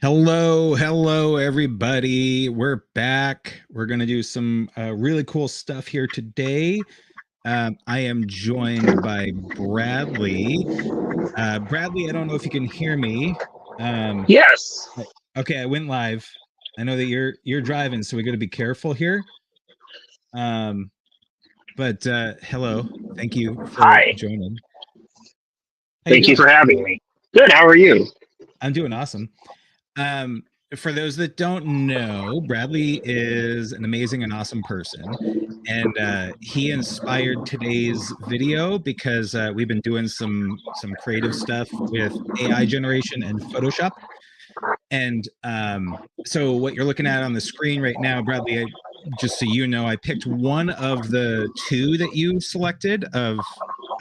Hello, everybody. We're back. We're going to do some really cool stuff here today. I am joined by Bradley. Bradley, I don't know if you can hear me. Yes. Okay, I went live. I know that you're driving, so we got to be careful here. But hello, thank you for Hi. joining. How you Thank you doing? for having me. Good. How are you? I'm doing awesome. Um, for those that don't know, Bradley is an amazing and awesome person. And he inspired today's video because we've been doing some creative stuff with AI generation and Photoshop. And so what you're looking at on the screen right now, Bradley, just so you know, I picked one of the two that you selected of,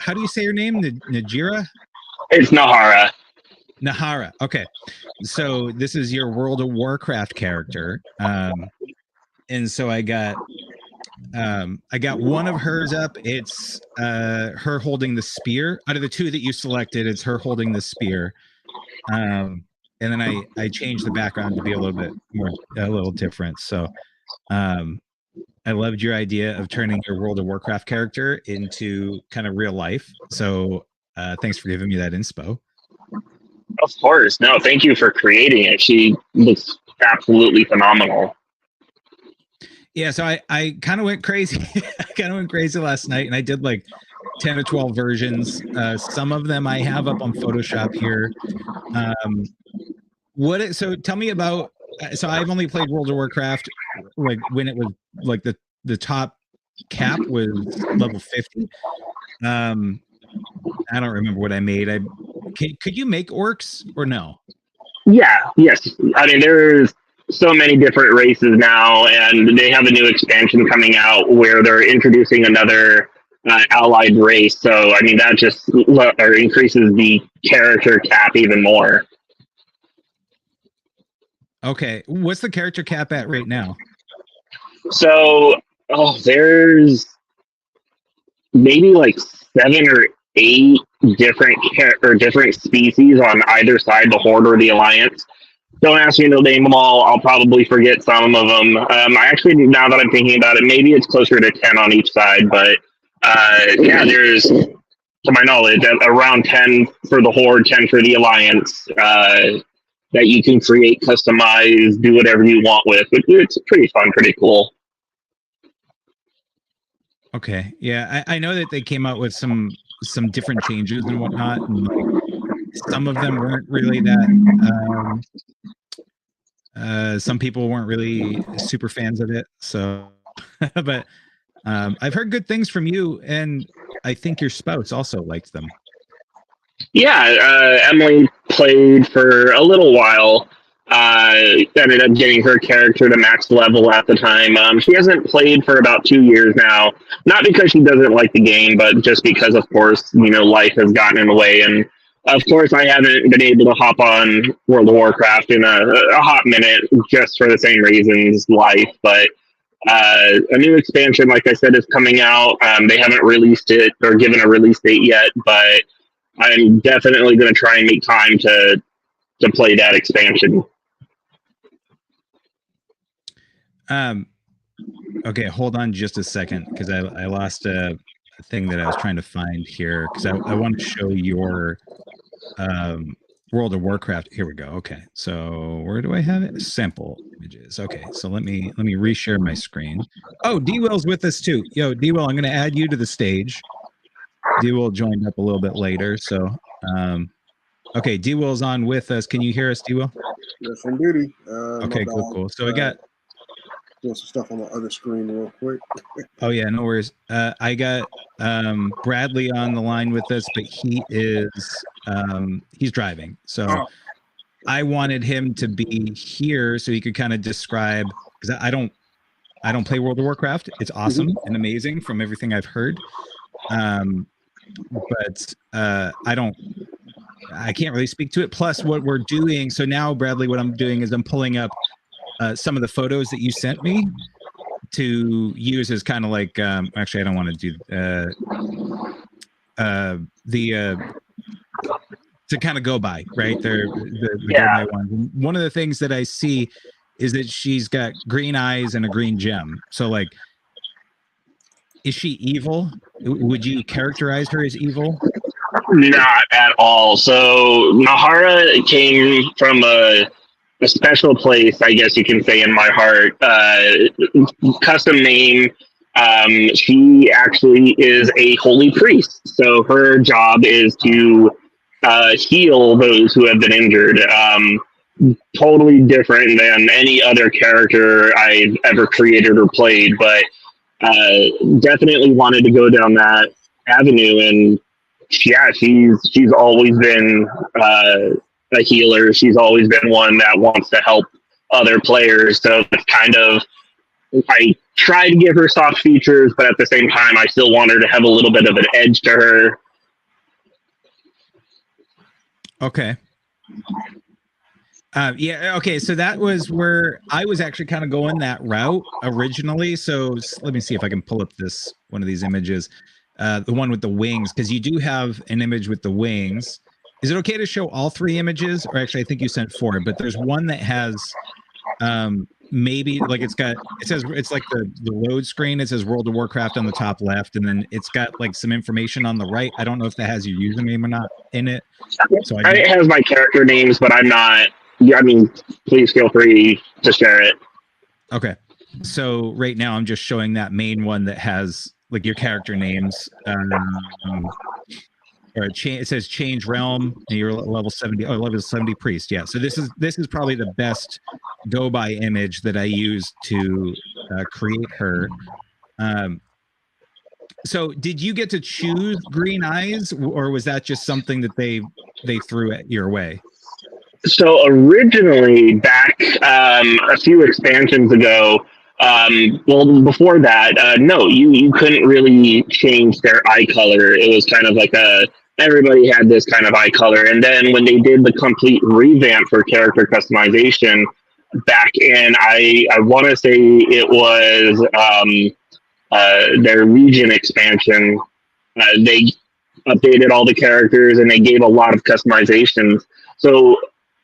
how do you say your name? Najira? It's Nahara. Nahara. Okay. So this is your World of Warcraft character. And so I got one of hers up. It's her holding the spear. Out of the two that you selected, it's her holding the spear. And then I changed the background to be a little bit more a little different. So I loved your idea of turning your World of Warcraft character into kind of real life. So thanks for giving me that inspo. Of course. No, thank you for creating it. She looks absolutely phenomenal. Yeah, so I kind of went crazy. I kind of went crazy last night, and I did like 10 or 12 versions. Some of them I have up on Photoshop here. So tell me about. So I've only played World of Warcraft like when it was like the top cap was level 50. I don't remember what I made. Could you make orcs or no? Yeah. Yes. I mean, there's so many different races now, and they have a new expansion coming out where they're introducing another allied race. So, I mean, that just increases the character cap even more. Okay, what's the character cap at right now? So, there's maybe like seven or eight different species on either side, the Horde or the Alliance. Don't ask me to name them all. I'll probably forget some of them. I actually, now that I'm thinking about it, maybe it's closer to 10 on each side. But yeah, there's, to my knowledge, around 10 for the Horde, 10 for the Alliance, that you can create, customize, do whatever you want with. It's pretty fun, pretty cool. Okay, yeah, I know that they came out with some different changes and whatnot, and like some of them weren't really that. Some people weren't really super fans of it. So, but I've heard good things from you, and I think your spouse also liked them. Yeah, Emily played for a little while. Ended up getting her character to max level at the time. She hasn't played for about 2 years now. Not because she doesn't like the game, but just because, of course, life has gotten in the way. And of course, I haven't been able to hop on World of Warcraft in a hot minute, just for the same reasons, life. But a new expansion, like I said, is coming out. They haven't released it or given a release date yet, but I'm definitely going to try and make time to play that expansion. Okay, hold on just a second because I lost a thing that I was trying to find here because I want to show your World of Warcraft. Here we go. Okay, so where do I have it? Sample images. Okay, so let me reshare my screen. Oh, D.Will's with us too. Yo, D.Will, I'm going to add you to the stage. D.Will joined up a little bit later, so okay, D.Will's on with us. Can you hear us, D.Will? Yes, indeed. Okay, cool. So I got doing some stuff on the other screen real quick. Oh yeah, no worries. I got Bradley on the line with us, but he's driving. So I wanted him to be here so he could kind of describe, because I don't play World of Warcraft. It's awesome and amazing from everything I've heard. But I can't really speak to it. Plus what we're doing. So now, Bradley, what I'm doing is I'm pulling up some of the photos that you sent me to use as kind of like actually I don't want to do to kind of go by, right? They're the Yeah. go by ones. One of the things that I see is that she's got green eyes and a green gem. So like, is she evil? Would you characterize her as evil? Not at all. So Nahara came from a special place, I guess you can say, in my heart. Custom name. She actually is a holy priest. So her job is to heal those who have been injured. Totally different than any other character I've ever created or played, but definitely wanted to go down that avenue. And yeah, she's always been a healer. She's always been one that wants to help other players. So it's kind of, I try to give her soft features, but at the same time, I still want her to have a little bit of an edge to her. Okay. Yeah. Okay. So that was where I was actually kind of going that route originally. So let me see if I can pull up one of these images, the one with the wings, because you do have an image with the wings. Is it okay to show all three images? Or actually, I think you sent four, but there's one that has maybe like it's like the load screen. It says World of Warcraft on the top left, and then it's got like some information on the right. I don't know if that has your username or not in it. So it has my character names, but I'm not. I mean, please feel free to share it. Okay. So right now I'm just showing that main one that has like your character names. It says change realm and you're level 70. Oh, level 70 priest. Yeah. So this is probably the best go by image that I used to create her. So did you get to choose green eyes, or was that just something that they threw at your way? So originally, back a few expansions ago, well, before that, no, you couldn't really change their eye color. It was kind of like everybody had this kind of eye color. And then when they did the complete revamp for character customization back in, I want to say it was their Legion expansion, they updated all the characters and they gave a lot of customizations. So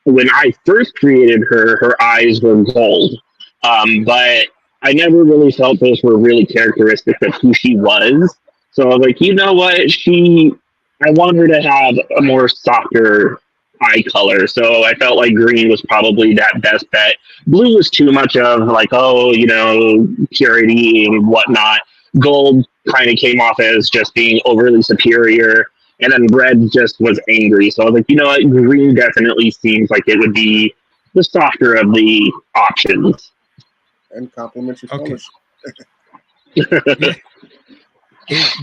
when I first created her, her eyes were gold, but I never really felt those were really characteristic of who she was. So I was like, you know what? I want her to have a more softer eye color. So I felt like green was probably that best bet. Blue was too much of like, oh, purity and whatnot. Gold kind of came off as just being overly superior. And then red just was angry. So I was like, you know what? Green definitely seems like it would be the softer of the options. And complimentary colors. Okay.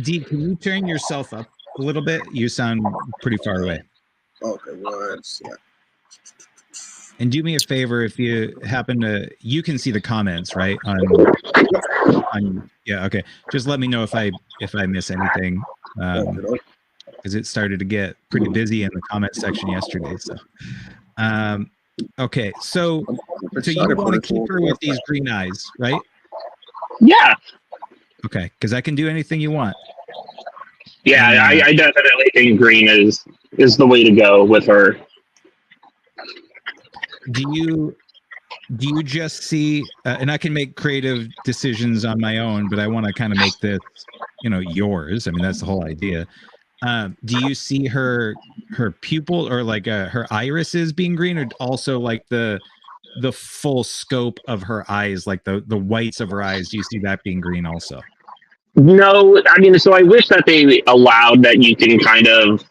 D, can you turn yourself up a little bit? You sound pretty far away. Okay, one second. And do me a favor, if you happen to, you can see the comments, right? Yeah, okay. Just let me know if I miss anything. Because it started to get pretty busy in the comment section yesterday. So, okay, so you want to keep her with these green eyes, right? Yeah. Okay, because I can do anything you want. Yeah, I definitely think green is the way to go with her. Do you just see, and I can make creative decisions on my own, but I want to kind of make this, yours. I mean, that's the whole idea. Do you see her pupil or like her irises being green, or also like the full scope of her eyes, like the whites of her eyes? Do you see that being green also? No, I mean, so I wish that they allowed that you can kind of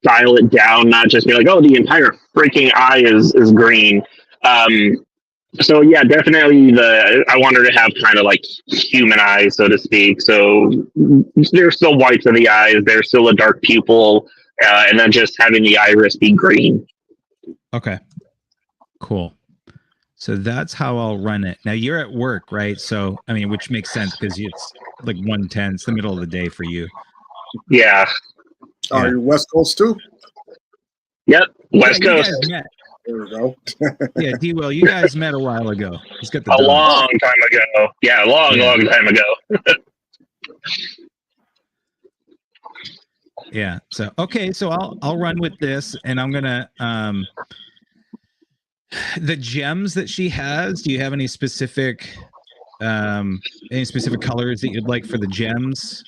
dial it down, not just be like, oh, the entire freaking eye is green. So yeah, definitely I want her to have kind of like human eyes, so to speak. So there's still whites of the eyes, there's still a dark pupil, and then just having the iris be green. Okay, cool. So that's how I'll run it. Now you're at work, right? So, I mean, which makes sense because it's like 1:10, it's the middle of the day for you. Yeah. Oh, you're West Coast too? Yep, West Coast. There we go. Yeah, D.Will, you guys met a while ago. He's got the long time ago. Yeah, long time ago. Yeah. So okay, so I'll run with this, and I'm gonna the gems that she has. Do you have any specific colors that you'd like for the gems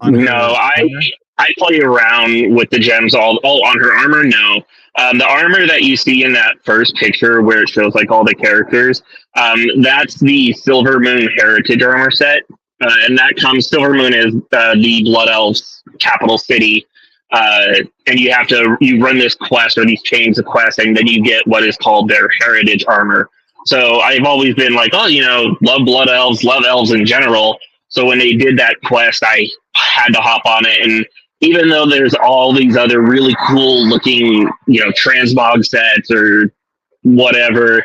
on No, her armor? I play around with the gems all on her armor. No, the armor that you see in that first picture where it shows like all the characters, that's the Silver Moon Heritage armor set, and that comes. Silver Moon is the Blood Elves capital city, and you run this quest or these chains of quests, and then you get what is called their Heritage armor. So I've always been like, oh, love Blood Elves, love elves in general. So when they did that quest, I had to hop on it. And even though there's all these other really cool looking, transmog sets or whatever,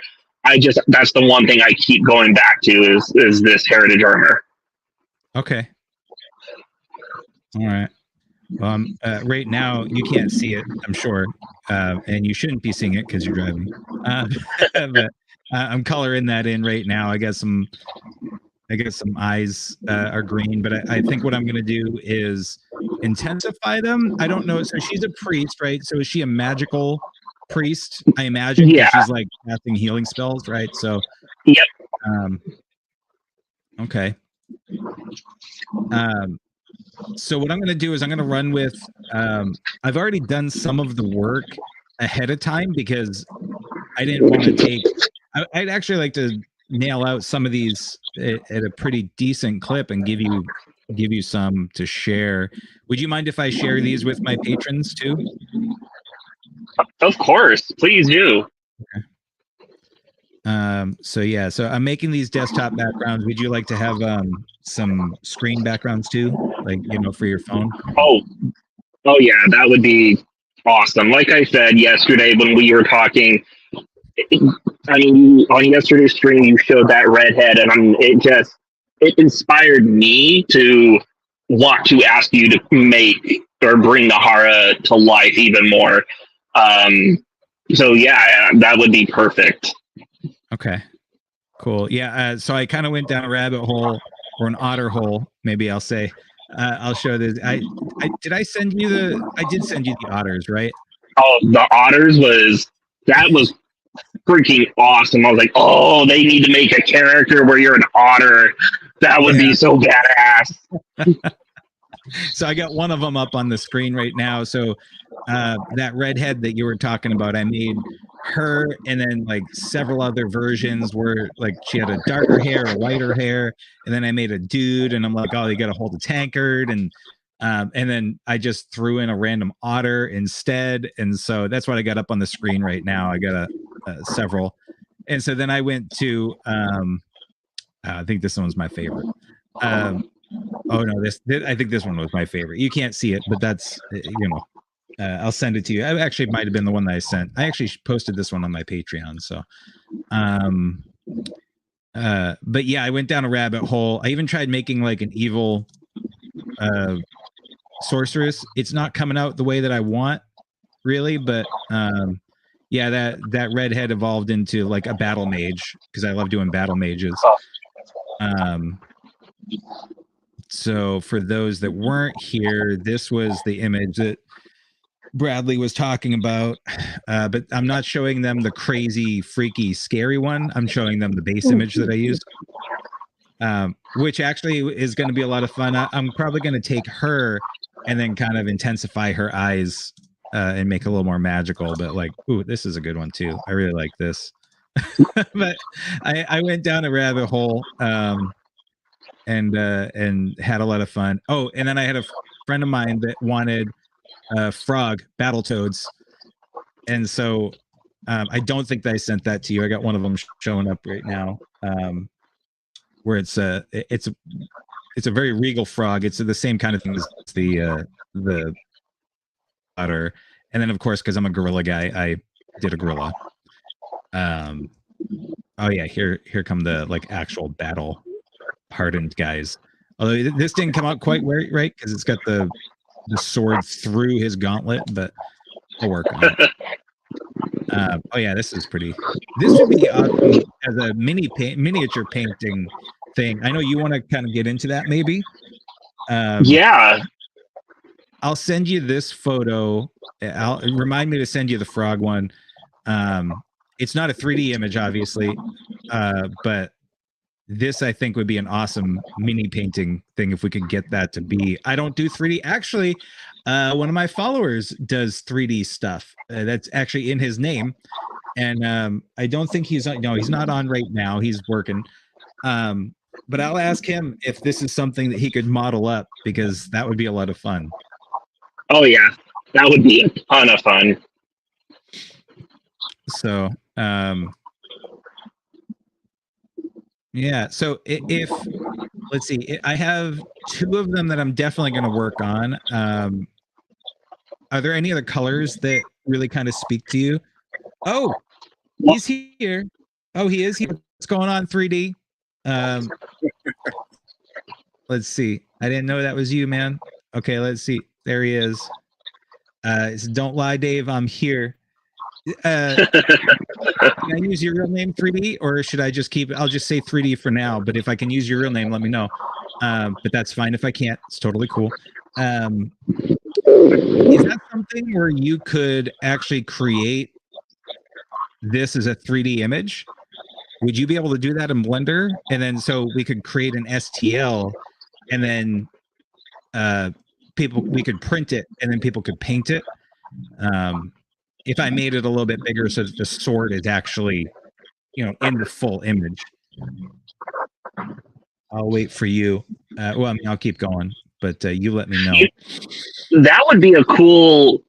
that's the one thing I keep going back to is this Heritage armor. Okay. All right. Right now you can't see it, I'm sure, and you shouldn't be seeing it because you're driving. But I'm coloring that in right now. I guess some eyes are green, but I think what I'm going to do is intensify them. I don't know. So she's a priest, right? So is she a magical priest? I imagine. Yeah. She's like casting healing spells, right? So. Yep. Okay. So what I'm going to do is I'm going to run with. I've already done some of the work ahead of time because I didn't want to take. I'd actually like to nail out some of these at a pretty decent clip and give you some to share. Would you mind if I share these with my patrons too? Of course, please do. Okay. So I'm making these desktop backgrounds. Would you like to have some screen backgrounds too, like for your phone? Oh yeah, that would be awesome. Like I said yesterday when we were talking, on yesterday's stream you showed that redhead, and it inspired me to want to ask you to make or bring Nahara to life even more. So yeah, that would be perfect. Okay, cool. Yeah. So I kind of went down a rabbit hole, or an otter hole, maybe I'll say. I'll show this. I did send you the otters, right? Oh, the otters was freaking awesome. I was like, oh, they need to make a character where you're an otter. That would be so badass. So I got one of them up on the screen right now. So that redhead that you were talking about, I made her, and then like several other versions where like she had a darker hair, a lighter hair, and then I made a dude, and I'm like, oh, you got to hold a tankard, and then I just threw in a random otter instead, and so that's what I got up on the screen right now. I got several, and so then I went to I think this one was my favorite. Oh no, I think this one was my favorite. You can't see it, but that's I'll send it to you. I actually might have been the one that I sent. I actually posted this one on my Patreon. So, but yeah, I went down a rabbit hole. I even tried making like an evil sorceress. It's not coming out the way that I want, really. But yeah, that redhead evolved into like a battle mage because I love doing battle mages. So for those that weren't here, this was the image that Bradley was talking about, but I'm not showing them the crazy, freaky, scary one. I'm showing them the base image that I used, which actually is going to be a lot of fun. I'm probably going to take her and then kind of intensify her eyes and make it a little more magical. But like, ooh, this is a good one too. I really like this. But I went down a rabbit hole and had a lot of fun. Oh, and then I had a friend of mine that wanted frog Battletoads, and so I don't think that I sent that to you. I got one of them showing up right now, where it's a very regal frog. It's the same kind of thing as the otter, and then of course because I'm a gorilla guy, I did a gorilla. Oh yeah, here come the like actual battle hardened guys. Although this didn't come out quite right because it's got the sword through his gauntlet, but I'll work on it. Oh yeah, this is pretty. This would be awesome as a miniature painting thing. I know you want to kind of get into that, maybe. Yeah. I'll send you this photo. I'll remind me to send you the frog one. It's not a 3D image, obviously, but this I think would be an awesome mini painting thing if we could get that to be. I don't do 3D. Actually, one of my followers does 3D stuff. That's actually in his name, and I don't think he's on. No, he's not on right now. He's working. But I'll ask him if this is something that he could model up, because that would be a lot of fun. Oh yeah, that would be a ton of fun. So, yeah. So if let's see, I have 2 of them that I'm definitely going to work on. Are there any other colors that really kind of speak to you? Oh, he's here. Oh, he is here. What's going on, 3D? Let's see. I didn't know that was you, man. Okay, let's see. There he is. It's Don't Lie, Dave. I'm here. Can I use your real name, 3D, or should I just keep it? I'll just say 3D for now, but if I can use your real name, let me know. But that's fine if I can't. It's totally cool. Is that something where you could actually create this as a 3D image? Would you be able to do that in Blender? And then so we could create an STL, and then we could print it, and then people could paint it. If I made it a little bit bigger so that the sword is actually, in the full image. I'll wait for you. Well, I mean, I'll keep going, but you let me know. That would be a cool.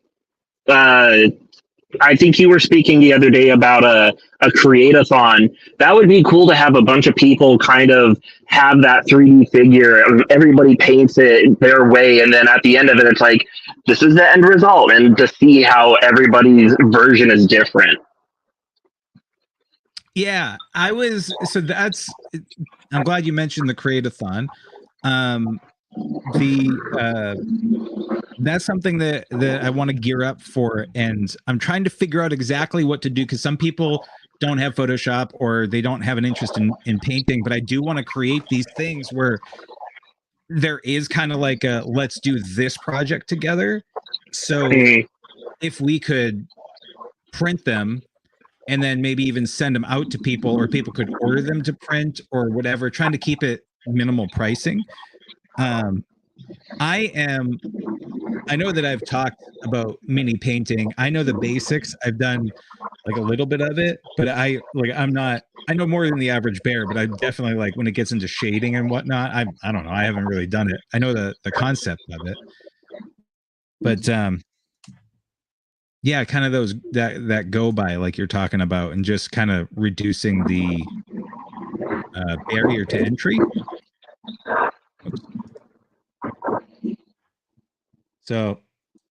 I think you were speaking the other day about a create-a-thon. That would be cool to have a bunch of people kind of have that 3D figure. Everybody paints it their way, and then at the end of it, it's like, this is the end result, and to see how everybody's version is different. Yeah, I'm glad you mentioned the create-a-thon. That's something that I want to gear up for, and I'm trying to figure out exactly what to do, because some people don't have Photoshop or they don't have an interest in painting, but I do want to create these things where there is kind of like a let's do this project together. So if we could print them and then maybe even send them out to people, or people could order them to print or whatever, trying to keep it minimal pricing. I know that I've talked about mini painting. I know the basics. I've done like a little bit of it, but I know more than the average bear, but I definitely, like, when it gets into shading and whatnot, I don't know. I haven't really done it. I know the concept of it, but yeah, kind of those that go by, like you're talking about, and just kind of reducing the barrier to entry. Oops. So,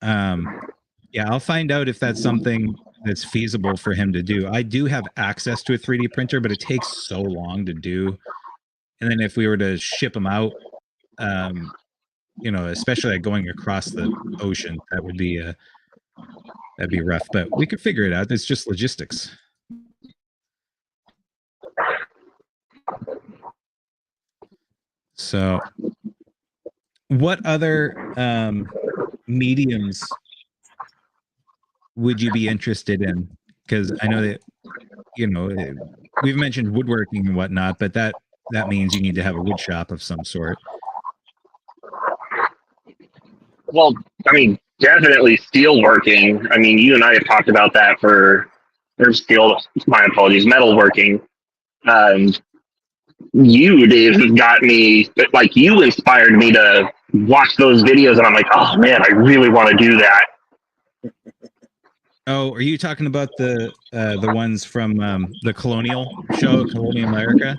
yeah, I'll find out if that's something that's feasible for him to do. I do have access to a 3D printer, but it takes so long to do. And then if we were to ship them out, especially like going across the ocean, that'd be rough. But we could figure it out. It's just logistics. So, what other mediums would you be interested in? Because I know that we've mentioned woodworking and whatnot, but that means you need to have a wood shop of some sort. Well, I mean, definitely steel working. I mean, you and I have talked about that metalworking. You, Dave, have got me, like, you inspired me to watch those videos, and I'm like, oh man, I really want to do that. Oh, are you talking about the ones from the Colonial show, Colonial America?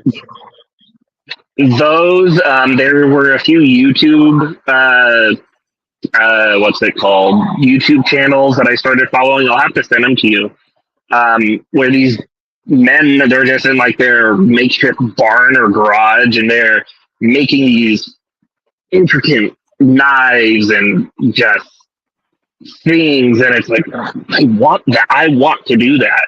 Those, there were a few YouTube, what's it called? YouTube channels that I started following. I'll have to send them to you. Where these men, they're just in like their makeshift barn or garage, and they're making these intricate knives and just things, and it's like, I want that. I want to do that.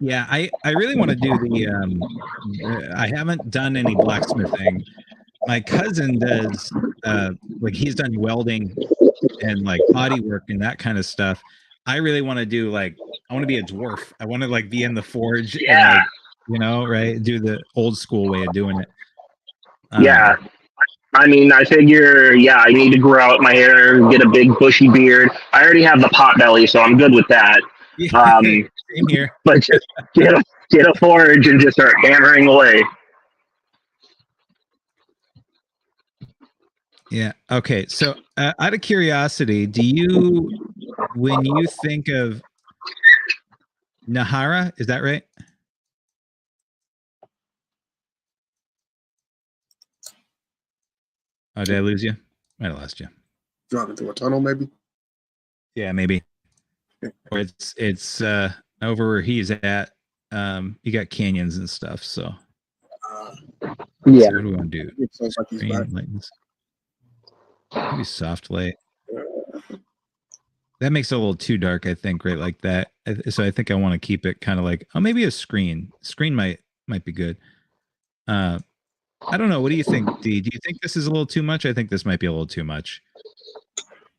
Yeah, I really want to do the I haven't done any blacksmithing. my cousin does like he's done welding and like body work and that kind of stuff. I really want to do like I want to be a dwarf. I want to like be in the forge and like right, do the old school way of doing it. Yeah. I mean, I figure, I need to grow out my hair, get a big bushy beard. I already have the pot belly, so I'm good with that. Same here. But just get a forge and just start hammering away. Yeah. Okay. So, out of curiosity, when you think of Nahara, is that right? Oh, did I lose you? Might have lost you. Drop into a tunnel, maybe. Yeah, maybe. Or it's over where he's at. You got canyons and stuff. So, yeah. So what do we want to do? It sounds like he's back. Maybe soft light. That makes it a little too dark, I think, right? Like that. So I think I want to keep it kind of like, maybe a screen. Screen might be good. I don't know. What do you think, D? Do you think this is a little too much? I think this might be a little too much.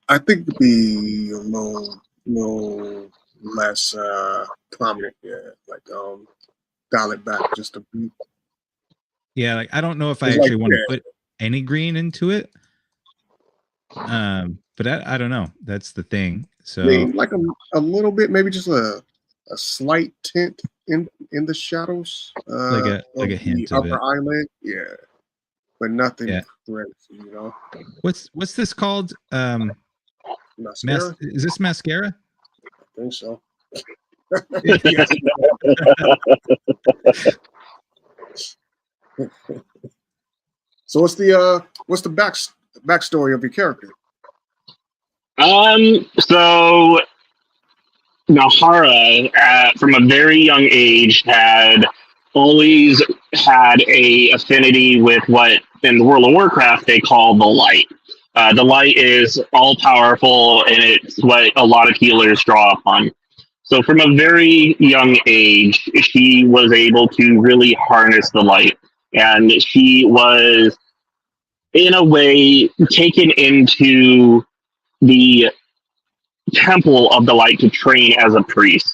I think it'd be a little less prominent. Yeah, like dial it back just a bit. Yeah, like I don't know if I actually want to put any green into it. But I don't know. That's the thing. So I mean, like a little bit, maybe just a slight tint in the shadows. Like a hint the of upper it. eyelid, yeah. But nothing crazy, What's this called? Mascara? Is this mascara? I think so. So what's the backstory of your character? So Nahara, from a very young age, had always had a affinity with what in the world of Warcraft they call the light. The light is all powerful, and it's what a lot of healers draw upon. So from a very young age, she was able to really harness the light, and she was, in a way, taken into the temple of the light to train as a priest.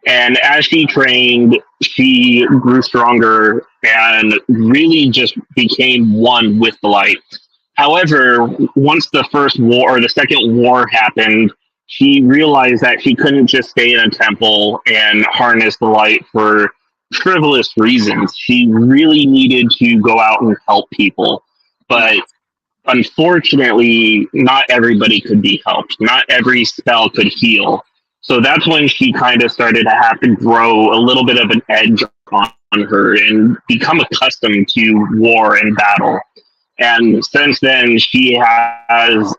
And as she trained, she grew stronger and really just became one with the light. However, once the first war or the second war happened, she realized that she couldn't just stay in a temple and harness the light for frivolous reasons. She really needed to go out and help people. But unfortunately, not everybody could be helped. Not every spell could heal. So that's when she kind of started to have to grow a little bit of an edge on her and become accustomed to war and battle. And since then, she has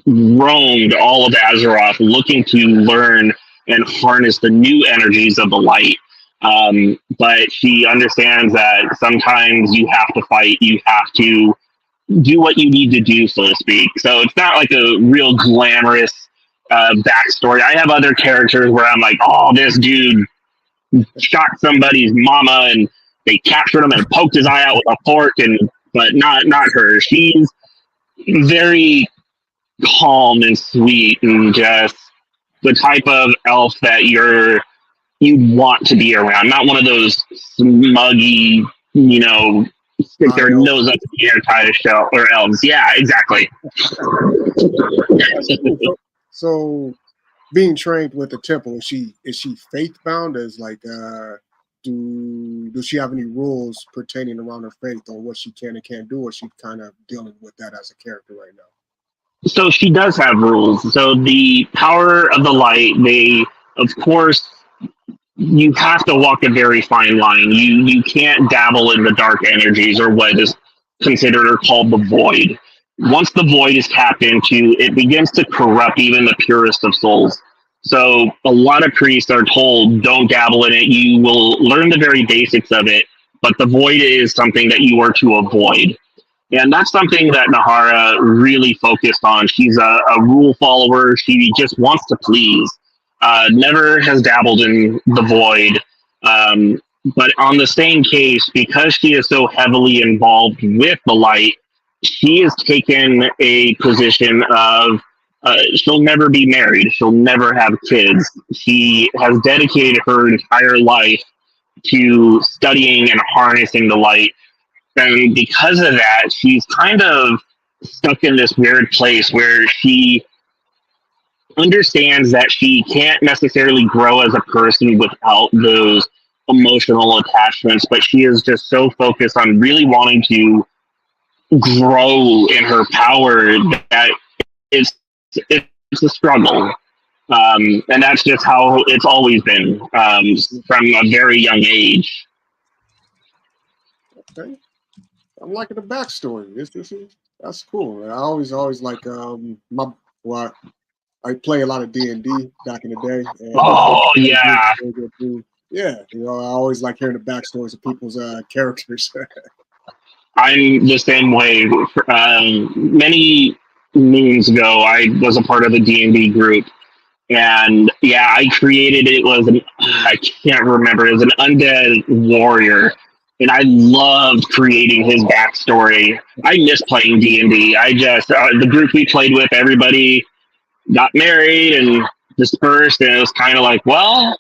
roamed all of Azeroth looking to learn and harness the new energies of the light. But she understands that sometimes you have to fight, you have to do what you need to do, so to speak. So it's not like a real glamorous backstory. I have other characters where I'm like, oh, this dude shot somebody's mama and they captured him and poked his eye out with a fork, but not her. She's very calm and sweet and just the type of elf that you want to be around. Not one of those smuggy, stick their nose up in the air kind of show or elves. Yeah, exactly. So being trained with the temple, is she faith bound? As like does she have any rules pertaining around her faith on what she can and can't do, or is she kind of dealing with that as a character right now? So she does have rules. So the power of the light, of course, you have to walk a very fine line. You can't dabble in the dark energies or what is considered or called the void. Once the void is tapped into, it begins to corrupt even the purest of souls. So a lot of priests are told, don't dabble in it. You will learn the very basics of it, but the void is something that you are to avoid. And that's something that Nahara really focused on. She's a rule follower. She just wants to please. Never has dabbled in the void. But on the same case, because she is so heavily involved with the light, she has taken a position of she'll never be married. She'll never have kids. She has dedicated her entire life to studying and harnessing the light. And because of that, she's kind of stuck in this weird place where she understands that she can't necessarily grow as a person without those emotional attachments, but she is just so focused on really wanting to grow in her power that it's it's a struggle. And that's just how it's always been from a very young age. Okay, I'm liking the backstory. That's cool. I always like well, I play a lot of D&D back in the day. And, Oh yeah, yeah. I always like hearing the backstories of people's characters. I'm the same way. Many moons ago, I was a part of a D&D group, and yeah, I created it was I can't remember. It was an undead warrior, and I loved creating his backstory. I miss playing D&D. I just the group we played with, everybody got married and dispersed, and it was kind of like, well,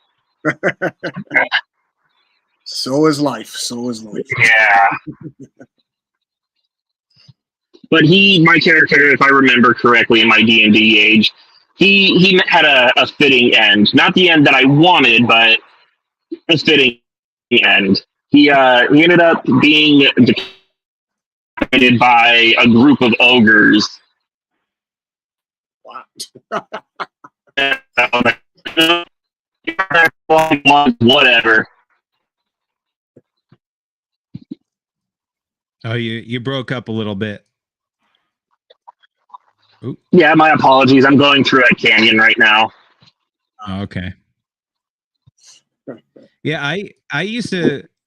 So is life. So is life. yeah. But my character, if I remember correctly, in my D&D age, he had a fitting end. Not the end that I wanted, but a fitting end. He ended up being defeated by a group of ogres. Whatever. Oh, you broke up a little bit. Ooh. Yeah, my apologies. I'm going through a canyon right now. Oh, okay. Yeah, I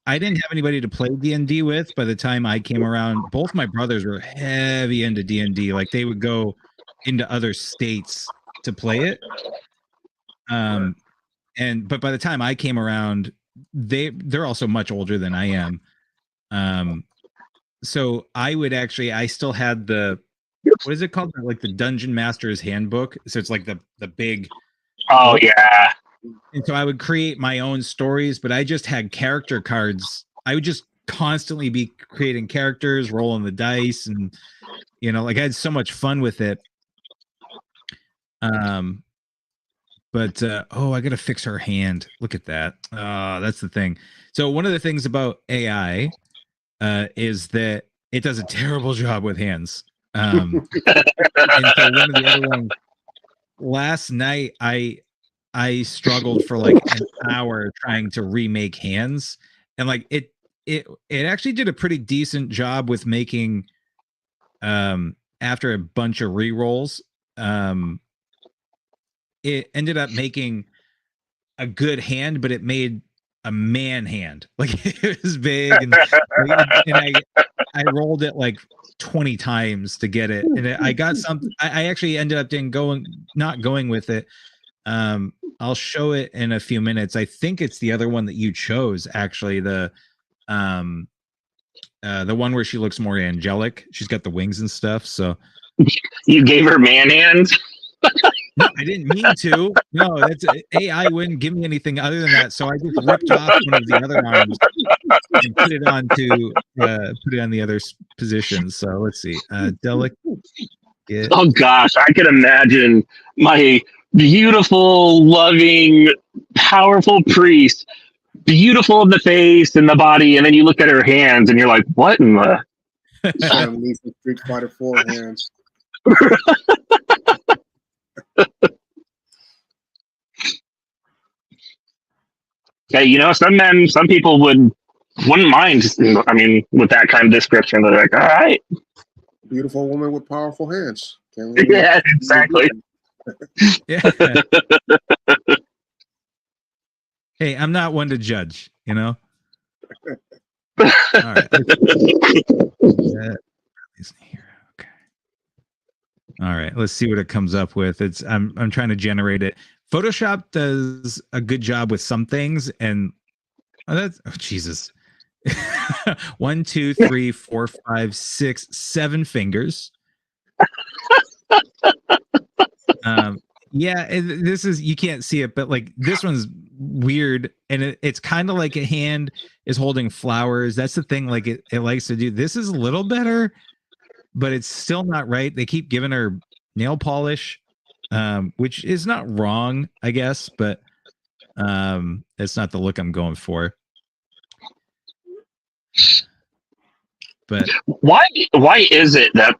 didn't have anybody to play D&D with by the time I came around. Both my brothers were heavy into D&D. Like they would go into other states to play it. But by the time I came around, they're also much older than I am. So I still had what is it called? Like the Dungeon Master's Handbook. So it's like the big. Oh yeah. And so I would create my own stories, but I just had character cards. I would just constantly be creating characters, rolling the dice, and like I had so much fun with it. But I gotta fix her hand. Look at that. That's the thing. So one of the things about AI is that it does a terrible job with hands. And so one of the other ones last night, I struggled for like an hour trying to remake hands, and like it actually did a pretty decent job with making after a bunch of re-rolls, it ended up making a good hand, but it made a man hand. Like it was big, and I rolled it like 20 times to get it, and I got something. I actually ended up not going with it. I'll show it in a few minutes. I think it's the other one that you chose, actually, the one where she looks more angelic. She's got the wings and stuff. So you gave her man hands? No, I didn't mean to. No, that's AI wouldn't give me anything other than that. So I just ripped off one of the other arms and put it on the other position. So let's see. Delicate. Oh gosh, I can imagine my beautiful, loving, powerful priest, beautiful in the face and the body, and then you look at her hands and you're like, what in the Street Fighter 4 hands. Yeah, some people wouldn't mind. I mean, with that kind of description, they're like, all right, beautiful woman with powerful hands. Yeah, exactly. Yeah. Hey, I'm not one to judge, All right. Okay. All right. Let's see what it comes up with. I'm trying to generate it. Photoshop does a good job with some things, and Jesus. 1, 2, 3, 4, 5, 6, 7 fingers. Yeah, this is, you can't see it, but like this one's weird, and it's kind of like a hand is holding flowers. That's the thing, like it likes to do. This is a little better, but it's still not right. They keep giving her nail polish, which is not wrong, I guess, but it's not the look I'm going for. But why is it that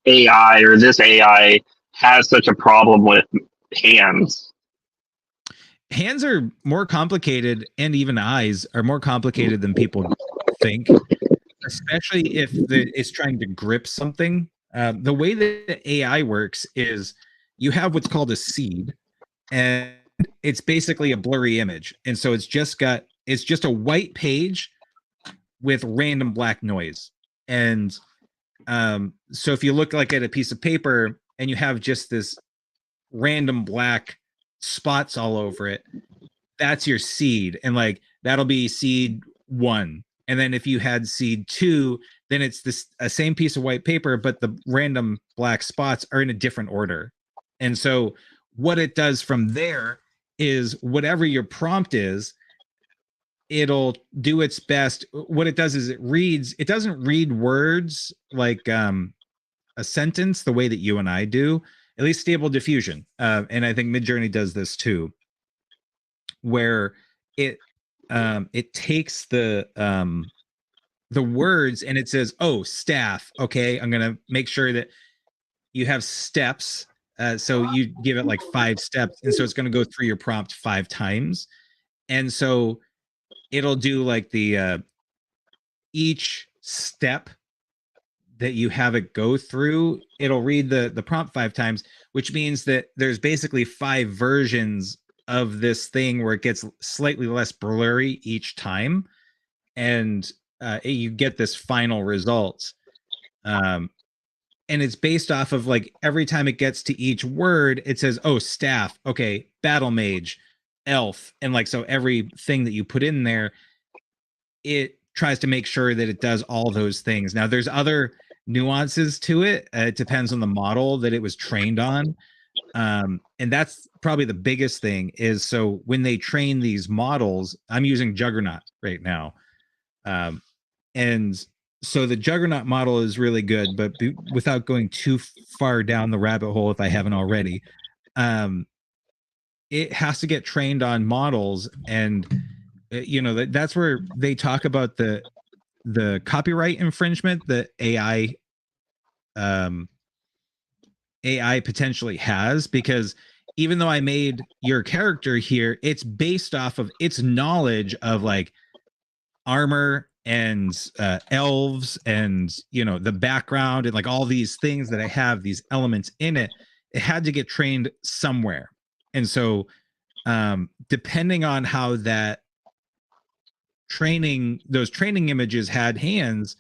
AI or this AI has such a problem with hands? Hands are more complicated, and even eyes are more complicated than people think, especially if it's trying to grip something. The way that AI works is you have what's called a seed, and it's basically a blurry image. And so it's just a white page with random black noise. And so if you look like at a piece of paper and you have just this random black spots all over it, that's your seed. And like that'll be seed 1. And then if you had seed 2, then it's this same piece of white paper, but the random black spots are in a different order. And so what it does from there is whatever your prompt is, it'll do its best. What it does is it doesn't read words like a sentence the way that you and I do, at least Stable Diffusion. And I think Midjourney does this too, where it takes the words and it says, oh, staff. Okay, I'm gonna make sure that you have steps. So you give it like 5 steps, and so it's going to go through your prompt 5 times, and so it'll do like the each step that you have it go through, it'll read the prompt 5 times, which means that there's basically 5 versions of this thing where it gets slightly less blurry each time, and you get this final result. And it's based off of like every time it gets to each word, it says, oh, staff, okay, battle mage, elf, and like so everything that you put in there, it tries to make sure that it does all those things. Now there's other nuances to it. It depends on the model that it was trained on. And that's probably the biggest thing is, so when they train these models, I'm using Juggernaut right now. And so the Juggernaut model is really good, but without going too far down the rabbit hole, if I haven't already, it has to get trained on models. And you know, that's where they talk about the copyright infringement that AI potentially has, because even though I made your character here, it's based off of its knowledge of like armor and elves and, you know, the background and like all these things that I have, these elements in it. It had to get trained somewhere. And so depending on how that those training images had hands,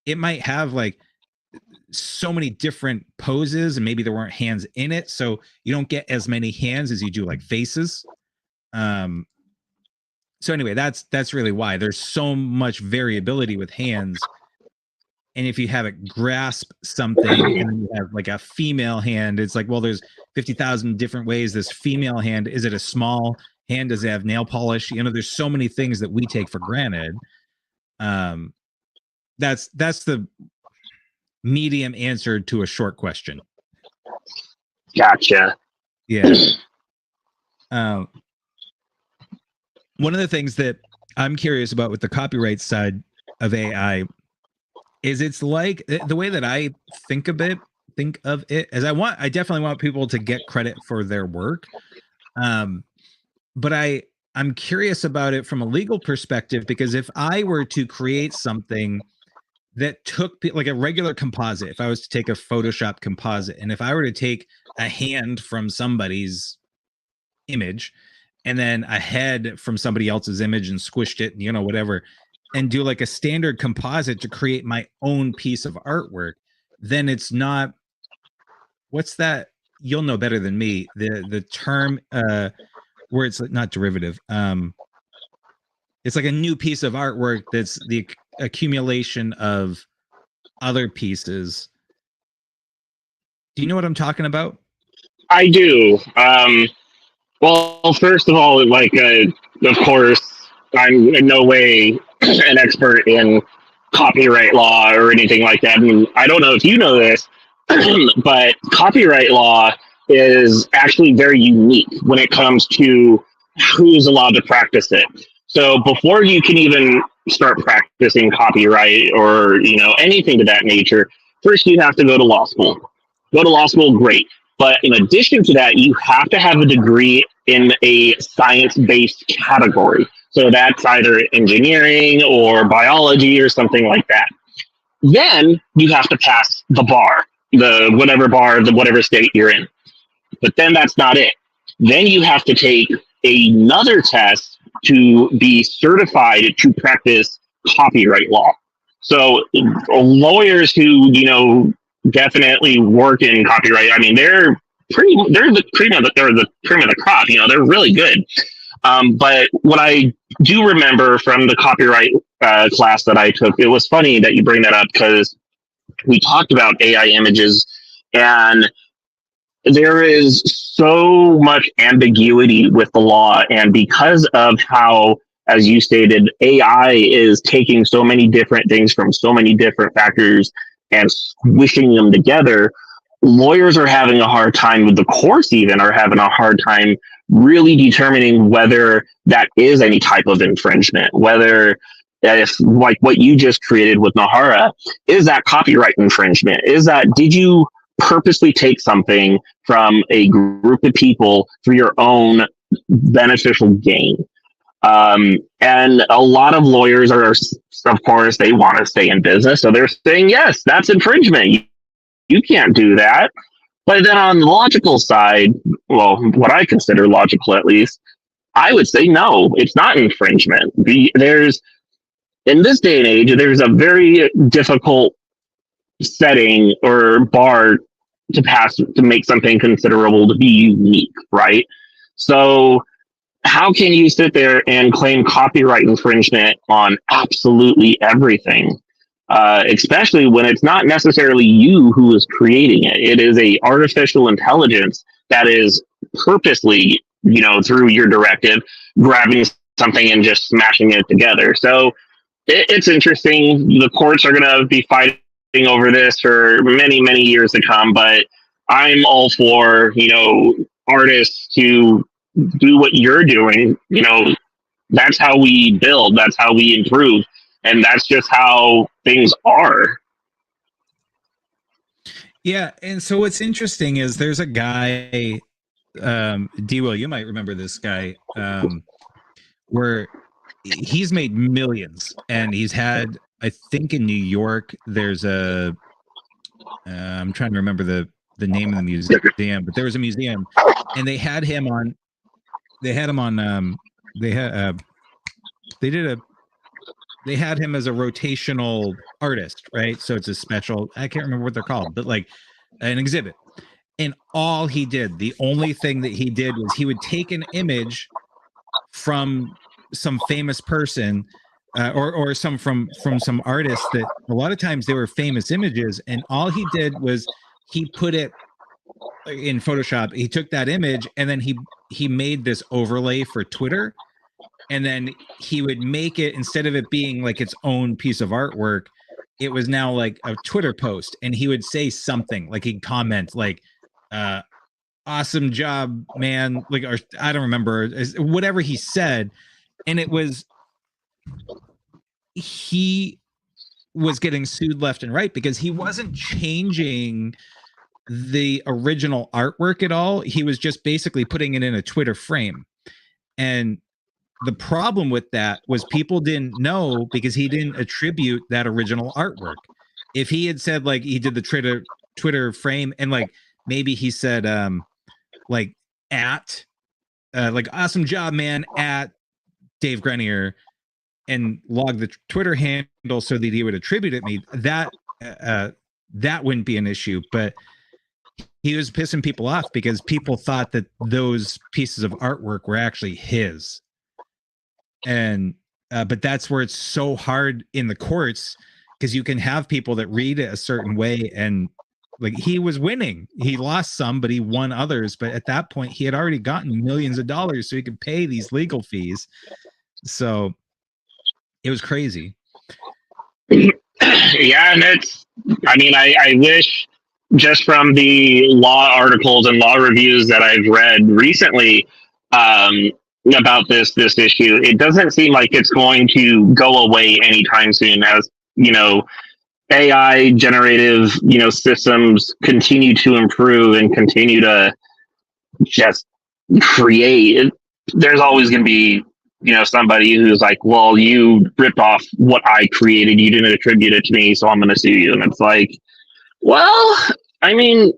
it might have like so many different poses, and maybe there weren't hands in it, so you don't get as many hands as you do like faces. So anyway, that's really why there's so much variability with hands. And if you have it grasp something and then you have like a female hand, it's like, well, there's 50,000 different ways this female hand, is it a small hand, does it have nail polish? You know, there's so many things that we take for granted. That's the medium answer to a short question. Gotcha. Yeah. One of the things that I'm curious about with the copyright side of AI is it's like the way that I think of it as I definitely want people to get credit for their work. But I'm curious about it from a legal perspective, because if I were to create something that took like a regular composite, if I was to take a Photoshop composite, and if I were to take a hand from somebody's image and then a head from somebody else's image and squished it, you know, whatever, and do like a standard composite to create my own piece of artwork, then it's not, what's that? You'll know better than me. The term where it's not derivative. it's like a new piece of artwork that's the accumulation of other pieces. Do you know what I'm talking about? I do. Well, first of all, like, of course, I'm in no way an expert in copyright law or anything like that. And I don't know if you know this, but copyright law is actually very unique when it comes to who's allowed to practice it. So before you can even start practicing copyright or, anything to that nature, first you have to go to law school. Go to law school, great. But in addition to that, you have to have a degree in a science-based category. So that's either engineering or biology or something like that. Then you have to pass the bar, the whatever state you're in. But then that's not it. Then you have to take another test to be certified to practice copyright law. So lawyers who, definitely work in copyright, I mean, they're the cream of the crop, they're really good. But what I do remember from the copyright class that I took, it was funny that you bring that up because we talked about AI images, and there is so much ambiguity with the law. And because of how, as you stated, AI is taking so many different things from so many different factors and squishing them together, lawyers are having a hard time, with the courts even are having a hard time really determining whether that is any type of infringement, whether, if like what you just created with Nahara, is that copyright infringement? Did you purposely take something from a group of people for your own beneficial gain? And a lot of lawyers are, of course, they want to stay in business. So they're saying, yes, that's infringement. You can't do that. But then on the logical side, well, what I consider logical at least, I would say, no, it's not infringement. In this day and age, there's a very difficult setting or bar to pass to make something considerable to be unique, right? So how can you sit there and claim copyright infringement on absolutely everything? Especially when it's not necessarily you who is creating it. It is a artificial intelligence that is purposely, through your directive, grabbing something and just smashing it together. So it's interesting. The courts are going to be fighting over this for many, many years to come, but I'm all for, artists to do what you're doing. That's how we build, that's how we improve, and that's just how things are. Yeah, and so what's interesting is there's a guy, D.Will, you might remember this guy, where he's made millions, and he's had, I think in New York, there's a, I'm trying to remember the name of the museum, but there was a museum, and they had him on, they had him as a rotational artist, right? So it's a special, I can't remember what they're called, but like an exhibit. And the only thing that he did was he would take an image from some famous person, or some from some artists that a lot of times they were famous images, and all he did was he put it in Photoshop. He took that image and then he made this overlay for Twitter, and then he would make it, instead of it being like its own piece of artwork, it was now like a Twitter post, and he would say something like, he'd comment like, awesome job, man, like, or I don't remember whatever he said. And he was getting sued left and right because he wasn't changing the original artwork at all. He was just basically putting it in a Twitter frame. And the problem with that was people didn't know, because he didn't attribute that original artwork. If he had said like he did the Twitter frame, and like maybe he said like at like awesome job, man, at Dave Grenier, and log the Twitter handle so that he would attribute it me, that wouldn't be an issue. But he was pissing people off because people thought that those pieces of artwork were actually his. And but that's where it's so hard in the courts, because you can have people that read it a certain way, and like he was winning. He lost some, but he won others. But at that point, he had already gotten millions of dollars, so he could pay these legal fees. So it was crazy. Yeah, and I wish, just from the law articles and law reviews that I've read recently about this issue, it doesn't seem like it's going to go away anytime soon. As AI generative systems continue to improve and continue to just create. There's always going to be somebody who's like, well, you ripped off what I created, you didn't attribute it to me, so I'm going to sue you. And it's like, well, I mean,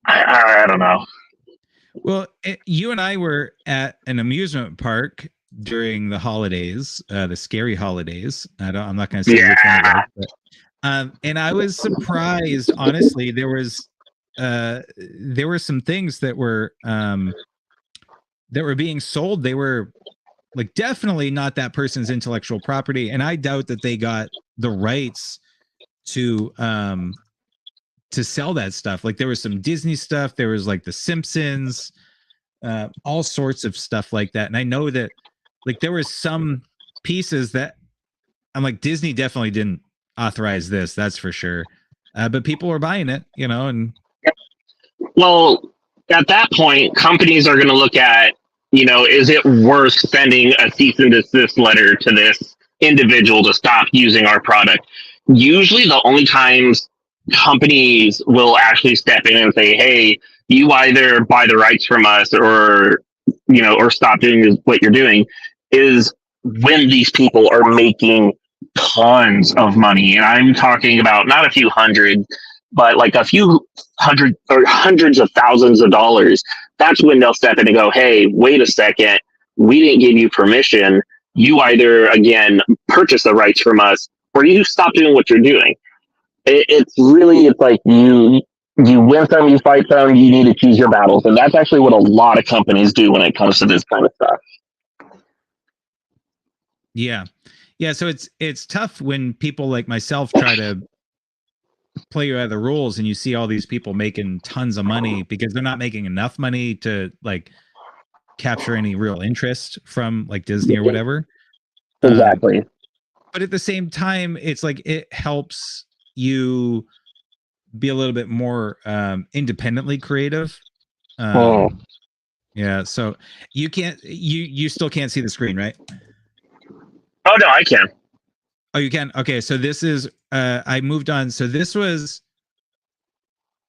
I don't know. Well, you and I were at an amusement park during the holidays, the scary holidays. I'm not going to say which one it was, but, and I was surprised, honestly. There were some things that were being sold. They were like definitely not that person's intellectual property, and I doubt that they got the rights to sell that stuff. Like there was some Disney stuff, there was like The Simpsons, all sorts of stuff like that. And I know that like there was some pieces that I'm like, Disney definitely didn't authorize this, that's for sure. But people were buying it, and well, at that point, companies are going to look at, is it worth sending a cease and desist letter to this individual to stop using our product? Usually the only times companies will actually step in and say, hey, you either buy the rights from us or stop doing what you're doing, is when these people are making tons of money. And I'm talking about not a few hundred, but like a few hundred or hundreds of thousands of dollars. That's when they'll step in and go, hey, wait a second, we didn't give you permission. You either, again, purchase the rights from us or you stop doing what you're doing. It's like you win some, you fight some, you need to choose your battles. And that's actually what a lot of companies do when it comes to this kind of stuff. Yeah. So it's tough when people like myself try to play by the rules, and you see all these people making tons of money because they're not making enough money to like capture any real interest from like Disney or whatever. Exactly. But at the same time, it's like it helps you be a little bit more independently creative. Yeah. So you still can't see the screen, right? Oh no, I can. Oh, you can. Okay. So this is I moved on. So this is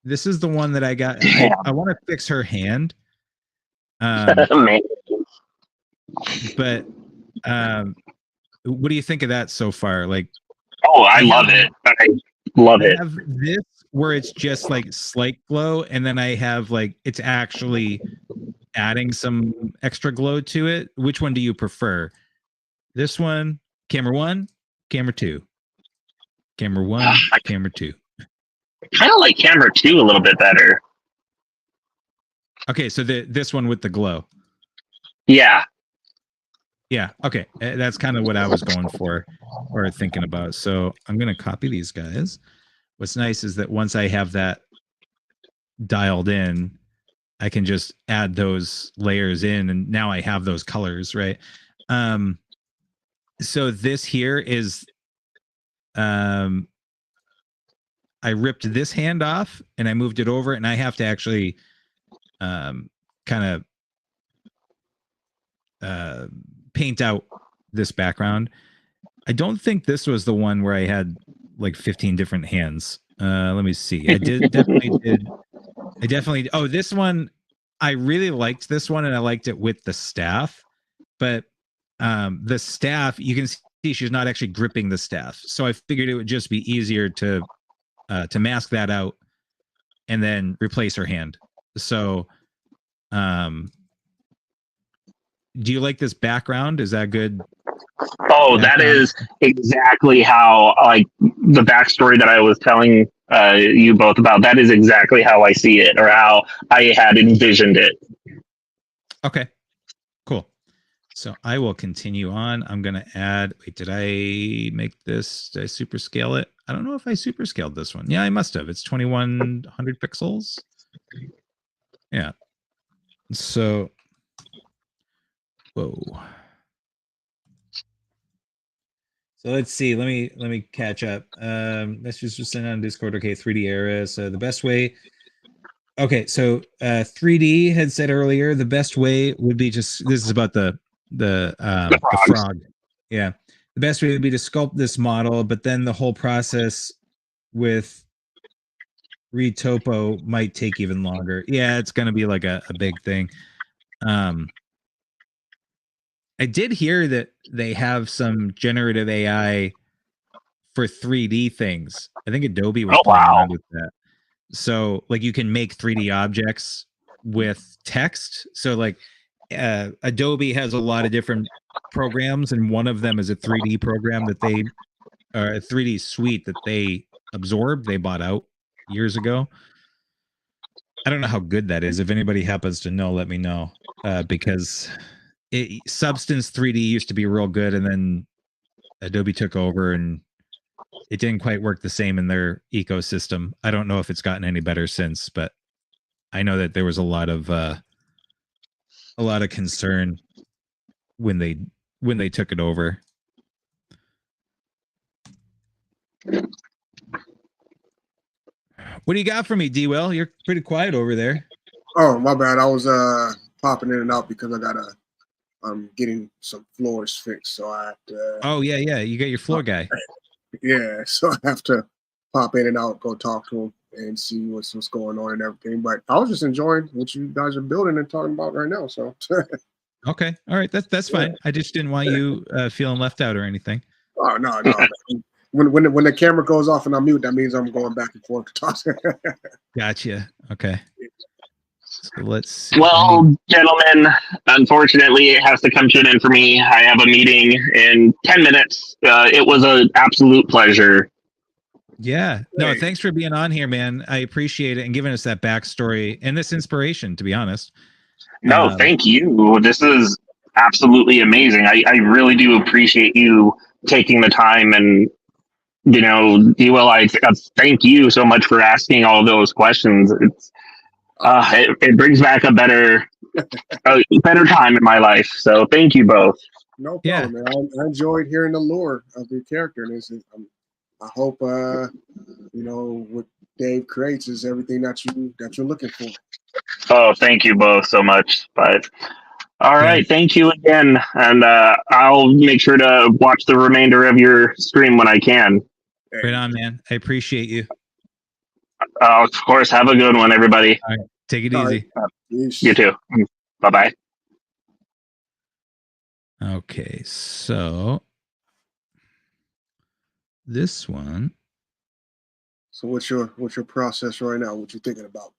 the one that I got. I want to fix her hand. But what do you think of that so far? Like, oh, I love it. I love it. I have this where it's just like slight glow, and then I have like it's actually adding some extra glow to it. Which one do you prefer? This one, camera 1, camera 2. Camera 1, camera 2. Kind of like camera 2 a little bit better. Okay, so this one with the glow. Yeah. Yeah, okay. That's kind of what I was going for or thinking about. So I'm going to copy these guys. What's nice is that once I have that dialed in, I can just add those layers in, and now I have those colors, right? So this here is I ripped this hand off and I moved it over, and I have to actually kind of paint out this background. I don't think this was the one where I had like 15 different hands. Let me see. I definitely. Oh, this one, I really liked this one, and I liked it with the staff, but the staff, you can see she's not actually gripping the staff. So I figured it would just be easier to mask that out and then replace her hand. So, do you like this background? Is that good? Oh, that is exactly how, like, the backstory that I was telling you both about. That is exactly how I see it, or how I had envisioned it. Okay, cool. So I will continue on. I'm going to add, wait, did I make this? Did I super scale it? I don't know if I super scaled this one. Yeah, I must have. It's 2100 pixels. Yeah. So, whoa. So let's see. Let me catch up. Messages was sent on Discord. Okay, 3D era. So the best way. Okay, so 3D had said earlier the best way would be just, this is about the frogs. frog. Yeah. The best way would be to sculpt this model, but then the whole process with retopo might take even longer. Yeah, it's gonna be like a big thing. I did hear that they have some generative AI for 3D things. I think Adobe was Oh playing wow. around with that. So like you can make 3D objects with text. So like Adobe has a lot of different programs, and one of them is a 3D program that they, or a 3D suite that they absorbed, they bought out years ago. I don't know how good that is. If anybody happens to know, let me know. Because Substance 3D used to be real good, and then Adobe took over, and it didn't quite work the same in their ecosystem. I don't know if it's gotten any better since, but I know that there was a lot of concern when they took it over. What do you got for me, D.Will? You're pretty quiet over there. Oh, my bad. I was popping in and out because I'm getting some floors fixed, so I have to. Oh yeah, you got your floor guy. Yeah, so I have to pop in and out, go talk to him, and see what's going on and everything. But I was just enjoying what you guys are building and talking about right now. So. Okay, all right, that's fine. I just didn't want you feeling left out or anything. Oh no. When the camera goes off and I'm mute, that means I'm going back and forth to talk. Gotcha. Okay. So let's see. Well, gentlemen, unfortunately, it has to come to an end for me. I have a meeting in 10 minutes. It was an absolute pleasure. Yeah. No, thanks for being on here, man. I appreciate it and giving us that backstory and this inspiration, to be honest. No, thank you. This is absolutely amazing. I really do appreciate you taking the time, and D.Will, I thank you so much for asking all those questions. It's it brings back a better time in my life. So thank you both. No problem, man. I enjoyed hearing the lore of your character, and I hope what Dave creates is everything that you're looking for. Oh, thank you both so much. But all right, thank you again, and I'll make sure to watch the remainder of your stream when I can. Right on, man. I appreciate you. Of course, have a good one, everybody. All right, take it easy. You too. Bye-bye. Okay, so this one. So what's your process right now? What you thinking about?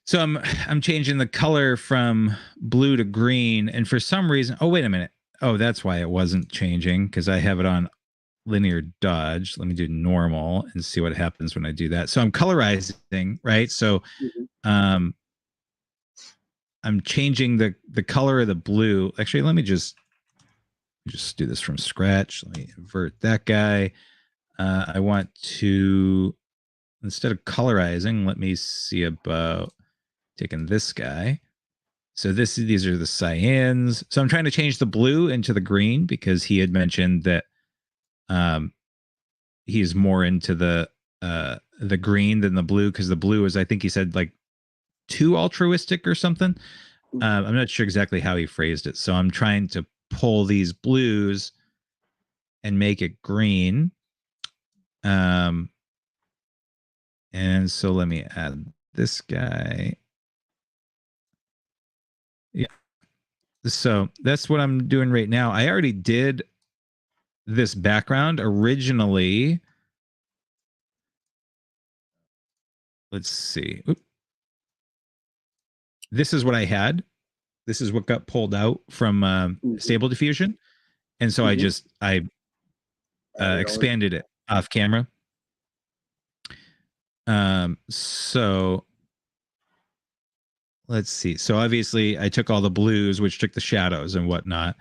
So I'm changing the color from blue to green, and for some reason, oh wait a minute. Oh, that's why it wasn't changing, because I have it on linear dodge. Let me do normal and see what happens when I do that. So I'm colorizing, right? So I'm changing the color of the blue. Actually, let me just do this from scratch. Let me invert that guy. I want to, instead of colorizing, let me see about taking this guy. So these are the cyans. So I'm trying to change the blue into the green, because he had mentioned that he's more into the green than the blue, because the blue is, I think he said, like too altruistic or something. I'm not sure exactly how he phrased it. So I'm trying to pull these blues and make it green. And so let me add this guy. Yeah. So that's what I'm doing right now. I already did this background originally. Let's see. Oop. This is what I had. This is what got pulled out from Stable Diffusion. And so I expanded it off camera. So let's see. So obviously I took all the blues, which took the shadows and whatnot.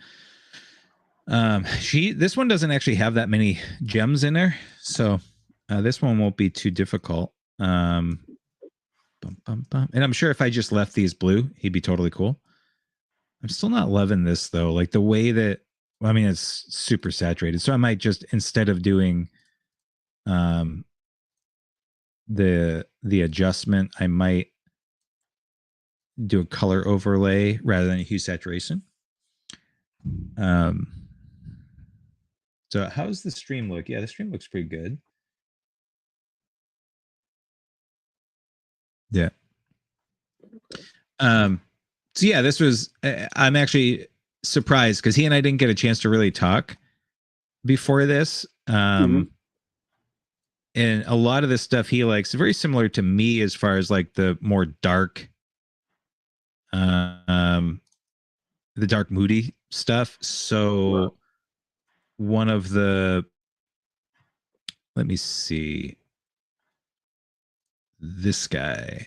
This one doesn't actually have that many gems in there, so this one won't be too difficult. And I'm sure if I just left these blue, he'd be totally cool. I'm still not loving this though. Like the way that, well, I mean, it's super saturated. So I might just, instead of doing the adjustment, I might do a color overlay rather than a hue saturation. So how's the stream look? Yeah, the stream looks pretty good. Yeah. So yeah, this was, I'm actually surprised because he and I didn't get a chance to really talk before this. And a lot of the stuff he likes very similar to me as far as like the more dark, the dark moody stuff. So one of the, let me see, this guy,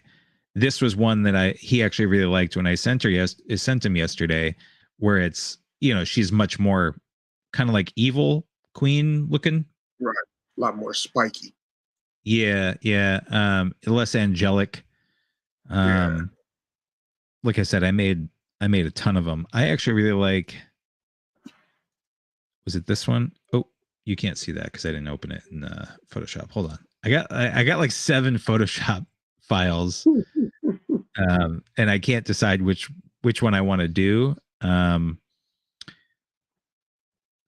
this was one that he actually really liked when I sent him yesterday, where it's, you know, she's much more kind of like evil queen looking. Right. A lot more spiky. Yeah. Less angelic. Like I said, I made a ton of them. I actually really like, was it this one? Oh, you can't see that because I didn't open it in Photoshop. Hold on. I got like 7 Photoshop files. And I can't decide which one I want to do.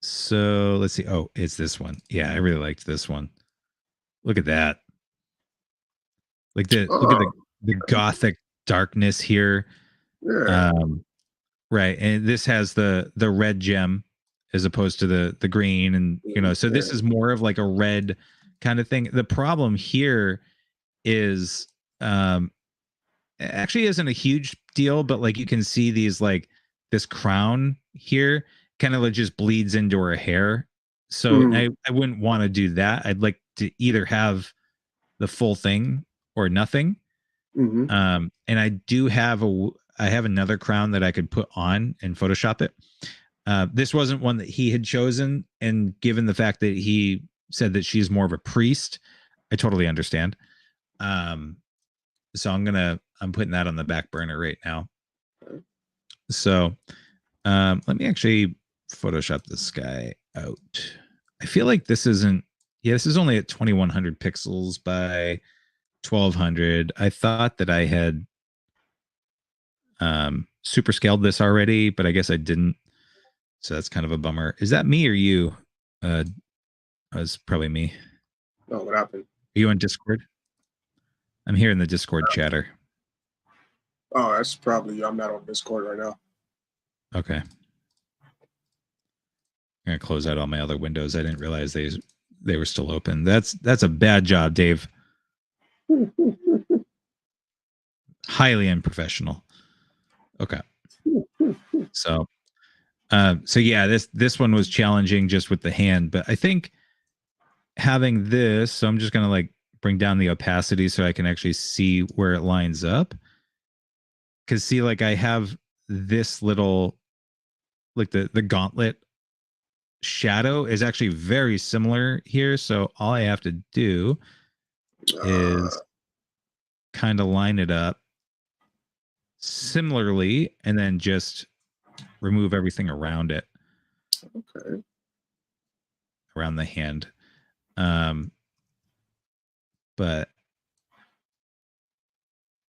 So let's see. Oh, it's this one. Yeah, I really liked this one. Look at that. Like look at the gothic darkness here. Yeah. Right. And this has the red gem as opposed to the green. And you know, so this is more of like a red kind of thing. The problem here is actually isn't a huge deal, but like you can see these, like this crown here kind of like just bleeds into her hair. So I wouldn't want to do that. I'd like to either have the full thing or nothing. And I do have I have another crown that I could put on and Photoshop it. This wasn't one that he had chosen, and given the fact that he said that she's more of a priest, I totally understand. So I'm putting that on the back burner right now. So let me actually Photoshop this guy out. I feel like this isn't, yeah, this is only at 2100 pixels by 1200. I thought that I had super scaled this already, but I guess I didn't. So that's kind of a bummer. Is that me or you? It's probably me. Oh, what happened? Are you on Discord? I'm here in the Discord chatter. Oh, that's probably, I'm not on Discord right now. Okay. I'm gonna close out all my other windows. I didn't realize they were still open. That's a bad job, Dave. Highly unprofessional. Okay. So yeah, this one was challenging just with the hand, but I think having this, so I'm just gonna like bring down the opacity so I can actually see where it lines up. Cause see, like I have this little, like the gauntlet shadow is actually very similar here. So all I have to do is kind of line it up similarly and then just remove everything around it. Okay. Around the hand. But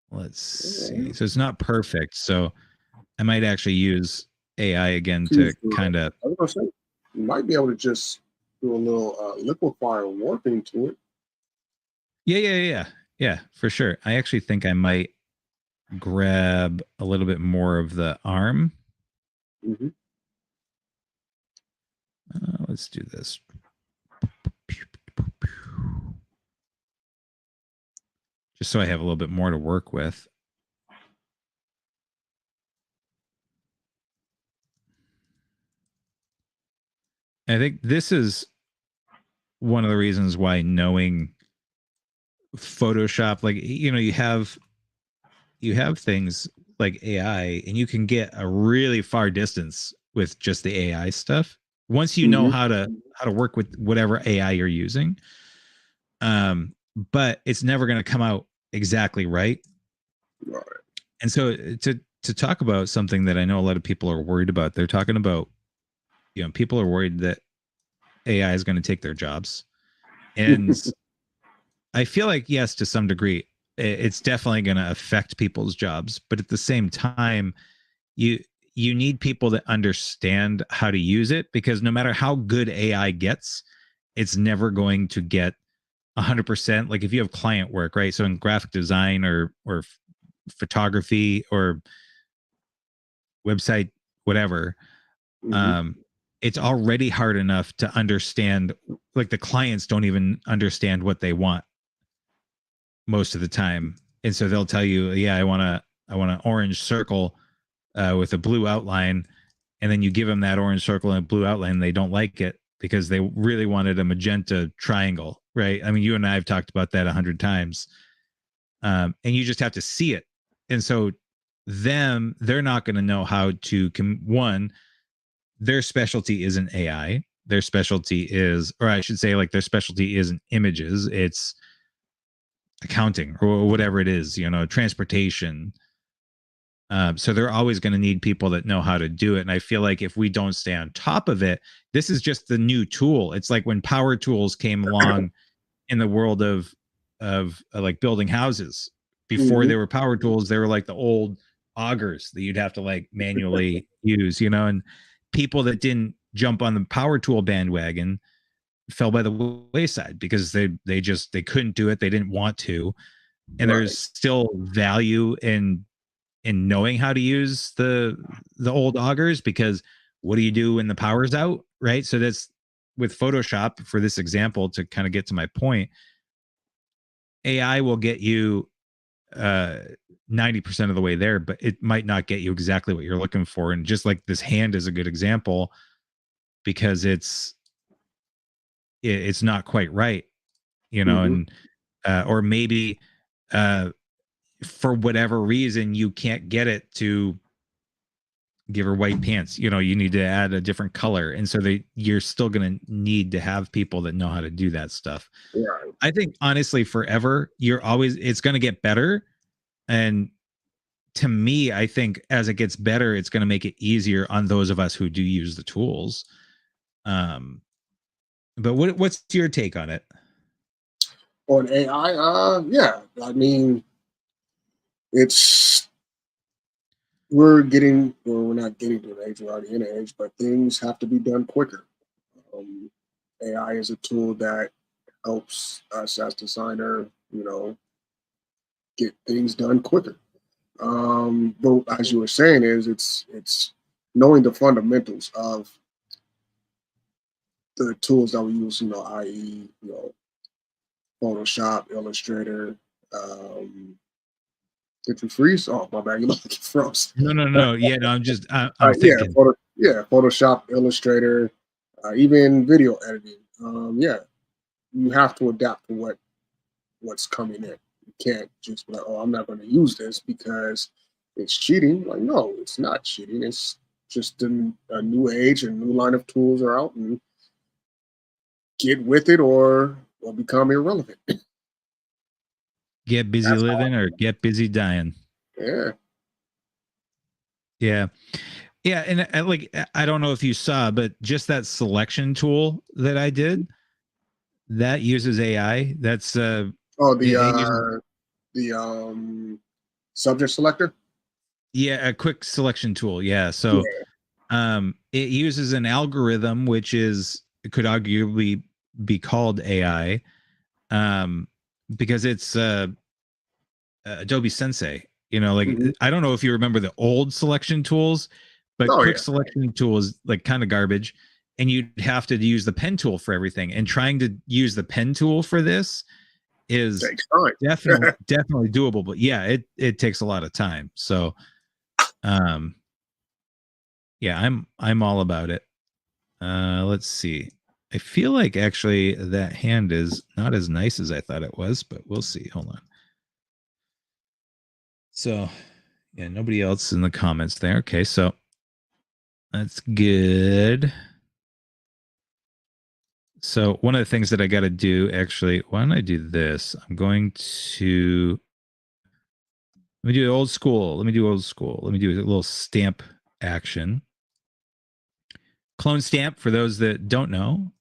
let's see. So it's not perfect. So I might actually use AI again to kind of. I was gonna say, you might be able to just do a little liquefier warping to it. Yeah, for sure. I actually think I might grab a little bit more of the arm. Let's do this. Just so I have a little bit more to work with. I think this is one of the reasons why knowing Photoshop, like, you know, you have things like AI, and you can get a really far distance with just the AI stuff. Once you know how to work with whatever AI you're using. But it's never going to come out exactly right. Right. And so to talk about something that I know a lot of people are worried about, they're talking about, people are worried that AI is going to take their jobs. And I feel like, yes, to some degree, it's definitely going to affect people's jobs. But at the same time, you need people that understand how to use it, because no matter how good AI gets, it's never going to get 100%. Like if you have client work, right? So in graphic design or photography or website, whatever, it's already hard enough to understand. Like the clients don't even understand what they want most of the time, and so they'll tell you, yeah, I want an orange circle with a blue outline, and then you give them that orange circle and a blue outline, and they don't like it because they really wanted a magenta triangle, right? I mean, you and I have talked about that 100 times, and you just have to see it. And so they're not going to know how to one, their specialty isn't AI. Their specialty is, or I should say, like their specialty isn't images. It's accounting or whatever it is, transportation. So they're always going to need people that know how to do it. And I feel like if we don't stay on top of it, this is just the new tool. It's like when power tools came along in the world of like building houses. Before they were power tools, they were like the old augers that you'd have to like manually use, and people that didn't jump on the power tool bandwagon fell by the wayside because they couldn't do it. They didn't want to. And there's still value in knowing how to use the old augers, because what do you do when the power's out, right? So that's with Photoshop, for this example, to kind of get to my point. AI will get you 90% of the way there, but it might not get you exactly what you're looking for. And just like this hand is a good example, because it's not quite right, and or maybe for whatever reason you can't get it to give her white pants. You need to add a different color, and so you're still going to need to have people that know how to do that stuff. Right. I think honestly, forever, it's going to get better. And to me, I think as it gets better, it's going to make it easier on those of us who do use the tools. But what's your take on it? On AI, yeah, I mean, we're not getting to an age, we're already in an age, but things have to be done quicker. AI is a tool that helps us as designer, get things done quicker. But as you were saying, it's knowing the fundamentals of the tools that we use, i.e., Photoshop, Illustrator. Did you freeze? Oh, my bad. You look like you froze. No. Yeah, no, I'm thinking. Photoshop, Illustrator, even video editing. Yeah, you have to adapt to what's coming in. You can't just be like, oh, I'm not going to use this because it's cheating. Like, no, it's not cheating. It's just a new age, a new line of tools are out, and get with it or become irrelevant. Get busy living or get busy dying. Yeah. Yeah. Yeah. And I don't know if you saw, but just that selection tool that I did, that uses AI. That's the subject selector. Yeah, a quick selection tool. Yeah. So it uses an algorithm, which it could arguably be called AI, because it's Adobe Sensei. I don't know if you remember the old selection tools, but quick selection tool is like kind of garbage, and you'd have to use the pen tool for everything. And trying to use the pen tool for this is definitely doable, but yeah, it takes a lot of time. So, yeah, I'm all about it. Let's see. I feel like actually that hand is not as nice as I thought it was, but we'll see. Hold on. So, Yeah, nobody else in the comments there. Okay, so that's good. So one of the things that I got to do, actually, why don't I do this? I'm going to let me do old school. Let me do old school. Let me do a little stamp action. Clone stamp for those that don't know.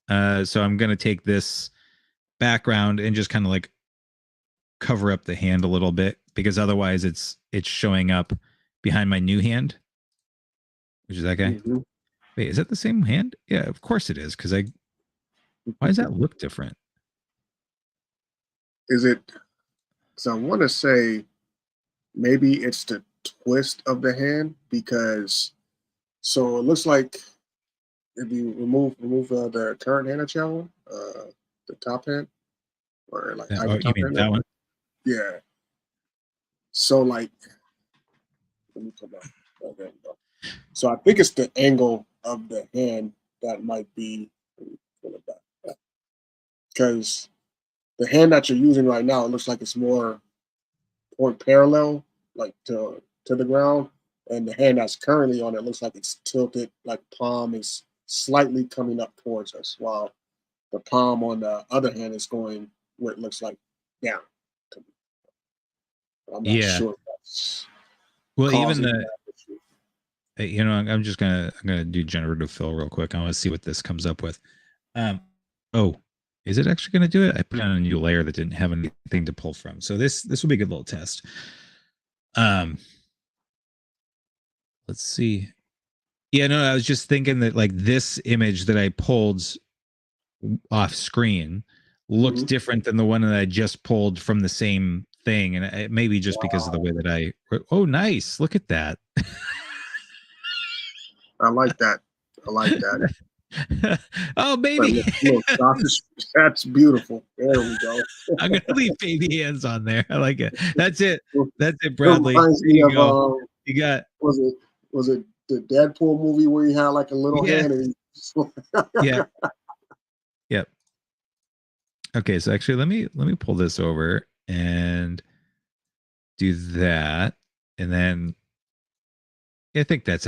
So I'm going to take this background and just kind of like cover up the hand a little bit, because otherwise it's showing up behind my new hand, which is that guy. Mm-hmm. Wait, is that the same hand? Yeah, of course it is. Because why does that look different? Is it? So I want to say maybe it's the twist of the hand, because so it looks like if you remove the current hand that you have on, the top hand, or like Oh, either you top mean hand. that one? Yeah. So like, let me come back. Oh, there we go. So I think it's the angle of the hand that might be, because the hand that you're using right now, it looks like it's more parallel, like to the ground, and the hand that's currently on it looks like it's tilted, like palm is slightly coming up towards us, while the palm on the other hand is going where it looks like down. I'm not Yeah. sure if that's Well, even causing the that issue. you know, I'm gonna do generative fill real quick. I want to see what this comes up with. Oh, is it actually gonna do it? I put on a new layer that didn't have anything to pull from. So this will be a good little test. Let's see. Yeah, no, I was just thinking that like this image that I pulled off screen looked different than the one that I just pulled from the same thing, and it may be just because of the way that I. Oh, nice! Look at that. I like that. I like that. Oh, But baby. look, that's beautiful. There we go. I'm gonna leave baby hands on there. I like it. That's it. That's it, It Bradley. reminds There me you of go. You got was it the Deadpool movie where he had like a little yeah, hand and yeah, yep. Okay, so actually, let me pull this over and do that, and then I think that's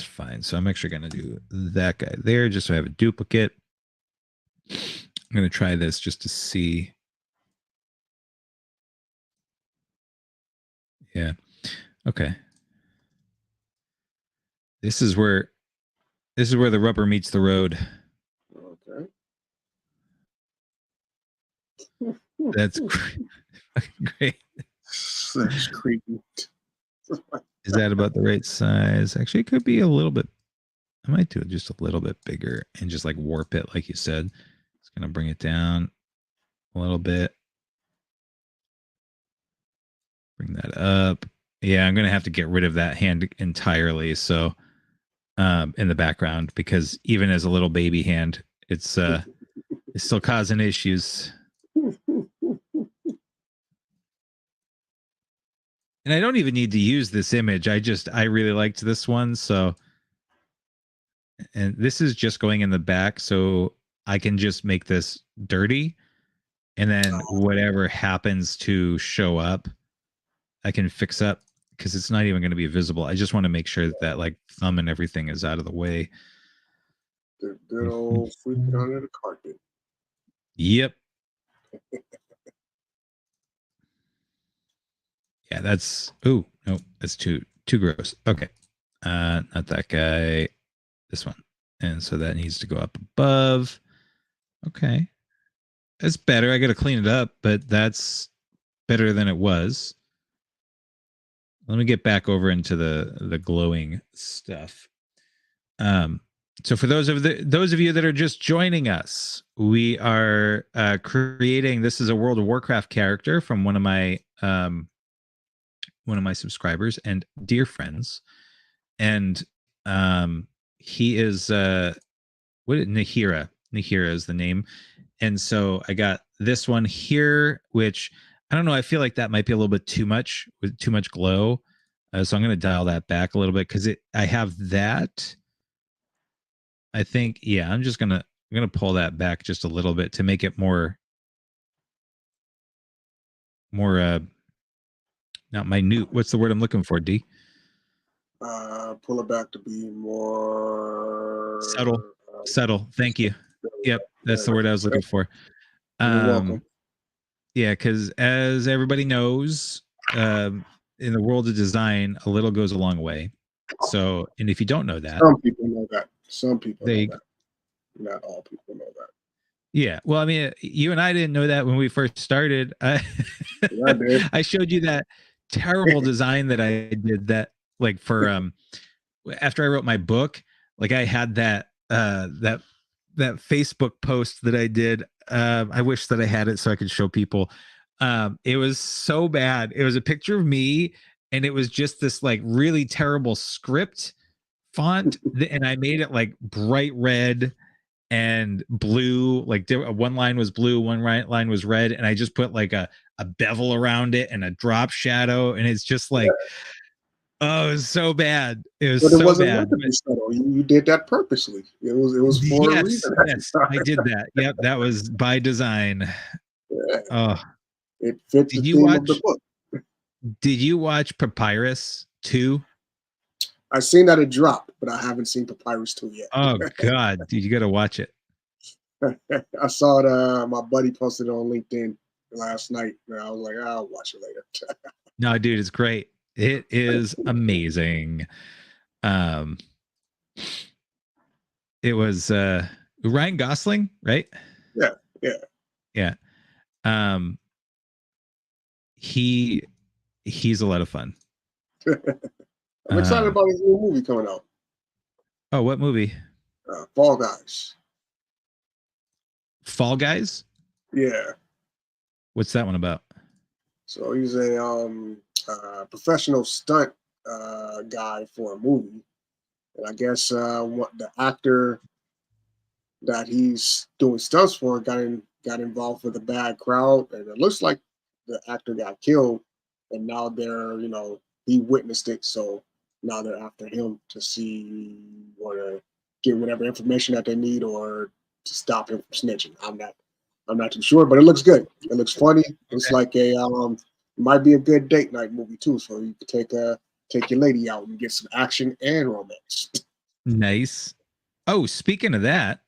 fine. So I'm actually gonna do that guy there just so I have a duplicate. I'm gonna try this just to see. Yeah. Okay. This is where the rubber meets the road. Okay. That's great. That's creepy. Is that about the right size? Actually, it could be a little bit. I might do it just a little bit bigger and just like warp it, like you said. It's gonna bring it down a little bit. Bring that up. Yeah, I'm gonna have to get rid of that hand entirely. So, in the background, because even as a little baby hand, it's still causing issues. And I don't even need to use this image. I really liked this one. So, and this is just going in the back, so I can just make this dirty, and then whatever happens to show up, I can fix up, because it's not even going to be visible. I just want to make sure that like thumb and everything is out of the way. The good old sweeping under the carpet. Yep. Yeah, that's no, that's too gross. Okay. Not that guy. This one. And so that needs to go up above. Okay. That's better. I gotta clean it up, but that's better than it was. Let me get back over into the glowing stuff. So for those of you that are just joining us, we are creating. This is a World of Warcraft character from one of my subscribers and dear friends, and he is what Nahira. Nahira is the name, and so I got this one here, which I don't know. I feel like that might be a little bit too much with too much glow, so I'm going to dial that back a little bit because I have that. I think yeah, I'm gonna pull that back just a little bit to make it more not minute. What's the word I'm looking for, D? pull it back to be more Subtle. Thank you. Yep, that's the word I was looking for. You're welcome. Yeah, because as everybody knows, in the world of design, a little goes a long way. So, and if you don't know that, Some people know that. Some people know they that. Not all people know that. Yeah. Well, I mean, you and I didn't know that when we first started. Yeah, I did. I showed you that terrible design that I did that like for after I wrote my book, like I had that Facebook post that I did. I wish that I had it so I could show people. It was so bad. It was a picture of me and it was just this like really terrible script font and I made it like bright red and blue, like one line was blue, one line was red, and I just put like a bevel around it and a drop shadow, and it's just like, oh, it was so bad. It was But it so wasn't bad. meant to be subtle. You did that purposely. It was for a reason. Yes, I did that. Yep, that was by design. Yeah. Oh, It fit the theme of the book. Did you watch Papyrus 2? I've seen that it dropped, but I haven't seen Papyrus 2 yet. Oh God, dude, you got to watch it. I saw it. My buddy posted it on LinkedIn last night, and I was like, I'll watch it later. No, dude, it's great. It is amazing. It was Ryan Gosling, right? Yeah. He's a lot of fun. I'm excited about his new movie coming out. Oh, what movie? Fall Guys. Fall Guys? Yeah. What's that one about? So he's a professional stunt guy for a movie, and I guess what the actor that he's doing stunts for got involved with a bad crowd, and it looks like the actor got killed, and now he witnessed it, so now they're after him to see or to get whatever information that they need or to stop him from snitching. I'm not too sure, but it looks good. It looks funny. It's like a might be a good date night movie too, so you could take your lady out and get some action and romance. Nice. Oh, speaking of that,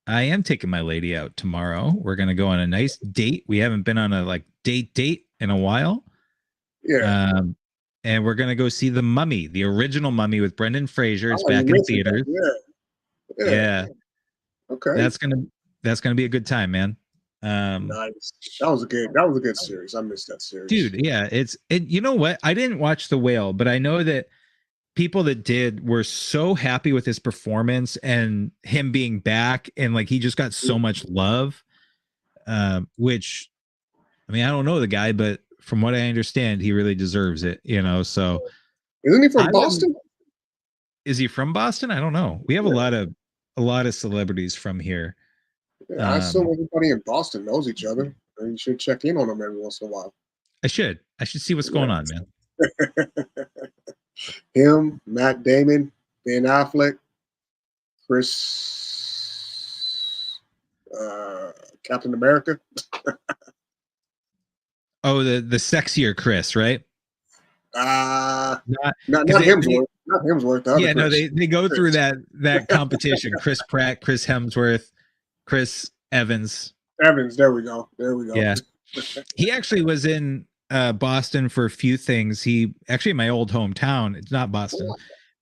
I am taking my lady out tomorrow. We're gonna go on a nice date. We haven't been on a like date in a while. Yeah. And we're gonna go see The Mummy, the original Mummy with Brendan Fraser. It's back in theaters. Yeah. Okay. That's gonna be a good time, man. Nice. That was a good series. I missed that series. Dude, yeah. You know what? I didn't watch The Whale, but I know that people that did were so happy with his performance and him being back, and like he just got so much love. Which, I mean, I don't know the guy, but from what I understand, he really deserves it. So isn't he from Boston? Is he from Boston? I don't know. We have a lot of celebrities from here. Yeah, I assume everybody in Boston knows each other. And you should check in on them every once in a while. I should see what's going on, man. Him, Matt Damon, Ben Affleck, Chris, Captain America. Oh, the sexier Chris, right? Not Hemsworth. Not Hemsworth. Yeah, no, they go through that competition. Chris Pratt, Chris Hemsworth, Chris Evans. There we go. Yeah. He actually was in Boston for a few things. He actually in my old hometown. It's not Boston,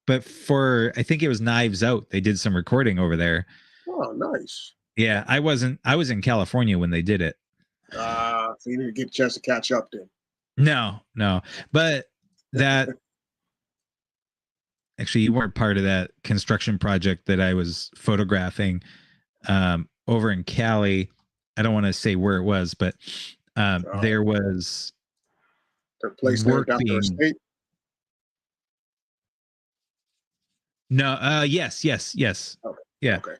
but for I think it was Knives Out. They did some recording over there. Oh, nice. Yeah, I was in California when they did it. So you didn't get a chance to catch up then. No. But that actually you weren't part of that construction project that I was photographing over in Cali. I don't want to say where it was, but there was their place named after a state. No, yes. Okay. Yeah. Okay.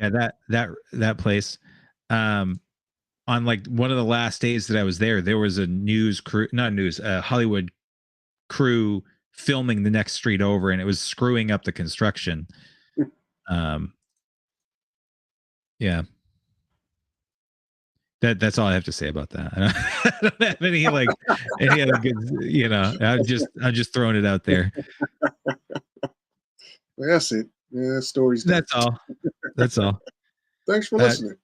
Yeah, that place. On like one of the last days that I was there was a Hollywood crew filming the next street over, and it was screwing up the construction. Yeah. That's all I have to say about that. I don't have any other good. I'm just throwing it out there. That's it. Yeah, stories. That's all. That's all. Thanks for listening.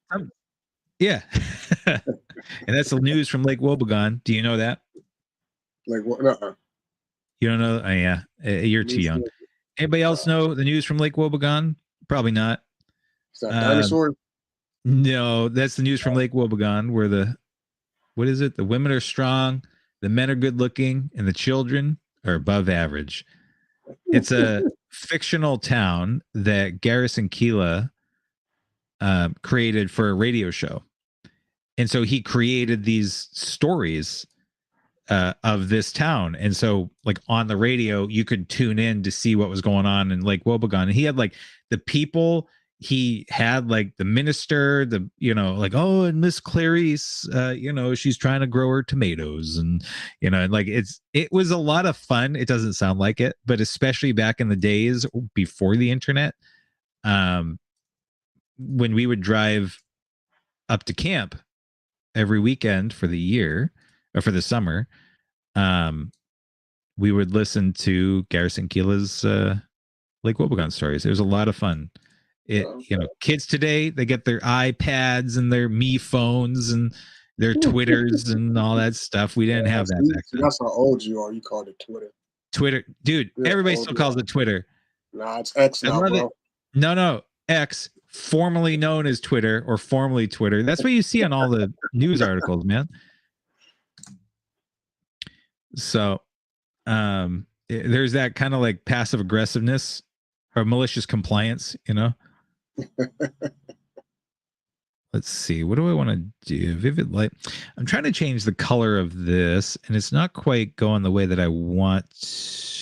Yeah. And that's the news from Lake Wobegon. Do you know that? Like what? You don't know? Oh, yeah. You're too young. Anybody else know the news from Lake Wobegon? Probably not. Is that dinosaur? No, that's the news from Lake Wobegon, where what is it? The women are strong, the men are good looking, and the children are above average. It's a fictional town that Garrison Keillor created for a radio show. And so he created these stories of this town. And so like on the radio, you could tune in to see what was going on in Lake Wobegon. And he had like the people, he had like the minister, oh, and Miss Clarice, she's trying to grow her tomatoes. And, it was a lot of fun. It doesn't sound like it, but especially back in the days before the internet, when we would drive up to camp every weekend for the year or for the summer, we would listen to Garrison Keillor's Lake Wobegon stories. It was a lot of fun. Kids today, they get their iPads and their Me phones and their Twitters and all that stuff. We didn't have that back then. That's how old you are. You called it Twitter. Twitter, dude. Everybody still calls it Twitter. Nah, it's X now, bro. No, X, formerly known as Twitter or formerly Twitter. That's what you see on all the news articles, man. So, there's that kind of like passive aggressiveness or malicious compliance, Let's see. What do I want to do? Vivid light. I'm trying to change the color of this, and it's not quite going the way that I want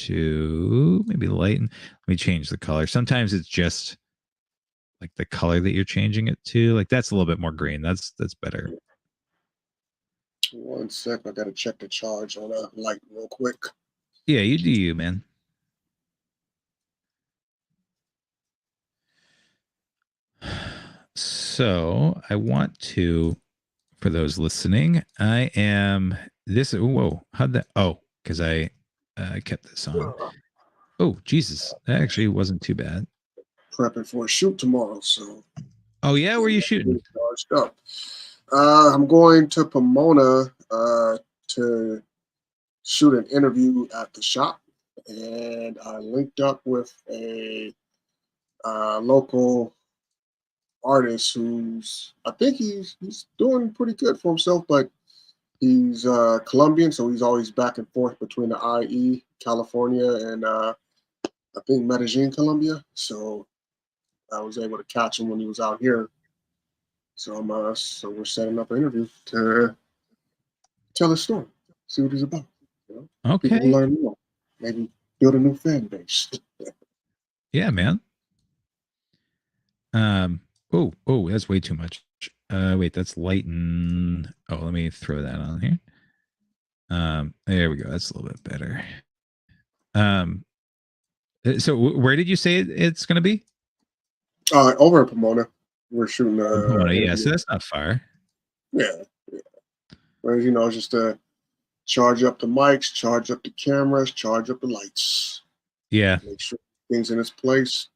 to. Maybe lighten. Let me change the color. Sometimes it's just like the color that you're changing it to. Like that's a little bit more green. That's better. 1 sec. I gotta check the charge on a light real quick. Yeah, you do you, man. So I want to, for those listening, I am this. Whoa, how'd that? Oh, because I kept this on. Oh, Jesus, that actually wasn't too bad. Prepping for a shoot tomorrow, so. Oh yeah, where are you shooting? Charged up. I'm going to Pomona to shoot an interview at the shop, and I linked up with a local artist who's, I think he's doing pretty good for himself, but he's Colombian, so he's always back and forth between the IE, California, and I think Medellin, Colombia. So I was able to catch him when he was out here. So we're setting up an interview to tell his story, see what he's about. Okay. People learn more, maybe build a new fan base. Yeah, man. Oh, that's way too much. Wait, that's lighten. Oh, let me throw that on here. There we go. That's a little bit better. So where did you say it's going to be? Over in Pomona. We're shooting. Pomona, yeah. So that's not far. Yeah. Whereas, just to charge up the mics, charge up the cameras, charge up the lights. Yeah. Make sure things in its place.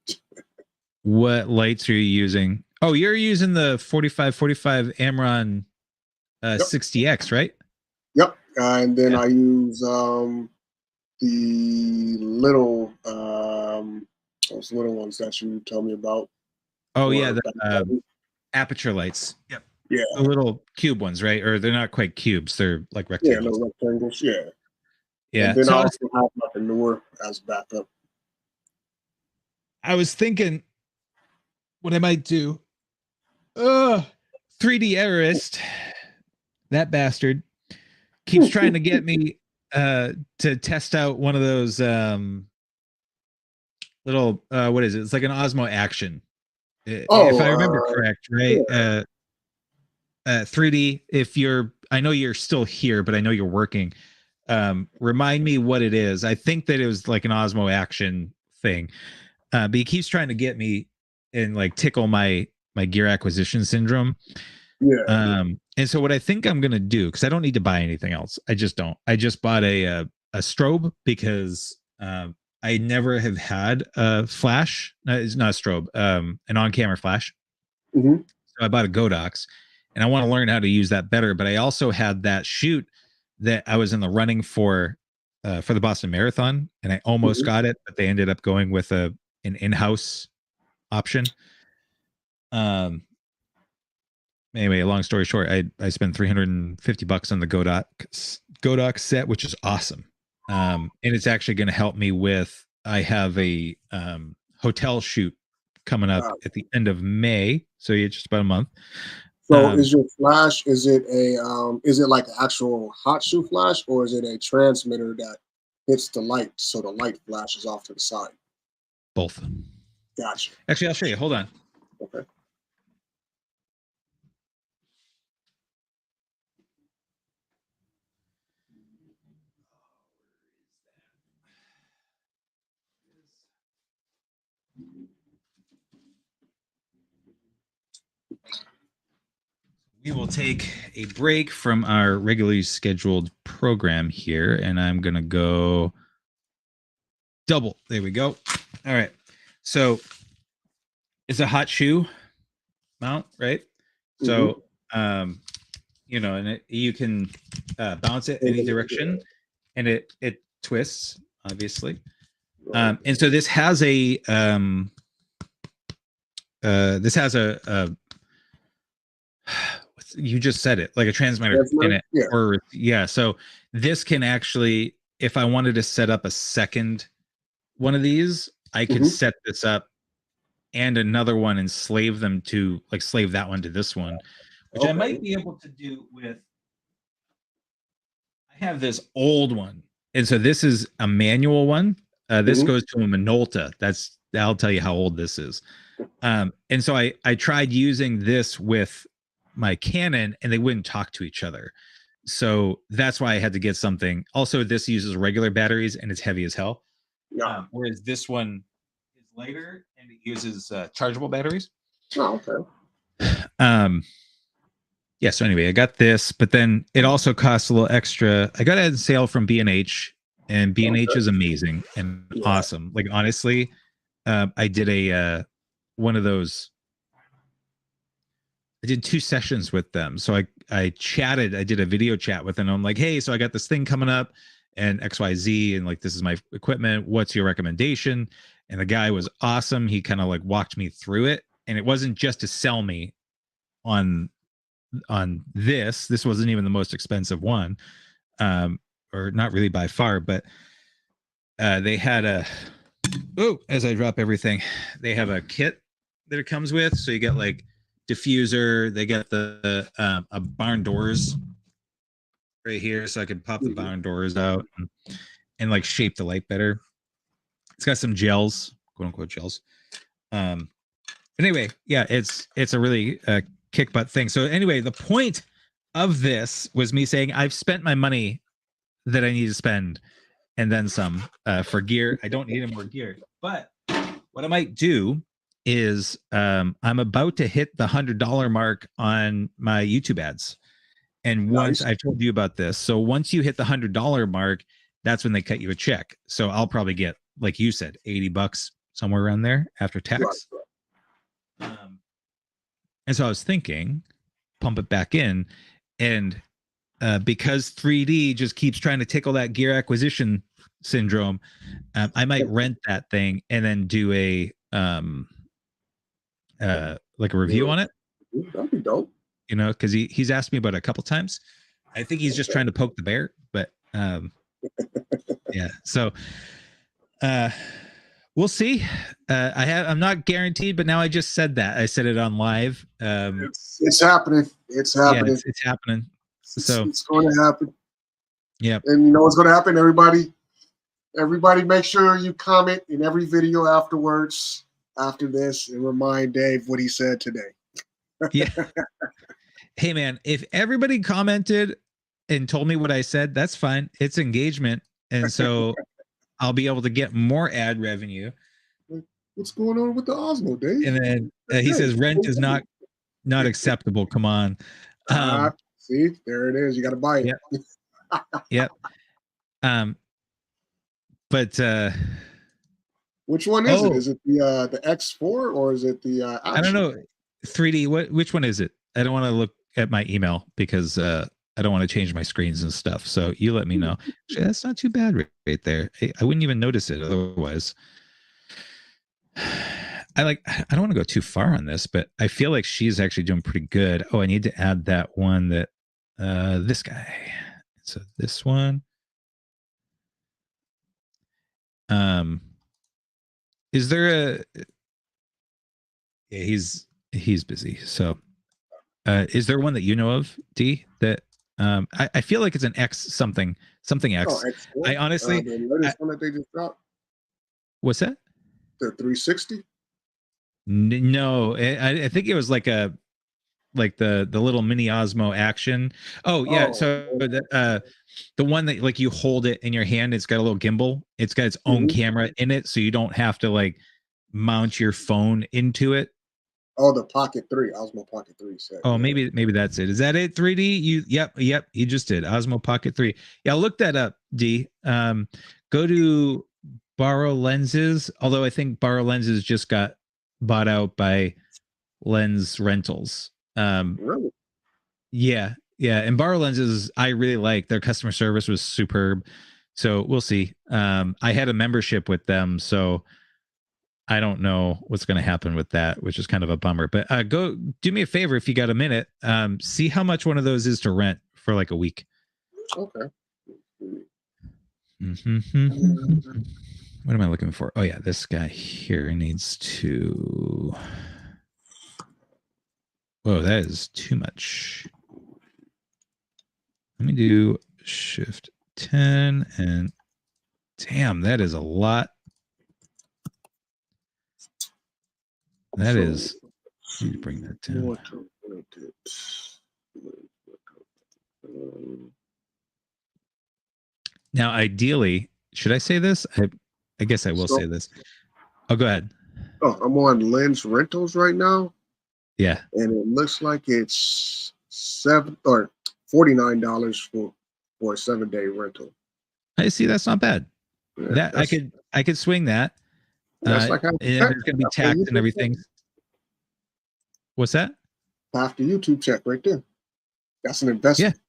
What lights are you using? Oh, you're using the 4545 Amron 60X, right? Yep. And then I use the little those little ones that you told me about. Oh yeah, the aperture lights. Yep. Yeah. The little cube ones, right? Or they're not quite cubes, they're like rectangles. Yeah, little rectangles, yeah. Yeah. And then I also have like a newer as backup. I was thinking what I might do. 3D Errorist, that bastard, keeps trying to get me to test out one of those little what is it? It's like an Osmo Action. If I remember correct, right? Yeah. 3D, I know you're still here, but I know you're working. Remind me what it is. I think that it was like an Osmo Action thing. But he keeps trying to get me and like tickle my gear acquisition syndrome. Yeah. And so what I think I'm gonna do, because I don't need to buy anything else, I just don't. I just bought a strobe because I never have had a flash. No, it's not a strobe, an on-camera flash. Mm-hmm. So I bought a Godox, and I want to learn how to use that better. But I also had that shoot that I was in the running for the Boston Marathon, and I almost Mm-hmm. got it, but they ended up going with an in-house option. Anyway, long story short, I spent $350 on the Godox set, which is awesome. And it's actually going to help me with. I have a hotel shoot coming up at the end of May, so yeah, just about a month. So is your flash, is it like an actual hot shoe flash, or is it a transmitter that hits the light so the light flashes off to the side? Both. Gotcha. Actually, I'll show you. Hold on. Okay. We will take a break from our regularly scheduled program here, and I'm going to go double. There we go. All right. So it's a hot shoe mount, right? Mm-hmm. So, and you can bounce it any direction, and it twists, obviously. And so this has a you just said it, like a transmitter in it. Yeah. Or so this can actually, if I wanted to set up a second one of these, I could set this up and another one and slave that one to this one, which I might be able to do with. I have this old one, and so this is a manual one. This goes to a Minolta. I'll tell you how old this is. And so I tried using this with my Canon, and they wouldn't talk to each other. So that's why I had to get something. Also, this uses regular batteries, and it's heavy as hell. Yeah. Whereas this one is lighter, and it uses chargeable batteries. Oh, okay. Yeah, so anyway, I got this, but then it also costs a little extra. I got it on sale from B&H, and B&H is amazing and awesome. Like, honestly, I did one of those. I did 2 sessions with them. So I chatted, I did a video chat with them. I'm like, hey, so I got this thing coming up and XYZ, and like, this is my equipment. What's your recommendation? And the guy was awesome. He kind of like walked me through it. And it wasn't just to sell me on this. This wasn't even the most expensive one. Or not really by far, but they had as I drop everything, they have a kit that it comes with. So you get like diffuser, they got the barn doors right here, so I could pop the barn doors out and like shape the light better. It's got some gels, quote unquote gels. Anyway, yeah, it's a really kick butt thing. So anyway, the point of this was me saying I've spent my money that I need to spend and then some for gear. I don't need any more gear, but what I might do is I'm about to hit the $100 mark on my YouTube ads. And once I told you about this, so once you hit the $100 mark, that's when they cut you a check. So I'll probably get, like you said, $80 somewhere around there after tax. And so I was thinking, pump it back in, and because 3D just keeps trying to tickle that gear acquisition syndrome, I might rent that thing and then do a like a review on it. That'd be dope. You know, because he's asked me about it a couple times. I think he's just trying to poke the bear, but yeah. So we'll see. I'm not guaranteed, but now I just said that. I said it on live. It's happening. It's happening. Yeah, it's happening. So it's going to happen. Yeah. And you know what's going to happen? Everybody make sure you comment in every video afterwards, after this, and remind Dave what he said today. Yeah. Hey man, if everybody commented and told me what I said, that's fine. It's engagement. And so I'll be able to get more ad revenue. What's going on with the Osmo, Dave? And then he says rent is not not acceptable. Come on. See, there it is. You got to buy it. Yep. Yep. But which one is it? Is it the X4 or is it the Action? I don't know. 3D. Which one is it? I don't want to look at my email because I don't want to change my screens and stuff. So you let me know. Actually, that's not too bad right there. I wouldn't even notice it otherwise. I don't want to go too far on this, but I feel like she's actually doing pretty good. Oh, I need to add that one that this guy. So this one. Is there a yeah, he's busy. So is there one that you know of, D, that I feel like it's an X something X. X4? I honestly the latest one that they just dropped. What's that? The 360? No, I think it was like the little mini Osmo Action. Oh yeah, so the one that like you hold it in your hand, it's got a little gimbal. It's got its own camera in it, so you don't have to like mount your phone into it. Oh, the Pocket 3, Osmo Pocket 3 set. Oh, maybe that's it. Is that it? 3D? Yep, you just did. Osmo Pocket 3. Yeah, look that up, D. Go to Borrow Lenses, although I think Borrow Lenses just got bought out by Lens Rentals. Really? Yeah, and Borrow Lenses I really like. Their customer service was superb. So we'll see. I had a membership with them, so I don't know what's going to happen with that, which is kind of a bummer. But go do me a favor if you got a minute. See how much one of those is to rent for like a week. Okay. What am I looking for? Oh yeah, this guy here needs to. Whoa, that is too much. Let me do Shift 10 and damn, that is a lot. That is. Need to bring that down. Now, ideally, should I say this? I guess I will say this. Oh, go ahead. Oh, I'm on Lens Rentals right now. Yeah. And it looks like it's $49 for a 7-day rental. I see. That's not bad. Yeah, that I could swing that. That's like and there's going to be tax and everything. What's that? Half the YouTube check right there. That's an investment. Yeah.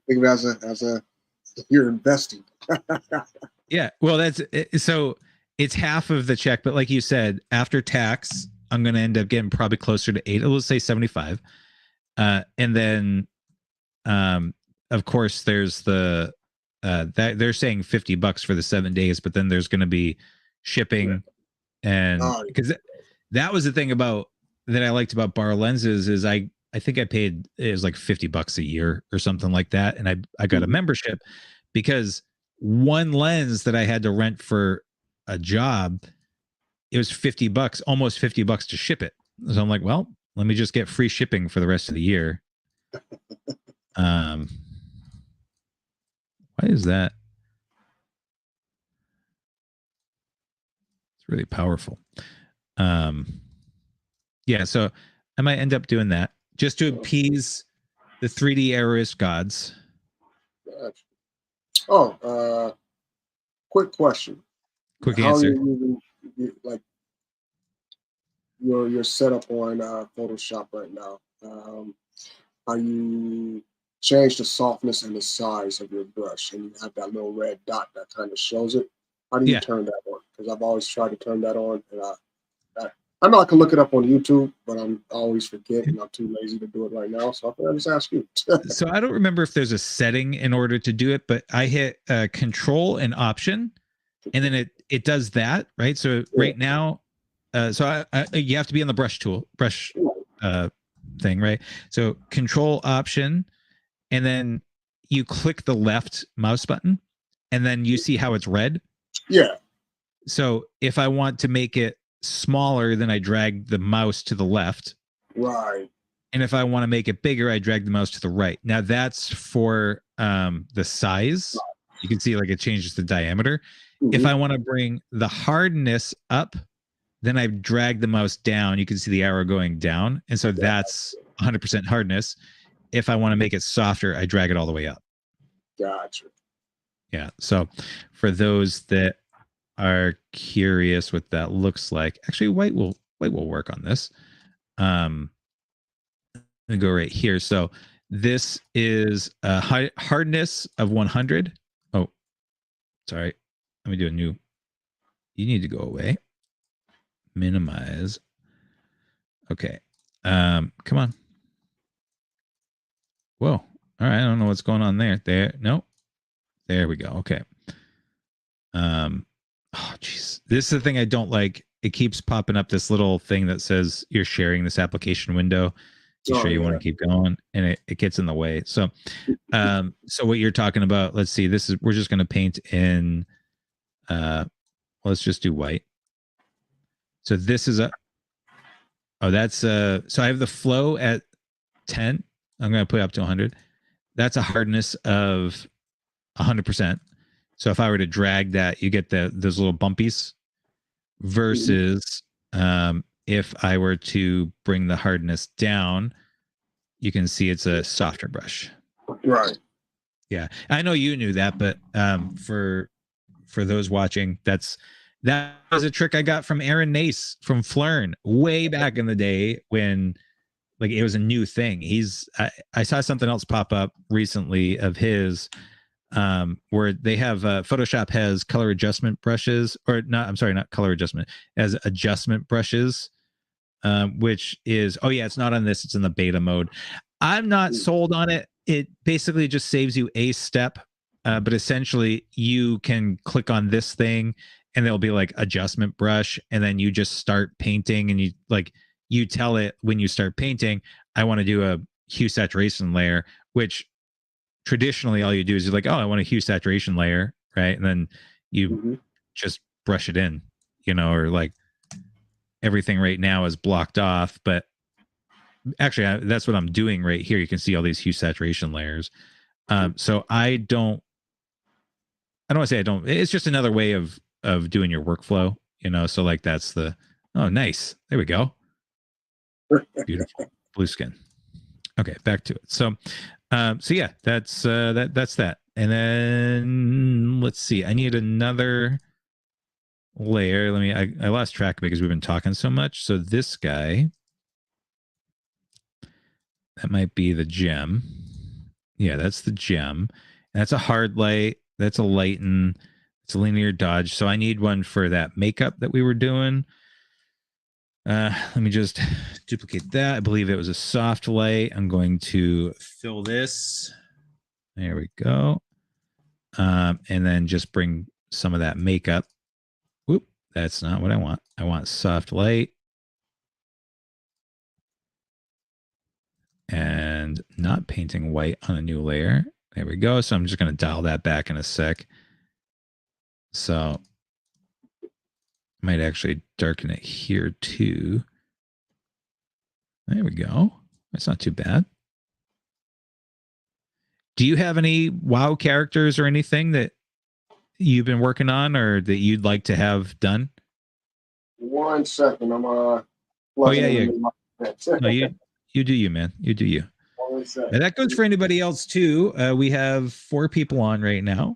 Think of it as a you're investing. Yeah. Well, that's so it's half of the check, but like you said, after tax, I'm going to end up getting probably closer to 8. Let's say 75. And then, of course, there's the that they're saying $50 for the 7 days, but then there's going to be shipping, and because that was the thing about that I liked about Borrow Lenses is I think I paid it was like $50 a year or something like that, and I got a membership because one lens that I had to rent for a job, it was $50, almost $50 to ship it. So I'm like, well, let me just get free shipping for the rest of the year. Why is that? It's really powerful. Yeah, so I might end up doing that just to appease the 3D errorist gods. Gotcha. Oh, quick question. Quick answer. How are you using, like, your setup on Photoshop right now? How you change the softness and the size of your brush, and you have that little red dot that kind of shows it. How do you turn that on? Because I've always tried to turn that on, and I know I can look it up on YouTube, but I always forget, and I'm too lazy to do it right now. So I'll just ask you. So I don't remember if there's a setting in order to do it, but I hit Control and Option, and then it does that, right? So right now, so you have to be on the brush thing, right? So Control Option, and then you click the left mouse button, and then you see how it's red. Yeah. So if I want to make it smaller, then I drag the mouse to the left. Right. And if I want to make it bigger, I drag the mouse to the right. Now that's for the size. You can see like it changes the diameter. If I want to bring the hardness up, then I drag the mouse down. You can see the arrow going down. And so that's 100% hardness. If I want to make it softer, I drag it all the way up. Gotcha. Yeah. So for those that are curious what that looks like, actually white will work on this. I'm gonna go right here. So this is a hardness of 100. Oh, sorry. Let me do a new. You need to go away. Minimize. Okay. Come on. Whoa. All right. I don't know what's going on there. No. There we go. Okay. Oh, jeez. This is the thing I don't like. It keeps popping up this little thing that says you're sharing this application window. You sure you want to keep going? And it gets in the way. So, so what you're talking about, let's see, we're just going to paint in, let's just do white. So this is so I have the flow at 10. I'm going to put it up to 100. That's a hardness of 100%. So if I were to drag that, you get those little bumpies versus if I were to bring the hardness down, you can see it's a softer brush. Right. Yeah. I know you knew that, but for those watching, that was a trick I got from Aaron Nace from Flern way back in the day when like it was a new thing. I saw something else pop up recently of his where they have Photoshop has color adjustment brushes, or not, I'm sorry, not color adjustment, as adjustment brushes, which is, oh yeah, it's not on this, it's in the beta mode. I'm not sold on it. It basically just saves you a step, but essentially you can click on this thing and there'll be like adjustment brush, and then you just start painting, and you tell it when you start painting, I want to do a hue saturation layer, which traditionally all you do is you're like, oh, I want a hue saturation layer, right? And then you just brush it in, or like everything right now is blocked off. But actually, that's what I'm doing right here. You can see all these hue saturation layers. So I don't want to say I don't. It's just another way of doing your workflow, So like that's oh, nice. There we go. Beautiful blue skin. Okay, back to it. So yeah, that's that. And then let's see. I need another layer. I lost track because we've been talking so much. So this guy, that might be the gem. Yeah, that's the gem. And that's a hard light. That's a lighten. It's a linear dodge. So I need one for that makeup that we were doing. Let me just duplicate that. I believe it was a soft light. I'm going to fill this. There we go. And then just bring some of that makeup. Whoop, that's not what I want. I want soft light. And not painting white on a new layer. There we go. So I'm just going to dial that back in a sec. So I might actually darken it here too. There we go. That's not too bad. Do you have any WoW characters or anything that you've been working on or that you'd like to have done? 1 second. I'm oh yeah. No, you do you, man. You do you. And that goes for anybody else too. We have 4 people on right now.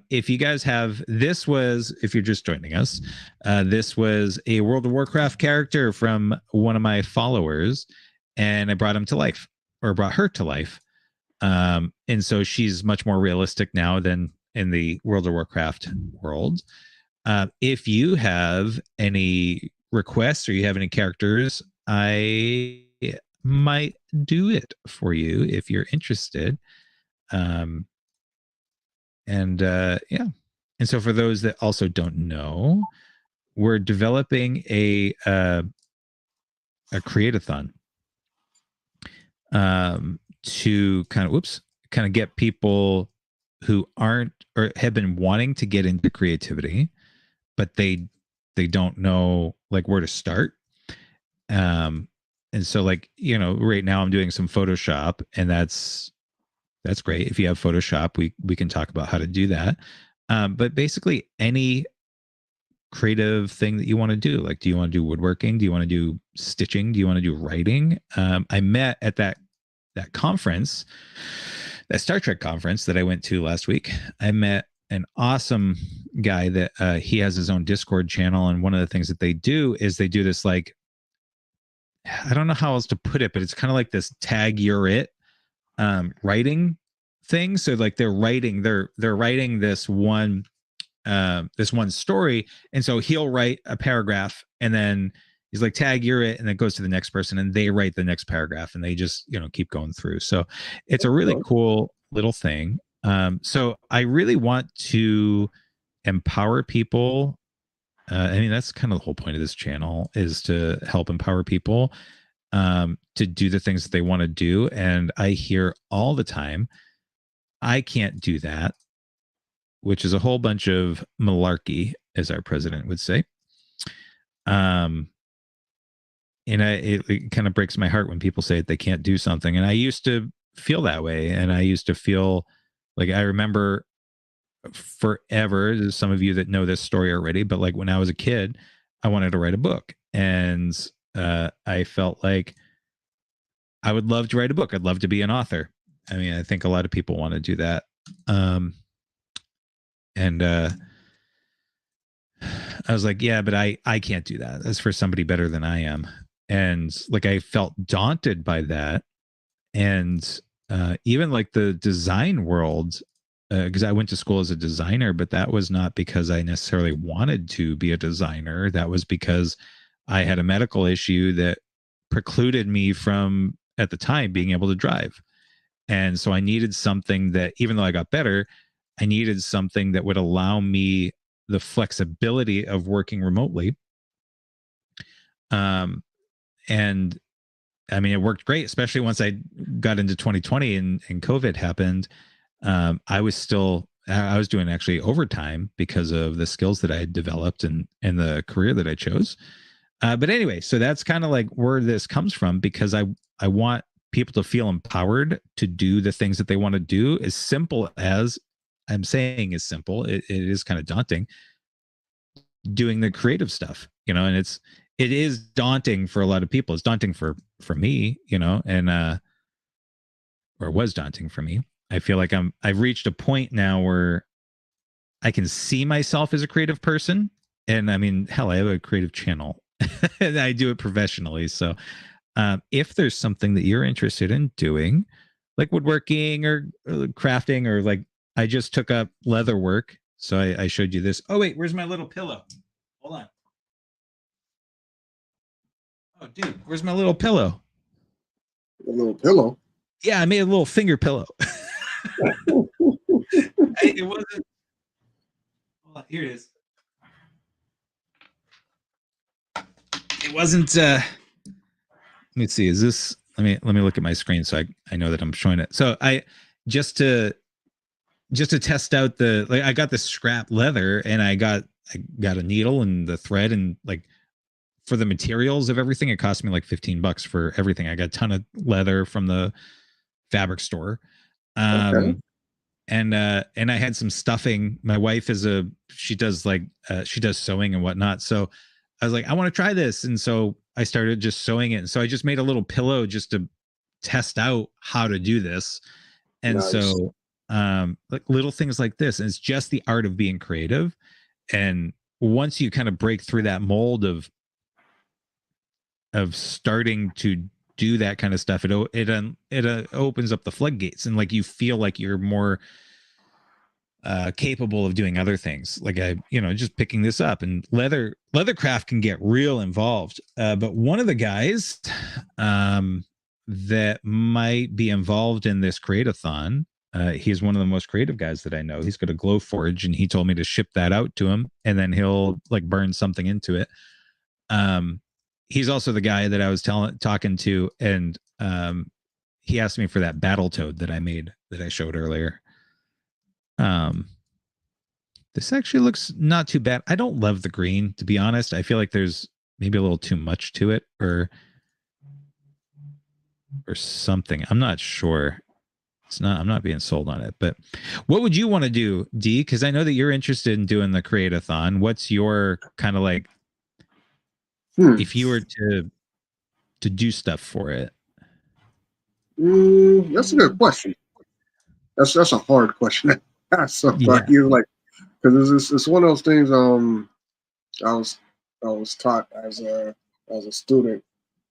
If you guys have, if you're just joining us, this was a World of Warcraft character from one of my followers, and I brought him to life, or brought her to life. And so she's much more realistic now than in the World of Warcraft world. If you have any requests or you have any characters, I might do it for you if you're interested. Yeah. And so for those that also don't know, we're developing a create-a-thon to kind of get people who aren't or have been wanting to get into creativity, but they don't know like where to start. And so like, right now I'm doing some Photoshop, and that's great. If you have Photoshop, we can talk about how to do that. But basically any creative thing that you want to do. Like, do you want to do woodworking? Do you want to do stitching? Do you want to do writing? I met at that conference, that Star Trek conference that I went to last week. I met an awesome guy that he has his own Discord channel, and one of the things that they do is they do this, like, I don't know how else to put it, but it's kind of like this tag you're it writing thing. So like they're writing this one story, and so he'll write a paragraph, and then he's like, tag you're it, and it goes to the next person, and they write the next paragraph, and they just, you know, keep going through. So it's a really cool little thing. So I really want to empower people. I mean, that's kind of the whole point of this channel, is to help empower people to do the things that they want to do. And I hear all the time, I can't do that, which is a whole bunch of malarkey, as our president would say. And it kind of breaks my heart when people say that they can't do something. And I used to feel that way. And I used to feel like, I remember forever, there's some of you that know this story already, but like when I was a kid, I wanted to write a book, and I felt like I would love to write a book. I'd love to be an author. I mean, I think a lot of people want to do that. And I was like, yeah, but I can't do that. That's for somebody better than I am. And like, I felt daunted by that. And even like the design world, because I went to school as a designer, but that was not because I necessarily wanted to be a designer. That was because I had a medical issue that precluded me from, at the time, being able to drive. And so I needed something that, even though I got better, I needed something that would allow me the flexibility of working remotely. And I mean, it worked great, especially once I got into 2020 and COVID happened. I was doing actually overtime because of the skills that I had developed and the career that I chose. But anyway, so that's kind of like where this comes from, because I want people to feel empowered to do the things that they want to do. As simple as I'm saying is simple. It is kind of daunting doing the creative stuff, you know, and it is daunting for a lot of people. It's daunting for me, you know, and or it was daunting for me. I feel like I've reached a point now where I can see myself as a creative person. And I mean, hell, I have a creative channel and I do it professionally. So if there's something that you're interested in doing, like woodworking or crafting, or like I just took up leather work. So I showed you this. Oh, wait, where's my little pillow? Hold on. Oh, dude, where's my little pillow? A little pillow? Yeah, I made a little finger pillow. It wasn't. Hold on, here it is. It wasn't. Let me see. Is this? Let me look at my screen so I know that I'm showing it. So I just to test out I got this scrap leather, and I got a needle and the thread, and like for the materials of everything, it cost me like $15 for everything. I got a ton of leather from the fabric store. Okay. And I had some stuffing. My wife she does sewing and whatnot. So I was like, I want to try this. And so I started just sewing it. And so I just made a little pillow just to test out how to do this. And nice. So like little things like this. And it's just the art of being creative. And once you kind of break through that mold of starting to do that kind of stuff, it opens up the floodgates, and like you feel like you're more capable of doing other things. Like just picking this up, and leathercraft can get real involved. But one of the guys that might be involved in this create-a-thon, he's one of the most creative guys that I know. He's got a glow forge, and he told me to ship that out to him, and then he'll like burn something into it. He's also the guy that I was talking to, and he asked me for that battle toad that I made, that I showed earlier. This actually looks not too bad. I don't love the green, to be honest. I feel like there's maybe a little too much to it, or something. I'm not sure. I'm not being sold on it. But what would you want to do, D? Because I know that you're interested in doing the create-a-thon. What's your kind of like, if you were to do stuff for it? That's a good question. That's a hard question. Yeah. You're like, because it's one of those things. I was taught as a student,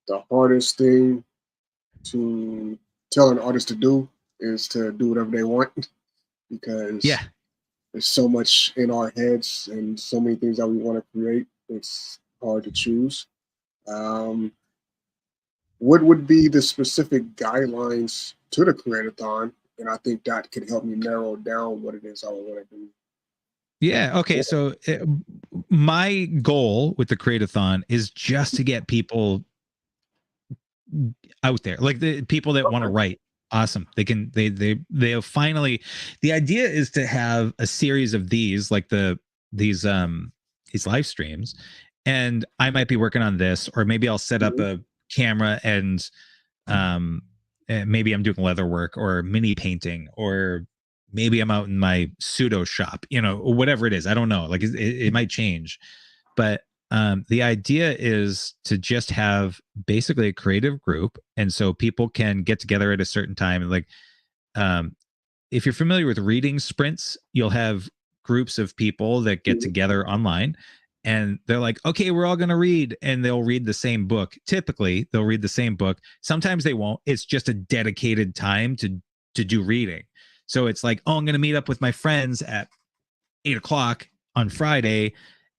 the hardest thing to tell an artist to do is to do whatever they want, because Yeah. there's so much in our heads and so many things that we want to create. It's hard to choose. What would be the specific guidelines to the create-a-thon? And I think that could help me narrow down what it is I want to do. Yeah. Okay. So my goal with the create-a-thon is just to get people out there, like the people that want to write. Awesome. They'll finally, the idea is to have a series of these, like these live streams, and I might be working on this, or maybe I'll set up a camera and maybe I'm doing leather work or mini painting, or maybe I'm out in my pseudo shop, or whatever it is. I don't know. Like it might change, but the idea is to just have basically a creative group, and so people can get together at a certain time. Like, if you're familiar with reading sprints, you'll have groups of people that get together online, and they're like, okay, we're all going to read, and they'll read the same book. Typically, they'll read the same book. Sometimes they won't. It's just a dedicated time to do reading. So it's like, oh, I'm going to meet up with my friends at 8:00 on Friday,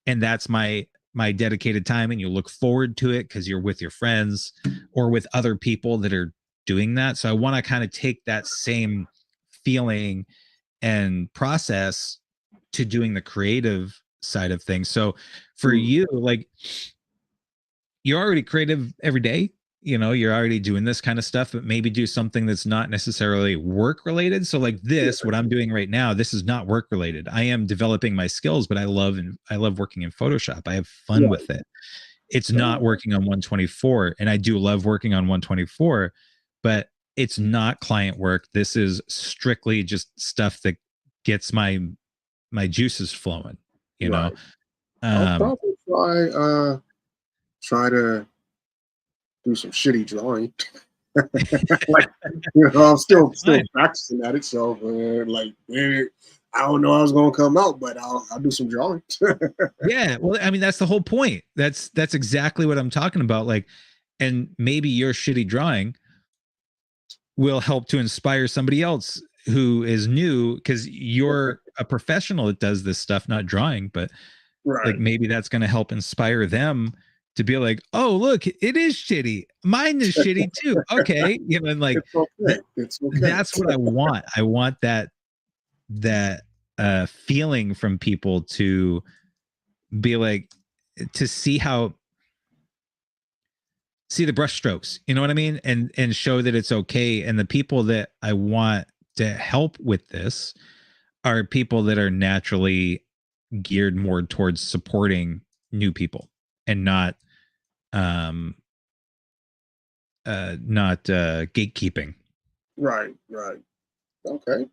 and that's my dedicated time, and you look forward to it because you're with your friends or with other people that are doing that. So I want to kind of take that same feeling and process to doing the creative side of things. So for you, like, you're already creative every day, you're already doing this kind of stuff, but maybe do something that's not necessarily work related. So like this, what I'm doing right now, this is not work related. I am developing my skills, but I love working in Photoshop. I have fun with it. It's not working on 124, and I do love working on 124, but it's not client work. This is strictly just stuff that gets my juices flowing, I'll probably try to do some shitty drawing. Like, I'm still practicing at it, so I don't know how it's gonna come out, but I'll do some drawing. Yeah, well, I mean, that's the whole point. That's exactly what I'm talking about. Like, and maybe your shitty drawing will help to inspire somebody else who is new, because you're a professional that does this stuff, not drawing, but like maybe that's going to help inspire them to be like, oh, look, it is shitty. Mine is shitty too. Okay. And like, it's okay. That's what I want. I want that feeling from people, to be like, to see the brush strokes, you know what I mean? And show that it's okay. And the people that I want to help with this are people that are naturally geared more towards supporting new people, and not gatekeeping. Right. Okay.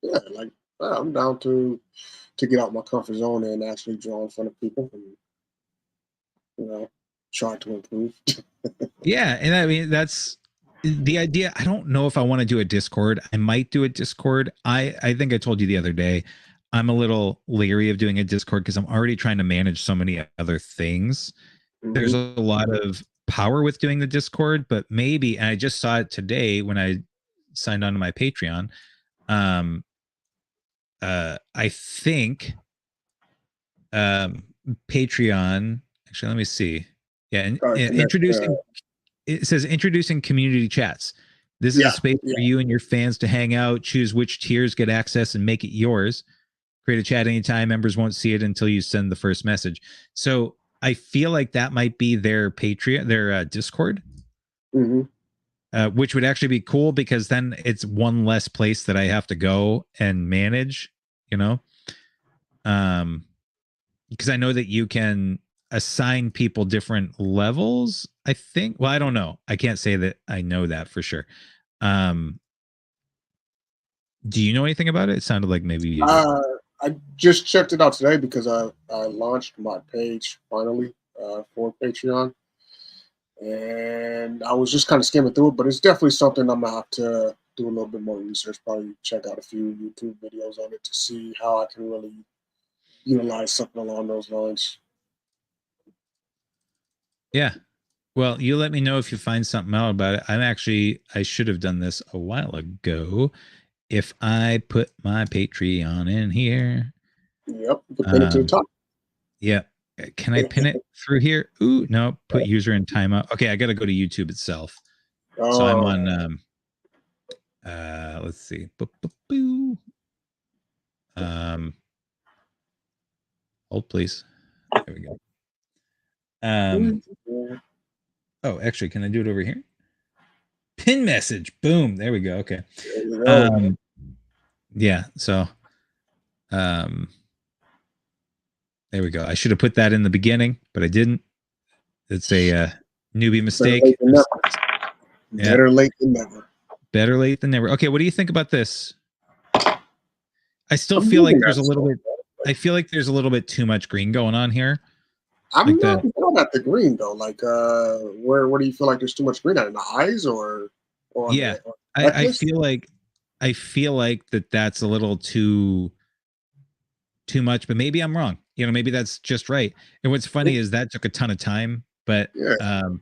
Yeah, like, I'm down to get out my comfort zone and actually draw in front of people and try to improve. Yeah, and I mean, that's the idea. I don't know if I want to do a Discord. I might do a Discord. I think I told you the other day, I'm a little leery of doing a Discord because I'm already trying to manage so many other things. There's a lot of power with doing the Discord, but maybe, and I just saw it today when I signed on to my Patreon. I think Patreon, actually, let me see. Yeah, introducing. It says introducing community chats. This is a space for you and your fans to hang out, choose which tiers get access, and make it yours. Create a chat anytime. Members won't see it until you send the first message. So I feel like that might be their Patreon, their Discord, which would actually be cool, because then it's one less place that I have to go and manage, because I know that you can assign people different levels, I think. Well, I don't know. I can't say that I know that for sure. Do you know anything about it? It sounded like maybe you did. I just checked it out today because I launched my page finally for Patreon, and I was just kind of skimming through it. But it's definitely something I'm gonna have to do a little bit more research. Probably check out a few YouTube videos on it to see how I can really utilize something along those lines. Yeah. Well, you let me know if you find something out about it. I should have done this a while ago. If I put my Patreon in here. Yep, you can pin it to the top. Yeah. Can I pin it through here? Ooh, no, put user in timeout. Okay, I got to go to YouTube itself. So I'm on let's see. Hold please. There we go. Oh, actually, can I do it over here? Pin message. Boom. There we go. Okay. Yeah, so there we go. I should have put that in the beginning, but I didn't. It's a newbie mistake. Better late than never. Better late than never. Okay, what do you think about this? I still feel like there's a little bit. I feel like there's a little bit too much green going on here. I'm not at the green though. Like, where do you feel like there's too much green in the eyes or yeah? I feel like that's a little too much, but maybe I'm wrong. You know, maybe that's just right. And what's funny is that took a ton of time, but I'm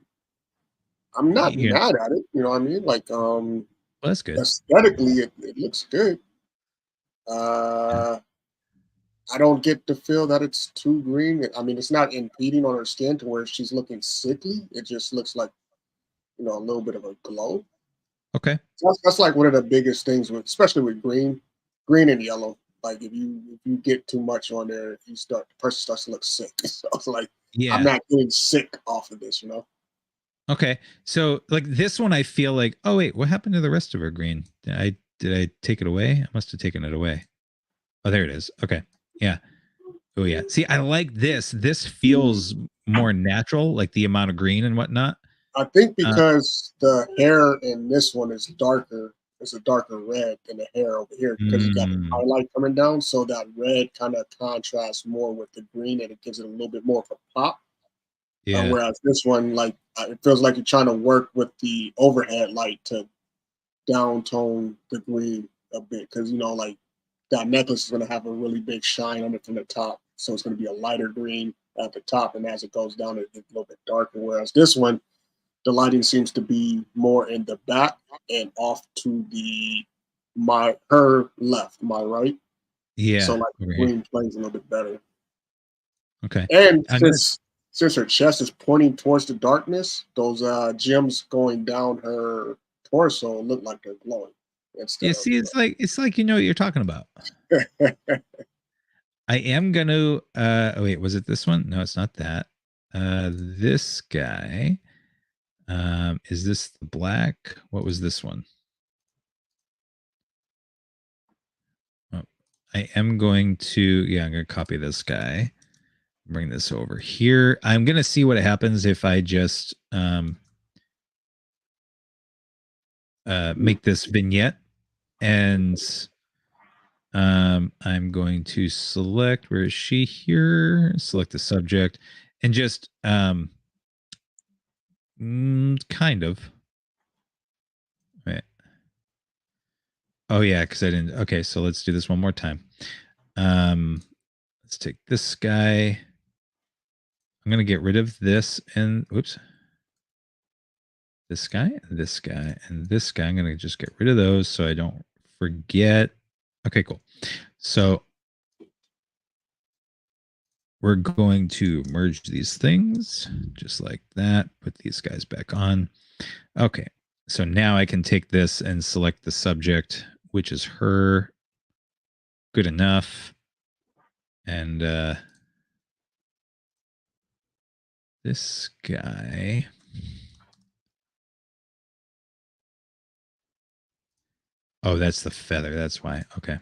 not mad at it. You know what I mean? Like, well, that's good. Aesthetically, it looks good. I don't get the feel that it's too green. I mean, it's not impeding on her skin to where she's looking sickly. It just looks like, you know, a little bit of a glow. Okay. So that's like one of the biggest things with, especially with green and yellow. Like if you get too much on there, the person starts to look sick. So it's like, yeah, I'm not getting sick off of this, you know? Okay. So like this one, I feel like, oh wait, what happened to the rest of her green? Did I take it away? I must have taken it away. Oh, there it is. Okay. Yeah. Oh yeah. See, I like this. This feels more natural, like the amount of green and whatnot. I think because the hair in this one is darker, it's a darker red than the hair over here because you got the highlight coming down. So that red kind of contrasts more with the green and it gives it a little bit more of a pop. Yeah. Whereas this one, like, it feels like you're trying to work with the overhead light to downtone the green a bit because, you know, like that necklace is going to have a really big shine on it from the top. So it's going to be a lighter green at the top. And as it goes down, it gets a little bit darker. Whereas this one, the lighting seems to be more in the back and off to her left, my right. Yeah. So like the green plays a little bit better. Okay. And since her chest is pointing towards the darkness, those gems going down her torso look like they're glowing. Yeah, see, it's like you know what you're talking about. I am gonna oh wait, was it this one? No, it's not that. This guy. Is this the black? What was this one? Oh, I am going to, yeah, I'm going to copy this guy, bring this over here. I'm going to see what happens if I just make this vignette, and I'm going to select, where is she here? Select the subject and just kind of. Right. Oh yeah, because I didn't. Okay, so let's do this one more time. Let's take this guy. I'm gonna get rid of this and whoops. This guy, and this guy, and this guy. I'm gonna just get rid of those so I don't forget. Okay, cool. So we're going to merge these things just like that. Put these guys back on. Okay. So now I can take this and select the subject, which is her. Good enough. And this guy. Oh, that's the feather. That's why. Okay.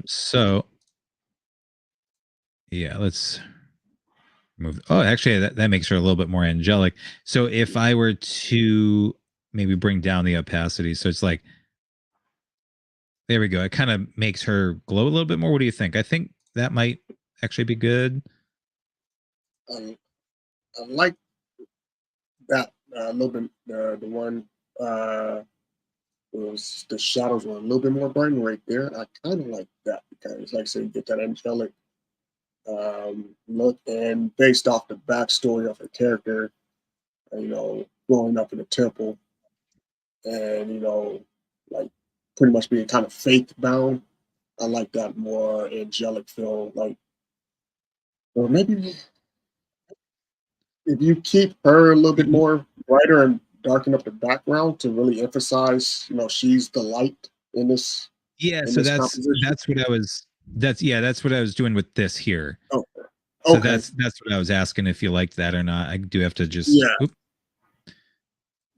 So yeah, let's move. Oh, actually, that makes her a little bit more angelic. So if I were to maybe bring down the opacity, so it's like There we go. It kind of makes her glow a little bit more. What do you think? I think that might actually be good. I like that a little bit. The one was the shadows were a little bit more bright right there. I kind of like that because, like I said, you get that angelic look, and based off the backstory of her character, growing up in a temple, and like pretty much being kind of faith bound. I like that more angelic feel, like, or maybe if you keep her a little bit more brighter and darken up the background to really emphasize, she's the light in this Yeah, in so this composition. that's what I was doing with this here. Oh, So okay, that's what I was asking, if you liked that or not. I do have to just yeah.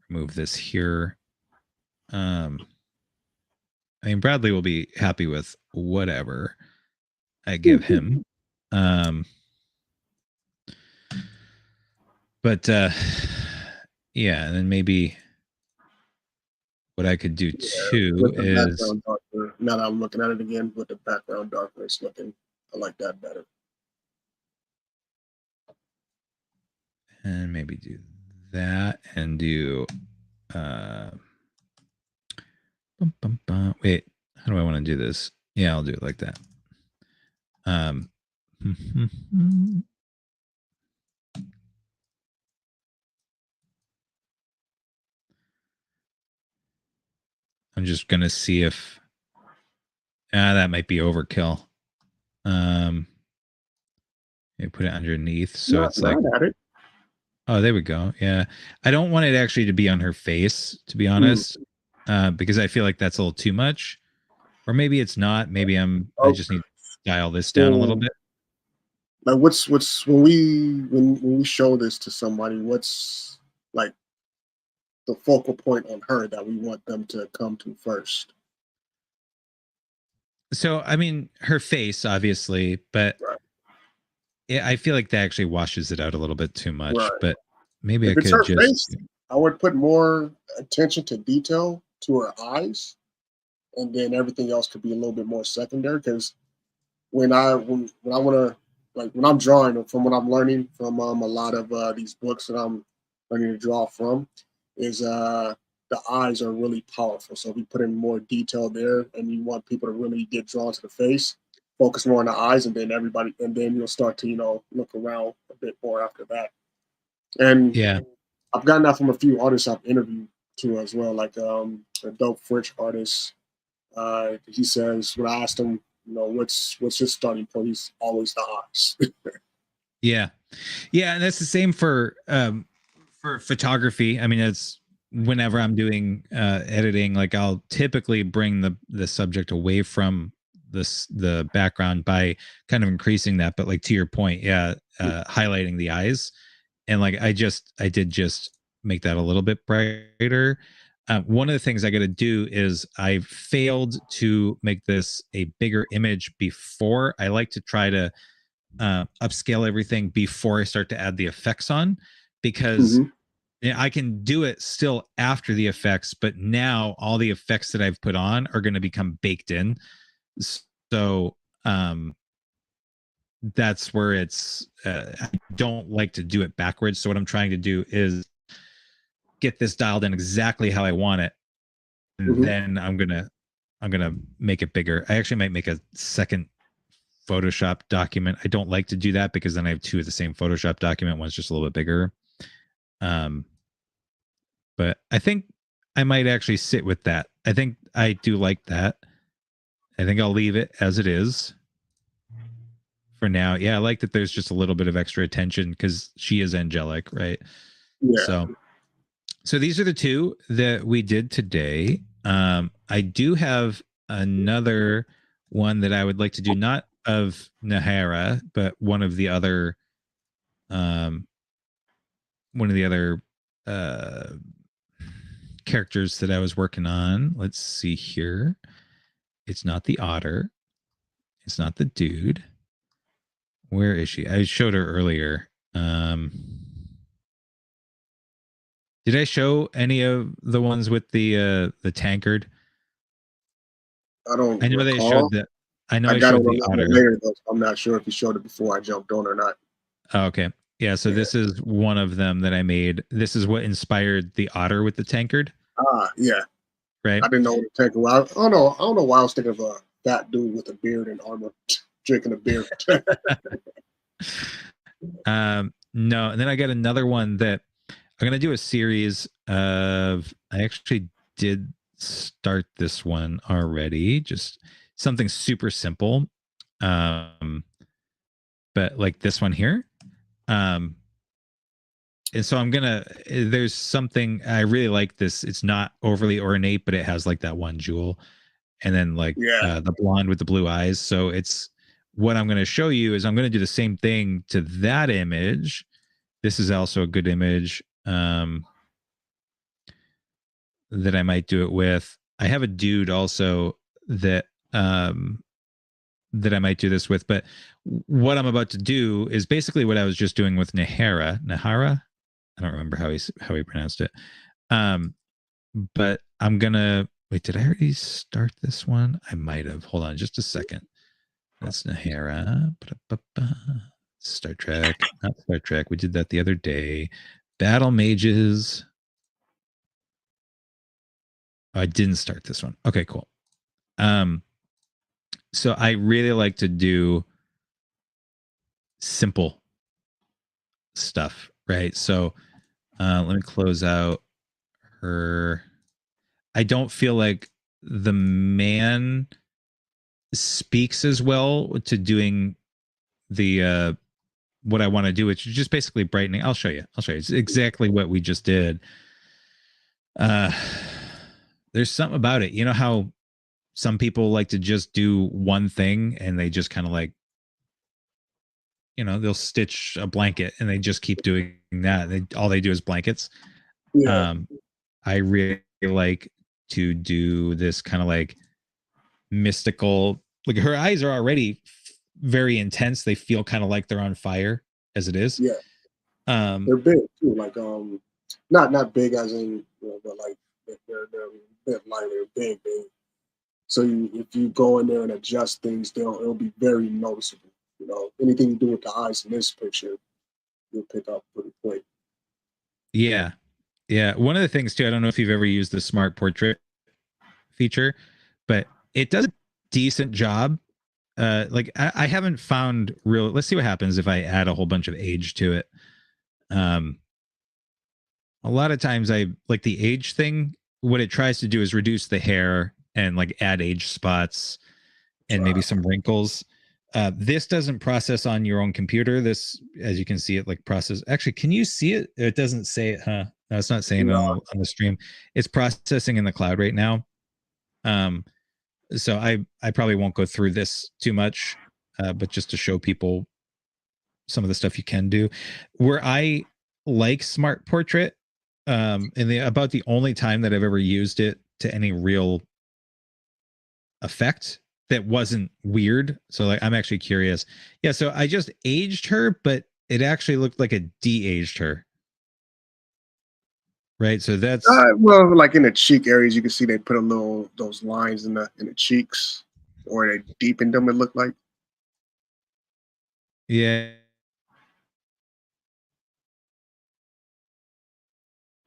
remove this here. I mean, Bradley will be happy with whatever I give him. But yeah, and then maybe what I could do too With the is, background darker. Now that I'm looking at it again, with the background darker, it's looking. I like that better. and maybe do that and do wait, how do I want to do this? Yeah, I'll do it like that. I'm just gonna see if that might be overkill. You put it underneath, so Not it's like, mad at it. oh, there we go. Yeah, I don't want it actually to be on her face, to be Mm. honest, because I feel like that's a little too much. Or maybe it's not. Maybe I just Okay. need to dial this down a little So, bit. like, what's when we show this to somebody, what's like the focal point on her that we want them to come to first? So, I mean, her face, obviously, but Right. yeah, I feel like that actually washes it out a little bit too much. Right. But maybe I If it's could her just, face, I would put more attention to detail to her eyes, and then everything else could be a little bit more secondary. Because when I want to, like, when I'm drawing, from what I'm learning from a lot of these books that I'm learning to draw from, is the eyes are really powerful. So if we put in more detail there, and you want people to really get drawn to the face, focus more on the eyes, and then you'll start to look around a bit more after that. And yeah, I've gotten that from a few artists I've interviewed too as well, like a dope French artist. He says when I asked him, what's his starting point, he's always the eyes. yeah, yeah, and that's the same for photography. I mean, it's whenever I'm doing editing, like I'll typically bring the subject away from the background by kind of increasing that. But like to your point, yeah, highlighting the eyes, and like I did just make that a little bit brighter. One of the things I got to do is I failed to make this a bigger image before. I like to try to upscale everything before I start to add the effects on, because Mm-hmm. I can do it still after the effects, but now all the effects that I've put on are going to become baked in. So that's where I don't like to do it backwards. So what I'm trying to do is get this dialed in exactly how I want it, and Mm-hmm. then I'm gonna make it bigger. I actually might make a second Photoshop document. I don't like to do that because then I have two of the same Photoshop document. One's just a little bit bigger. Um, but I think I might actually sit with that. I think I do like that. I think I'll leave it as it is for now. Yeah, I like that there's just a little bit of extra attention because she is angelic, right? Yeah. So these are the two that we did today. I do have another one that I would like to do, not of Nahara, but um, one of the other uh, characters that I was working on. Let's see here. It's not the otter. It's not the dude. Where is she? I showed her earlier. Did I show any of the ones with the tankard? I don't I know they showed recall. that. I know I I got showed on a the little bit otter. later though. So I'm not sure if he showed it before I jumped on or not. Oh, okay. Yeah, so Yeah. this is one of them that I made. This is what inspired the otter with the tankard, Yeah. right? I didn't know what to take. Well, I don't know. I don't know why I was thinking of a fat dude with a beard and armor drinking a beer. No, and then I got another one that I'm gonna do a series of. I actually did start this one already. Just something super simple, but like this one here. Um, and so I'm gonna. There's something I really like. This. It's not overly ornate, but it has like that one jewel, and then like Yeah. the blonde with the blue eyes. So it's what I'm gonna show you is I'm gonna do the same thing to that image. This is also a good image. That I might do it with. I have a dude also that that I might do this with, but what I'm about to do is basically what I was just doing with Nahara. I don't remember how he pronounced it. Um, but I'm gonna wait. Did I already start this one? I might have. Hold on, just a second. That's Nahara. Star Trek, not Star Trek. We did that the other day. Battle Mages. I didn't start this one. Okay, cool. So I really like to do simple stuff, right? So let me close out her. I don't feel like the man speaks as well to doing the what I want to do, which is just basically brightening. I'll show you. It's exactly what we just did. Uh there's something about it. You know how some people like to just do one thing and they just kind of like, they'll stitch a blanket and they just keep doing that. All they do is blankets. Yeah. um I really like to do this kind of like mystical, like her eyes are already very intense. They feel kind of like they're on fire as it is. Yeah. um They're big too. Like not big as in but like they're a bit lighter, big. So if you go in there and adjust things, it'll be very noticeable. Anything you do with the eyes in this picture, you'll pick up pretty quick. yeah, one of the things too, I don't know if you've ever used the smart portrait feature, but it does a decent job. Like I haven't found real. Let's see what happens if I add a whole bunch of age to it. um a lot of times I like the age thing. What it tries to do is reduce the hair and like add age spots and maybe some wrinkles. This doesn't process on your own computer. This, as you can see, it like process. Actually, can you see it? It doesn't say it, huh? No, it's not saying it on the stream. It's processing in the cloud right now. Um, so I probably won't go through this too much, but just to show people some of the stuff you can do. Where I like Smart Portrait, and about the only time that I've ever used it to any real effect that wasn't weird. So like I'm actually curious. Yeah, so I just aged her, but it actually looked like a de-aged her. Right. So that's Well, like in the cheek areas, you can see they put those lines in the cheeks, or they deepened them. It looked like. yeah.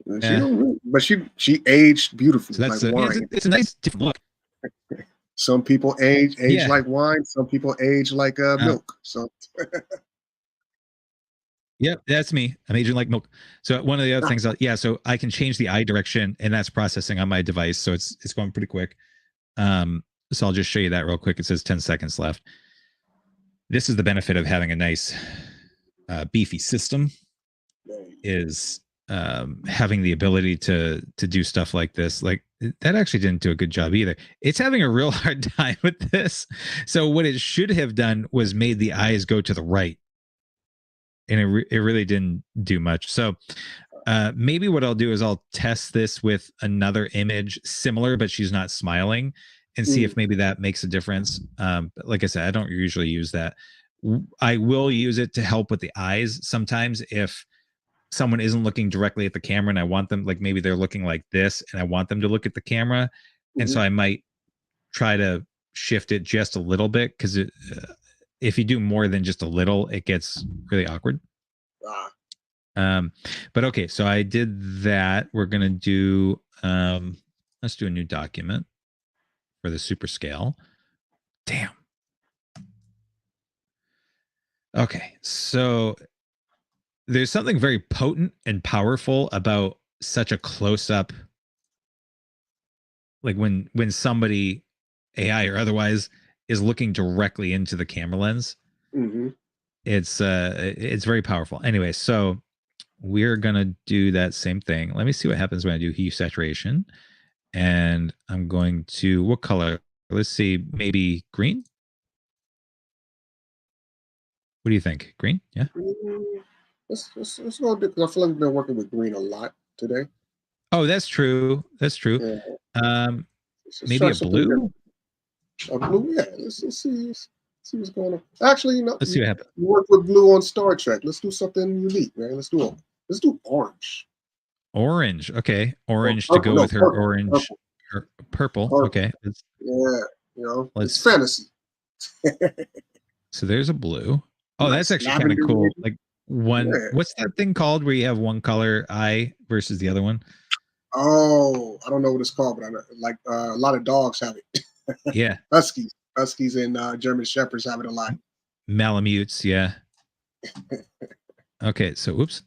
She Yeah. don't really, but she aged beautifully, So like that's wine. it's a nice different look. Some people age Yeah. like wine. Some people age like milk. So Yep, that's me. I'm aging like milk. So one of the other things, so I can change the eye direction, and that's processing on my device, so it's going pretty quick. So I'll just show you that real quick. It says 10 seconds left. This is the benefit of having a nice, beefy system, is having the ability to do stuff like this. Like that actually didn't do a good job either. It's having a real hard time with this. So what it should have done was made the eyes go to the right, and it really didn't do much. So maybe what I'll do is I'll test this with another image similar, but she's not smiling, and see if maybe that makes a difference. But like I said, I don't usually use that. I will use it to help with the eyes sometimes if someone isn't looking directly at the camera and I want them, like maybe they're looking like this and I want them to look at the camera. And so I might try to shift it just a little bit, because if you do more than just a little, it gets really awkward. But okay, so I did that. We're gonna do let's do a new document for the super scale. Damn. Okay, so there's something very potent and powerful about such a close-up, like when somebody, AI or otherwise, is looking directly into the camera lens. Mm-hmm. It's very powerful. Anyway, so we're gonna do that same thing. Let me see what happens when I do hue saturation, and I'm going to, what color? Let's see, maybe green. What do you think? Green? Yeah. Let's go because I feel like we've been working with green a lot today. Oh, that's true. That's true. Yeah. Maybe a blue. A blue, yeah. Let's see what's going on. Actually, Let's see what happens. You work with blue on Star Trek. Let's do something unique, man. Let's do orange. Orange. Okay. Orange purple, to go with her purple, orange. purple. Her purple. Okay. Yeah, it's fantasy. So there's a blue. Oh, Nice. That's actually kind of cool. Like one, yeah. What's that thing called where you have one color eye versus the other one? Oh, I don't know what it's called, but I know, like a lot of dogs have it. Yeah. Huskies and German Shepherds have it a lot. Malamutes, yeah. Okay, so oops.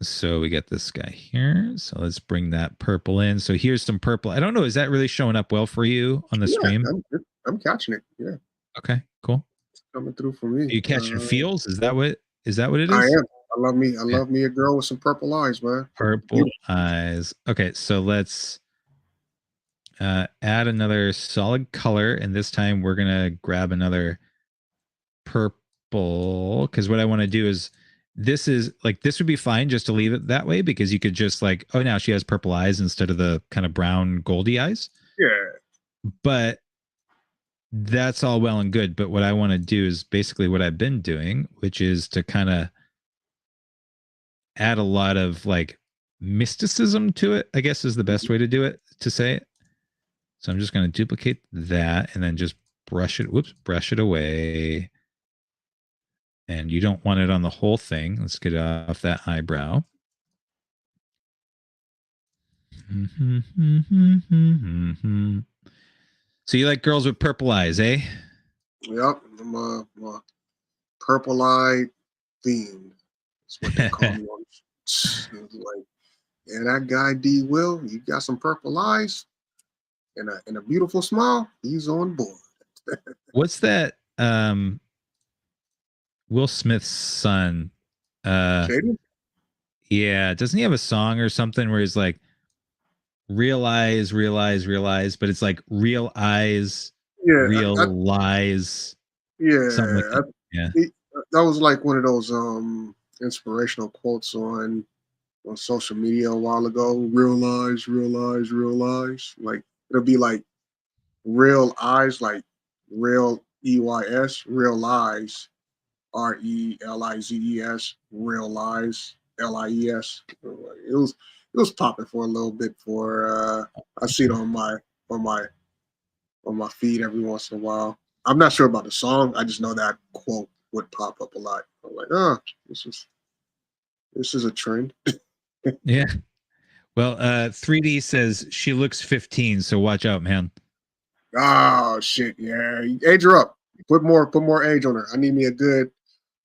So we get this guy here. So let's bring that purple in. So here's some purple. I don't know, is that really showing up well for you on the stream? I'm catching it. Yeah. Okay, cool. It's coming through for me. Are you catching feels? Is that what it is? I am. I love me a girl with some purple eyes, man. Purple eyes. Okay, so let's add another solid color, and this time we're gonna grab another purple, because what I want to do is this would be fine just to leave it that way, because you could just like, oh, now she has purple eyes instead of the kind of brown goldy eyes. Yeah. But that's all well and good. But what I want to do is basically what I've been doing, which is to kind of add a lot of like mysticism to it, I guess is the best way to do it, to say it. So I'm just going to duplicate that and then just brush it away. And you don't want it on the whole thing. Let's get off that eyebrow. So you like girls with purple eyes, eh? Yep. I'm a purple-eyed fiend. That's what they call me. Like, and that guy D.Will, you got some purple eyes and a beautiful smile. He's on board. What's that? Will Smith's son. Jaden? Yeah, doesn't he have a song or something where he's like, realize, but it's like real eyes, real lies. Yeah, something like that. That was like one of those inspirational quotes on social media a while ago. Realize. Like it'll be like real eyes, like real EYS, real lies, RELIZES, real lies, LIES. It was popping for a little bit for I see it on my feed every once in a while. I'm not sure about the song. I just know that quote would pop up a lot. I'm like, oh, this is a trend. Yeah. Well, 3D says she looks 15, so watch out, man. Oh shit, yeah. Age her up. Put more age on her. I need me a good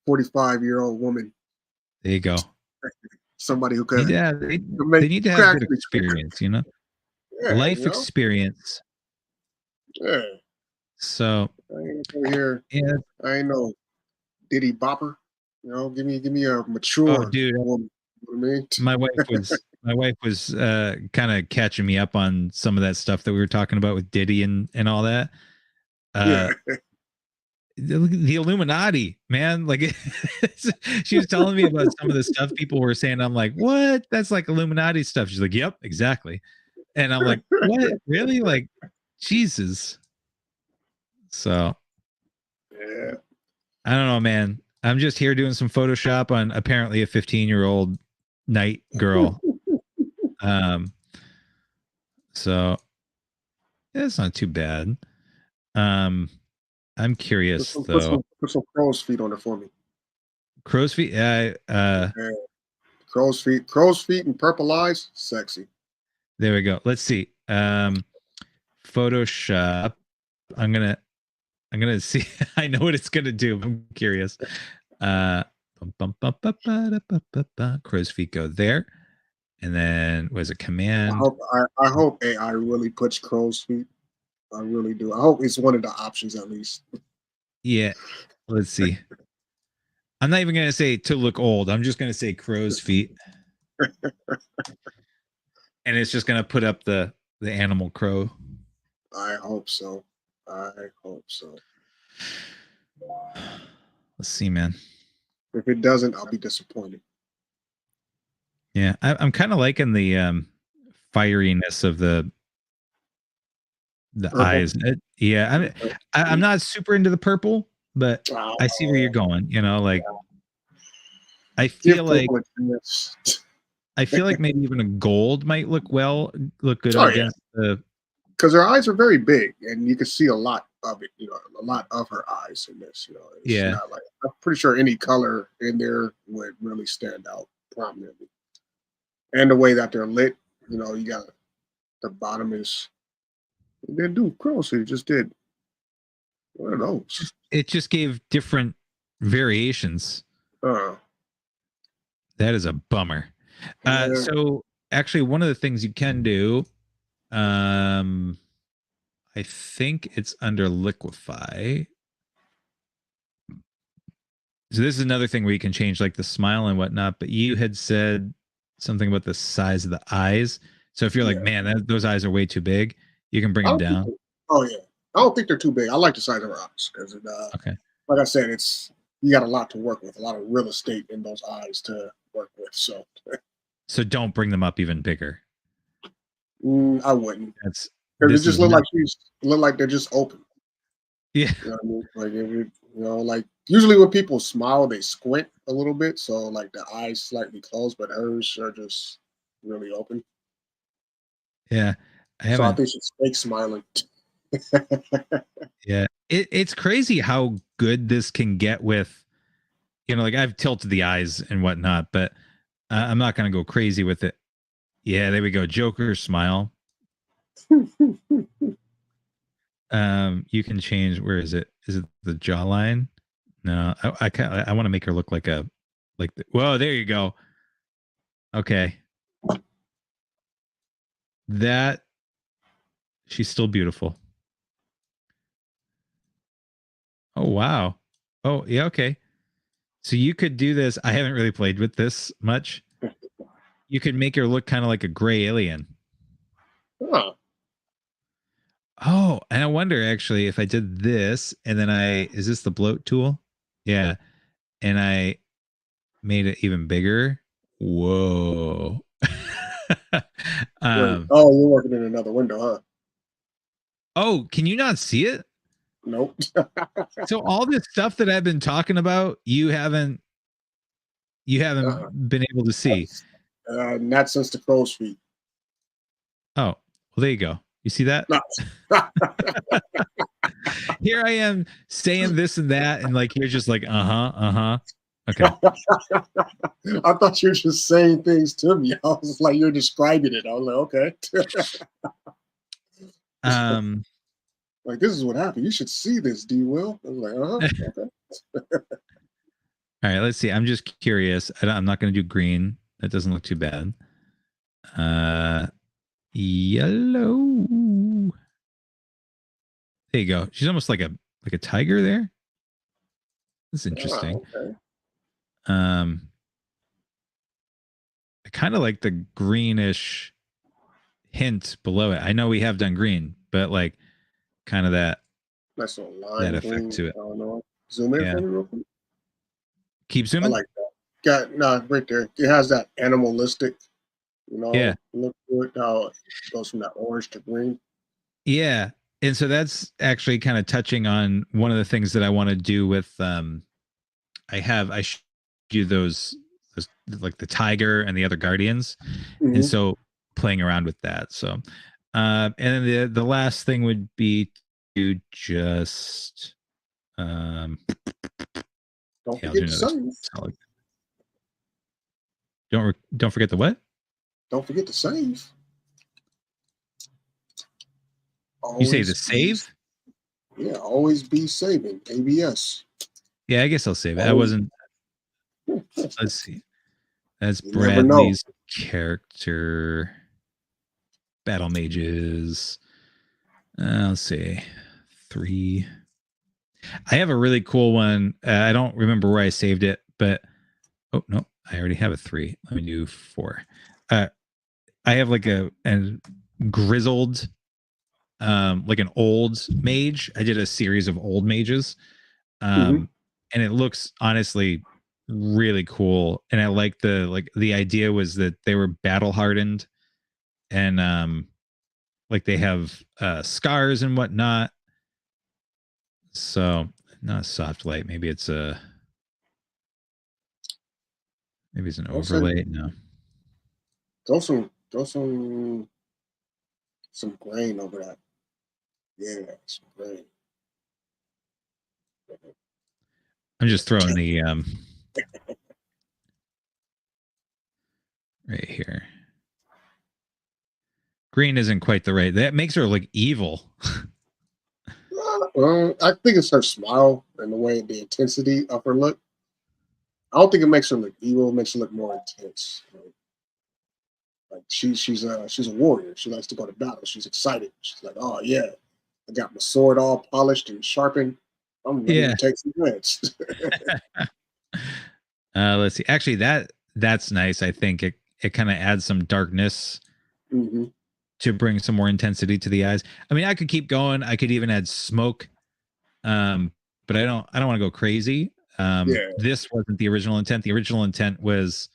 45-year-old woman. There you go. Somebody who could. Yeah, they need to have good experience, you know? Yeah, life experience. Yeah. So I ain't over here. Yeah. I ain't no Diddy Bopper. You know, give me a mature woman. You know what I mean? My wife was kind of catching me up on some of that stuff that we were talking about with Diddy and all that. Yeah. The Illuminati, man. Like she was telling me about some of the stuff people were saying. I'm like, what? That's like Illuminati stuff. She's like, yep, exactly. And I'm like, what? Really? Like, Jesus. So, yeah. I don't know, man. I'm just here doing some Photoshop on apparently a 15-year-old night girl. So It's not too bad. I'm curious though. Put some crow's feet on it for me. Crow's feet. Yeah. Crow's feet and purple eyes, sexy. There we go. Let's see. Photoshop. I'm gonna see. I know what it's gonna do. I'm curious. Crow's feet go there, and then was a command. I hope AI really puts crow's feet. I really do. I hope it's one of the options at least. Yeah. Let's see. I'm not even gonna say to look old. I'm just gonna say crow's feet, and it's just gonna put up the animal crow. I hope so. I hope so. Let's see, man. If it doesn't, I'll be disappointed. Yeah, I'm kind of liking the fieriness of the purple eyes. Yeah, I'm not super into the purple, but I see where you're going. You know, like I feel like maybe even a gold might look good against the. Because her eyes are very big, and you can see a lot of it. You know, a lot of her eyes in this. You know, it's not like, I'm pretty sure any color in there would really stand out prominently. And the way that they're lit, you know, you got the bottom is. They didn't do crow's feet, just did. What are those? It just gave different variations. That is a bummer. So actually, one of the things you can do, I think it's under liquefy. So this is another thing where you can change like the smile and whatnot. But you had said something about the size of the eyes. So if you're like, man, those eyes are way too big, you can bring them down. I don't think they're too big. I like the size of her eyes because, like I said, you got a lot to work with, a lot of real estate in those eyes to work with. So don't bring them up even bigger. I wouldn't. Because it just look like they're just open. Yeah. You know what I mean? Like like usually when people smile, they squint a little bit, so like the eyes slightly closed, but hers are just really open. Yeah. So I think she's fake smiling. Yeah, it's crazy how good this can get with, like I've tilted the eyes and whatnot, but I'm not going to go crazy with it. Yeah, there we go. Joker smile. You can change. Where is it? Is it the jawline? No, I want to make her look like whoa, there you go. Okay. She's still beautiful. Oh, wow. Oh, yeah. Okay. So you could do this. I haven't really played with this much. You could make her look kind of like a gray alien. Oh, and I wonder actually if I did this and then is this the bloat tool? Yeah. And I made it even bigger. Whoa. You're working in another window, huh? Oh, can you not see it? Nope. So all this stuff that I've been talking about, you haven't been able to see. Not since the crow's feet. Oh, well, there you go. You see that? No. Here I am saying this and that, and like you're just like, okay. I thought you were just saying things to me. I was like, you're describing it. I was like, okay. Like, this is what happened. You should see this, D.Will. I was like, okay. All right, let's see. I'm just curious. I'm not going to do green. That doesn't look too bad. Yellow. There you go. She's almost like a tiger there. That's interesting. Okay. I kind of like the greenish hint below it. I know we have done green, but like kind of that effect green, to it. I don't know. Zoom in for me real quick. Keep zooming. I like that. Right there. It has that animalistic, look to it. How it goes from that orange to green. Yeah. And so that's actually kind of touching on one of the things that I want to do with I showed you those like the tiger and the other guardians. And so playing around with that. So And then the last thing would be to just Don't yeah, I'll forget do the another save. solid. Don't forget the what? Don't forget to save. You say the Always save? Yeah, always be saving. ABS. Yeah, I guess I'll save it. I Always. wasn't. Let's see. That's You never know. Bradley's character. Battle mages. Let's see. 3. I have a really cool one. I don't remember where I saved it, but oh no, I already have a 3. Let me do 4. I have like a grizzled, like an old mage. I did a series of old mages, and it looks honestly really cool. And I like the idea was that they were battle hardened, and like they have scars and whatnot. So not a soft light. Maybe it's an overlay. No. Throw some grain over that. Yeah, some grain. I'm just throwing the right here. Green isn't quite the right. That makes her look evil. I think it's her smile and the way the intensity of her look. I don't think it makes her look evil. It makes her look more intense. Like she's a warrior. She likes to go to battle. She's excited. She's like, oh yeah, I got my sword all polished and sharpened. I'm ready to take some hits. Let's see. Actually, that's nice. I think it kind of adds some darkness to bring some more intensity to the eyes. I mean, I could keep going. I could even add smoke, but I don't want to go crazy. This wasn't the original intent. The original intent was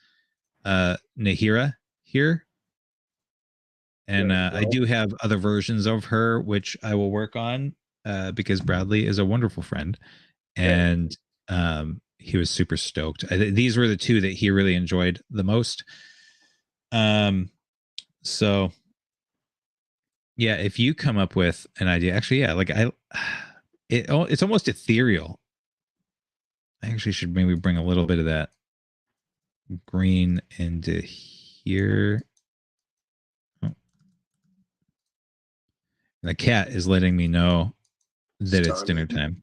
Nahira here. And I do have other versions of her, which I will work on because Bradley is a wonderful friend. And he was super stoked. These were the 2 that he really enjoyed the most. So yeah, if you come up with an idea, actually, yeah, like it's almost ethereal. I actually should maybe bring a little bit of that green into here. Oh. The cat is letting me know that it's dinner time.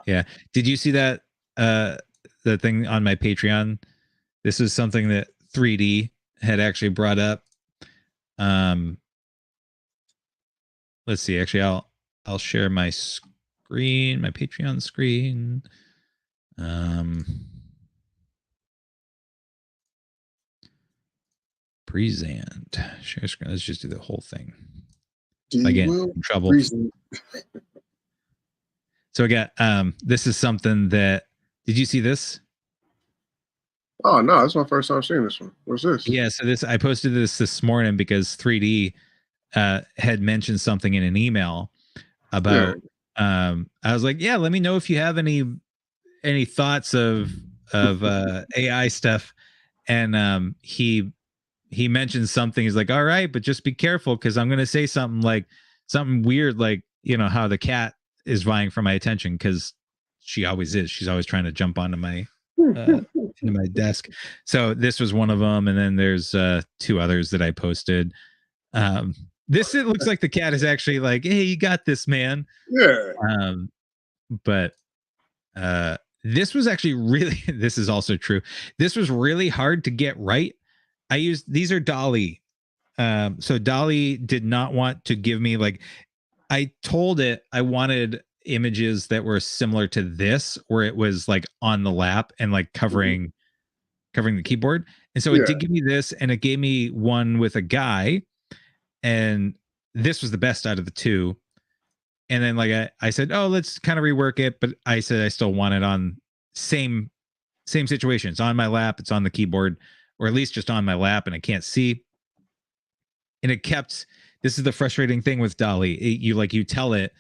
Yeah. Did you see that the thing on my Patreon? This is something that 3D had actually brought up. Let's see. Actually, I'll share my screen, my Patreon screen. Present. Share screen. Let's just do the whole thing. D.Will in trouble. So again, this is something that did you see this? Oh no, that's my first time seeing this one. What's this? Yeah, so I posted this morning because 3D had mentioned something in an email about I was like, yeah, let me know if you have any thoughts of AI stuff. And he mentioned something. He's like, all right, but just be careful because I'm gonna say something weird, like, you know, how the cat is vying for my attention because she always is. She's always trying to jump onto my into my desk. So this was one of them, and then there's 2 others that I posted. This it looks like the cat is actually like, hey, you got this, man. Yeah. But this was actually really this is also true. This was really hard to get right. These are Dolly. So Dolly did not want to give me, like, I told it I wanted images that were similar to this, where it was like on the lap and like covering the keyboard. And so it did give me this, and it gave me one with a guy, and this was the best out of the 2. And then like I said, oh, let's kind of rework it, but I said I still want it on same situation. It's on my lap, it's on the keyboard, or at least just on my lap, and I can't see. And it kept. This is the frustrating thing with Dolly. You tell it,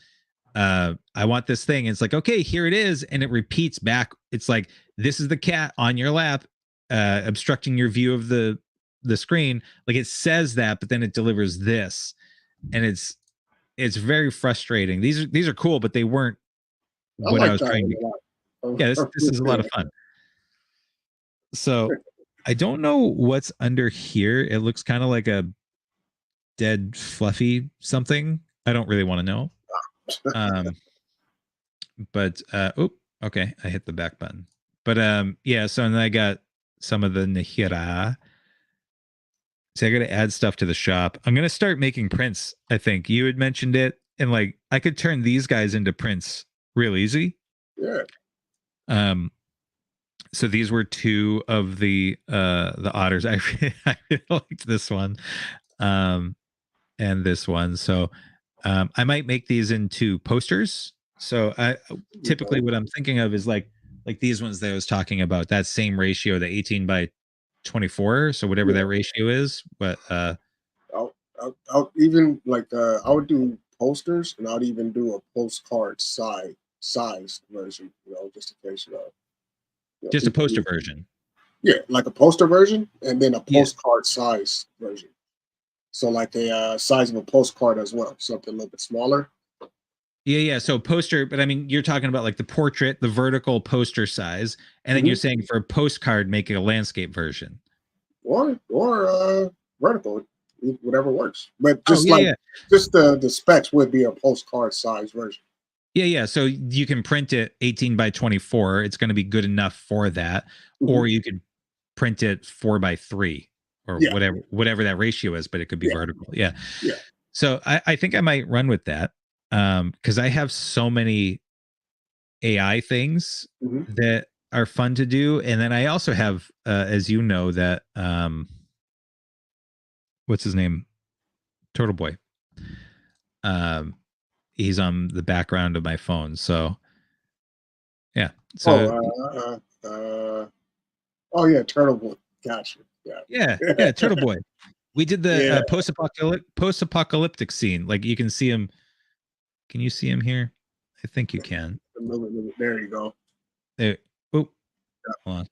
I want this thing, and it's like, okay, here it is, and it repeats back. It's like, this is the cat on your lap, obstructing your view of the screen. Like, it says that, but then it delivers this. and it's very frustrating. These are cool, but they weren't I what I like was that trying to. one a lot. Yeah, this is a lot of fun. So I don't know what's under here. It looks kind of like a dead fluffy something. I don't really want to know. But okay, I hit the back button. But yeah, so and then I got some of the Nihira. So I got to add stuff to the shop. I'm gonna start making prints. I think you had mentioned it, and like I could turn these guys into prints real easy. Yeah. So these were two of the otters. I really liked this one, and this one. So I might make these into posters. So I typically what I'm thinking of is like these ones that I was talking about. That same ratio, the 18 by 24. So whatever that ratio is, but I'll even like I would do posters, and I'd even do a postcard size version, just in case just a poster version. Yeah, like a poster version, and then a postcard size version. So like a size of a postcard as well, something a little bit smaller. Yeah. So poster, but I mean, you're talking about like the portrait, the vertical poster size, and then you're saying for a postcard, making a landscape version, or vertical, whatever works. But just just the specs would be a postcard size version. Yeah. So you can print it 18 by 24. It's going to be good enough for that, or you could print it 4 by 3 or whatever that ratio is, but it could be vertical. Yeah. So I think I might run with that. Because I have so many AI things that are fun to do. And then I also have, as you know, that what's his name? Turtle Boy. He's on the background of my phone. So yeah. So oh yeah, Turtle Boy. Gotcha. Yeah, Turtle Boy. We did the post-apocalyptic scene. Like you can see him. Can you see him here? I think you can. There you go. There. Oh, hold on.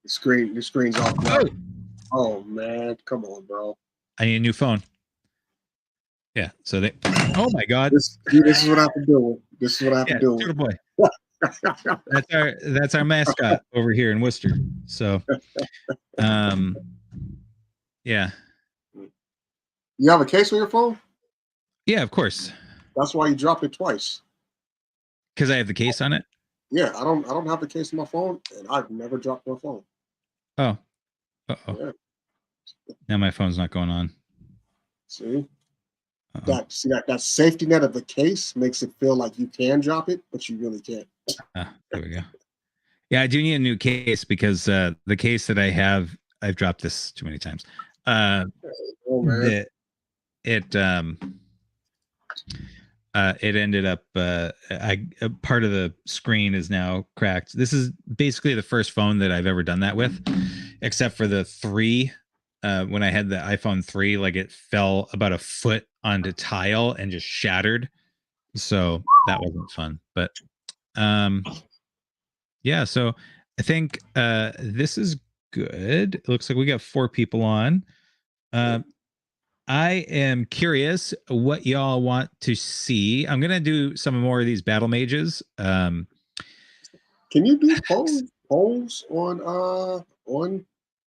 The screen's off now. Oh man, come on, bro. I need a new phone. Yeah. So they. Oh my God. This is what I have to deal with. This is what I have to deal Turtle with. Boy. That's our mascot over here in Worcester. So, yeah. You have a case on your phone? Yeah, of course. That's why you dropped it twice. Because I have the case on it. Yeah, I don't have the case on my phone, and I've never dropped my phone. Oh. Uh-oh. Yeah. Now my phone's not going on. See? That safety net of the case makes it feel like you can drop it, but you really can't. There we go. Yeah, I do need a new case because the case that I have, I've dropped this too many times. It ended up part of the screen is now cracked. This is basically the first phone that I've ever done that with, except for the 3. When I had the iPhone 3, like it fell about a foot onto tile and just shattered. So that wasn't fun. But yeah, so I think this is good. It looks like we got 4 people on. I am curious what y'all want to see. I'm gonna do some more of these battle mages. Can you do polls on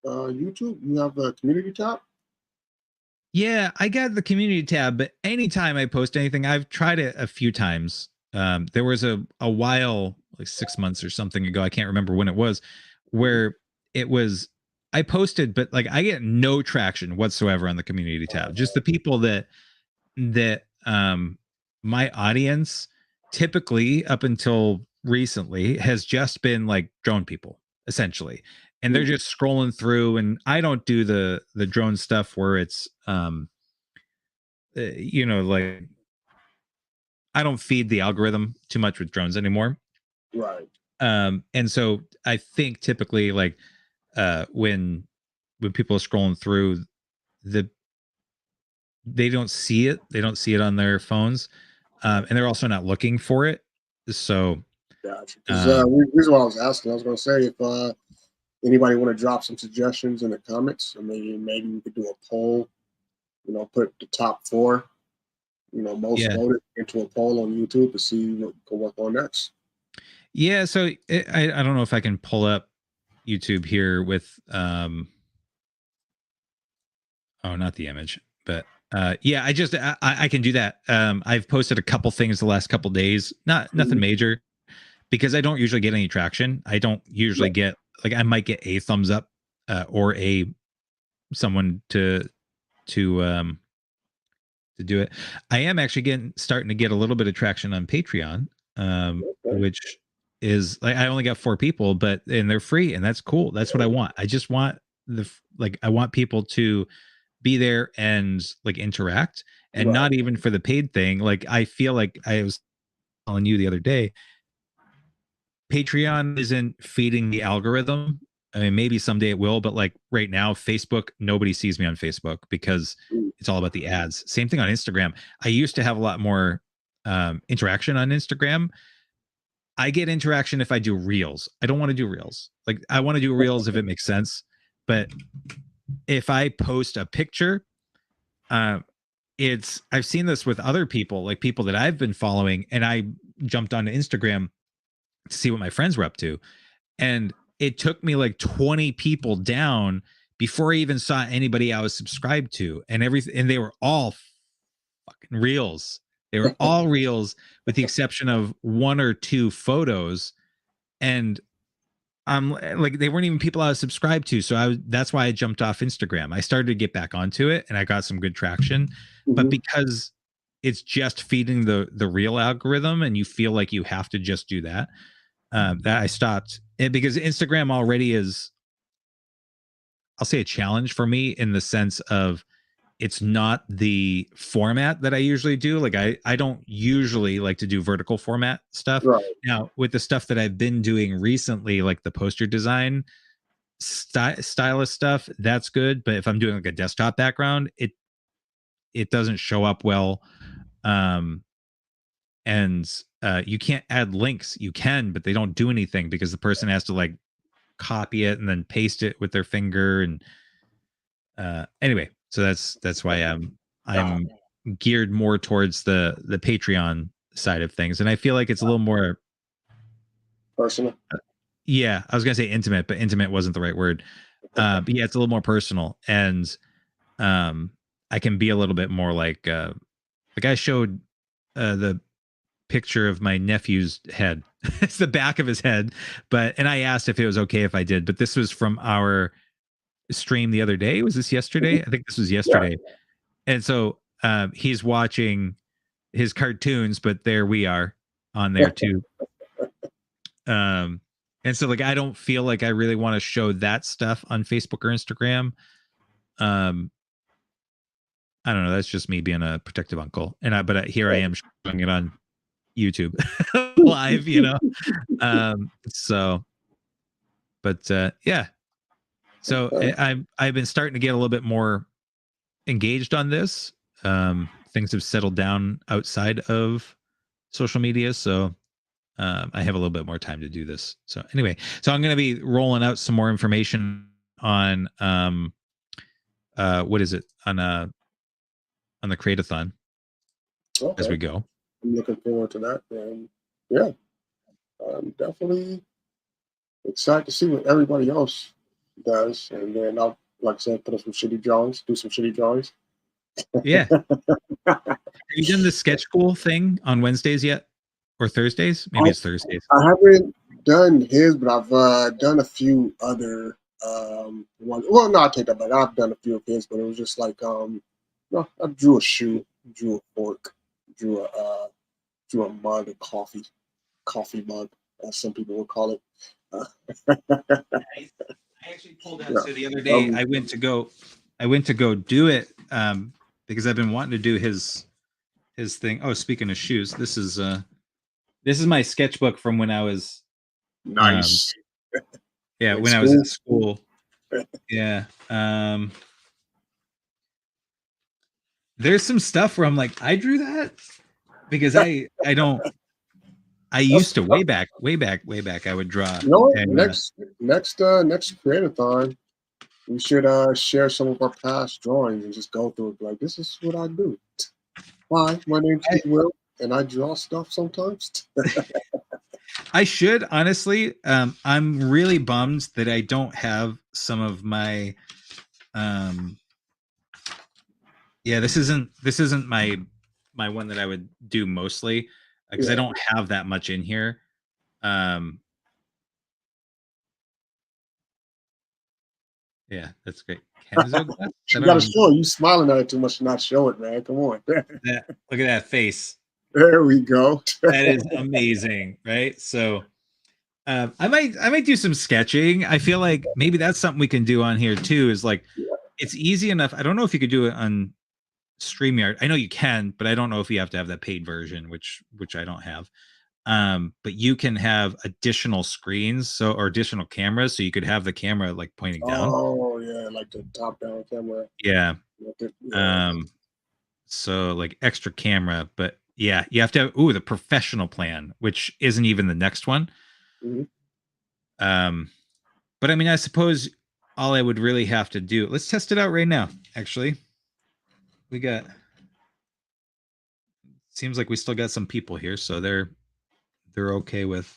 YouTube? You have a community tab? Yeah, I got the community tab, but anytime I post anything, I've tried it a few times. There was a while, like 6 months or something ago, I can't remember when it was, where it was I posted, but like I get no traction whatsoever on the community tab. Just the people that my audience typically up until recently has just been like drone people essentially, and they're just scrolling through. And I don't do the drone stuff where it's like I don't feed the algorithm too much with drones anymore. Right. And so I think typically like when people are scrolling through, they don't see it on their phones, and they're also not looking for it. So gotcha. The reason why I was asking, I was going to say if anybody want to drop some suggestions in the comments, or maybe we could do a poll, put the top 4 most Yeah. voted into a poll on YouTube to see what we can work on next. Yeah. So I don't know if I can pull up YouTube here with oh, not the image, but yeah, I can do that. I've posted a couple things the last couple days, nothing major, because I don't usually get any traction. I don't usually get, like, I might get a thumbs up or someone to do it. I am actually starting to get a little bit of traction on Patreon, Okay. which is like, I only got 4 people, and they're free, and that's cool. That's what I want. I just want I want people to be there and like interact, and Right. not even for the paid thing. Like, I feel like I was telling you the other day, Patreon isn't feeding the algorithm. I mean, maybe someday it will, but like right now, Facebook, nobody sees me on Facebook because Mm. it's all about the ads. Same thing on Instagram. I used to have a lot more interaction on Instagram. I get interaction if I do reels. I don't want to do reels. Like, I want to do reels if it makes sense. But if I post a picture, uh, I've seen this with other people, like people that I've been following, and I jumped onto Instagram to see what my friends were up to. And it took me like 20 people down before I even saw anybody I was subscribed to, and everything. And they were all fucking reels. They were all reels, with the exception of 1 or 2 photos. And I'm like, they weren't even people I was subscribed to. So that's why I jumped off Instagram. I started to get back onto it, and I got some good traction. But because it's just feeding the real algorithm, and you feel like you have to just do that, that I stopped it, because Instagram already is, I'll say, a challenge for me, in the sense of, it's not the format that I usually do. Like, I don't usually like to do vertical format stuff. Right. Now, with the stuff that I've been doing recently, like the poster design stylist stuff, that's good. But if I'm doing like a desktop background, it doesn't show up well. And you can't add links. You can, but they don't do anything, because the person has to like copy it and then paste it with their finger. And anyway, so that's why I'm geared more towards the Patreon side of things, and I feel like it's a little more Personal. yeah, I was gonna say intimate, but intimate wasn't the right word. But yeah, it's a little more personal, and I can be a little bit more like I showed the picture of my nephew's head. It's the back of his head, and I asked if it was okay if I did, but this was from our stream the other day. Was this yesterday? I think this was Yeah. yesterday. And so he's watching his cartoons, but there we are on there too. And so, like, I don't feel like I really want to show that stuff on Facebook or Instagram. I don't know. That's just me being a protective uncle. But here I am showing it on YouTube live, So, but yeah. So I've been starting to get a little bit more engaged on this. Things have settled down outside of social media, so I have a little bit more time to do this. So anyway, so I'm going to be rolling out some more information on what is it, on the Create-a-thon as we go. I'm looking forward to that, and yeah, I'm definitely excited to see what everybody else does, and then I'll, like I said, put up some shitty drawings, do some shitty drawings. Yeah. Have you done the sketch school thing on Wednesdays yet, or Thursdays? Maybe it's Thursdays. I haven't done his, but I've done a few other ones. Well, no, I take that back. I've done a few of his, but it was just like no, I drew a shoe, drew a fork, drew a mug, a coffee mug, as some people would call it. I actually pulled out. So the other day, I went to go do it because I've been wanting to do his thing. Oh, speaking of shoes, this is my sketchbook from when I was nice. Yeah, in when school? I was in school. Yeah. There's some stuff where I'm like, I drew that, because I used to way back I would draw. You know what? And, next Create-a-thon, we should share some of our past drawings and just go through it. Like, this is what I do. Hi, my name's D.Will, and I draw stuff sometimes. I should honestly. I'm really bummed that I don't have some of my. Yeah, this isn't my one that I would do mostly because I Yeah. don't have that much in here. Um, yeah, that's great. Kenzo glass? I You don't gotta even show it. You smiling at it too much to not show it, man. Come on. that. Look at that face. There we go. That is amazing, right? So I might do some sketching. I feel like maybe that's something we can do on here too. Is like it's easy enough. I don't know if you could do it on StreamYard. I know you can, but I don't know if you have to have that paid version, which I don't have. But you can have additional screens, so or additional cameras, so you could have the camera like pointing down. Oh yeah, like the top down camera. Yeah. Yeah. So like extra camera, but yeah, you have to have the professional plan, which isn't even the next one. Mhm. But I mean, I suppose all I would really have to do, let's test it out right now. Actually, we got, seems like we still got some people here, so they're okay with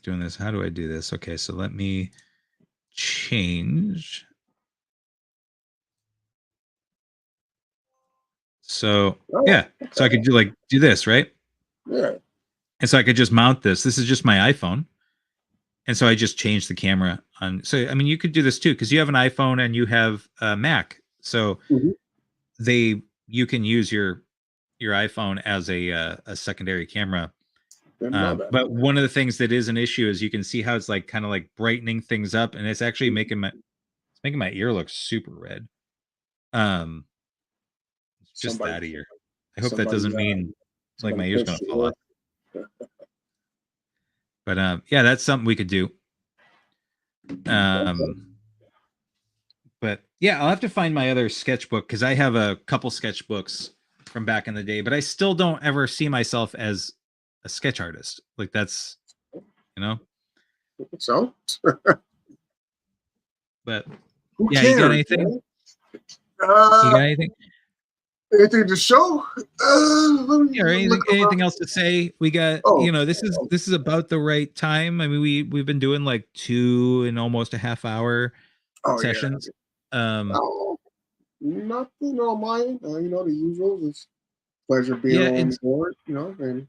doing this. How do I do this? Okay, so let me change. So Oh, yeah, so I could do this, right? yeah. And so I could just mount this. This is just my iPhone. And so I just changed the camera on. So I mean, you could do this too because you have an iPhone and you have a Mac. So Mhm. you can use your iPhone as a secondary camera. Didn't know that. But one of the things that is an issue is you can see how it's like kind of like brightening things up, and it's actually making my ear look super red. Just Somebody, that ear. I hope that somebody, doesn't mean like my somebody ear's gonna pinched fall you. off. But yeah, that's something we could do. But yeah, I'll have to find my other sketchbook because I have a couple sketchbooks from back in the day, but I still don't ever see myself as a sketch artist. Like that's, you know, So but who yeah, you got cares, anything? man? You got anything? Anything to show? Let me Yeah, or look anything around. else to say? We got, Oh, this is about the right time. I mean, we've been doing like 2 and almost a half hour oh yeah. sessions. Um, Oh, nothing on my end. The usual. It's pleasure being yeah, on and board. And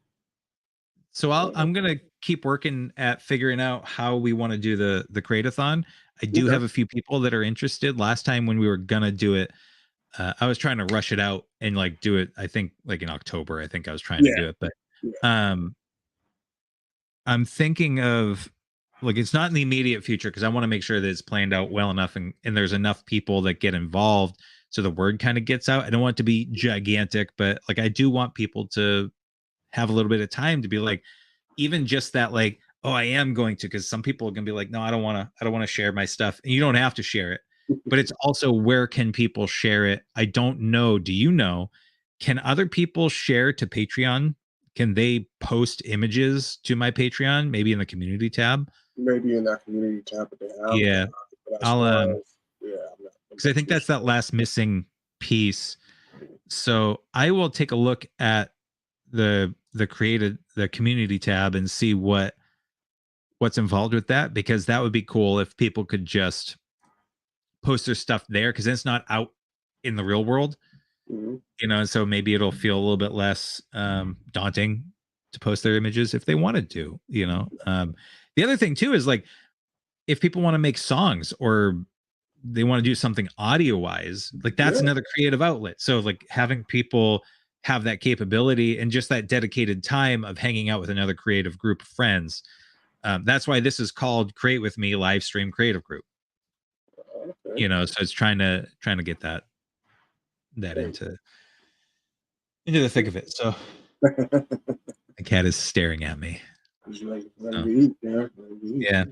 so I'm gonna keep working at figuring out how we want to do the create-a-thon. I do okay. have a few people that are interested. Last time when we were gonna do it, I was trying to rush it out and like do it. I think like in October. I think I was trying to Yeah, do it, but yeah. um, I'm thinking of like it's not in the immediate future because I want to make sure that it's planned out well enough and there's enough people that get involved so the word kind of gets out. I don't want it to be gigantic, but like I do want people to have a little bit of time to be like, even just that, like, oh, I am going to, because some people are gonna be like, no, I don't want to share my stuff. And you don't have to share it. But it's also where can people share it? I don't know. Do you know? Can other people share to Patreon? Can they post images to my Patreon, maybe in the community tab? Maybe in that community tab that they have. Yeah. But as I'll far as yeah, I'm because I not think too that's that sure. last missing piece. So I will take a look at the community tab and see what's involved with that, because that would be cool if people could just post their stuff there because it's not out in the real world, Mhm. and so maybe it'll feel a little bit less daunting to post their images if they wanted to. The other thing too is like if people want to make songs or they want to do something audio wise, like that's Yeah, another creative outlet. So like having people have that capability and just that dedicated time of hanging out with another creative group of friends. That's why this is called Create With Me Live Stream Creative Group. okay. So it's trying to get that Hey. into the thick of it. So the cat is staring at me. Just ready So, to eat, yeah. Ready to eat. yeah.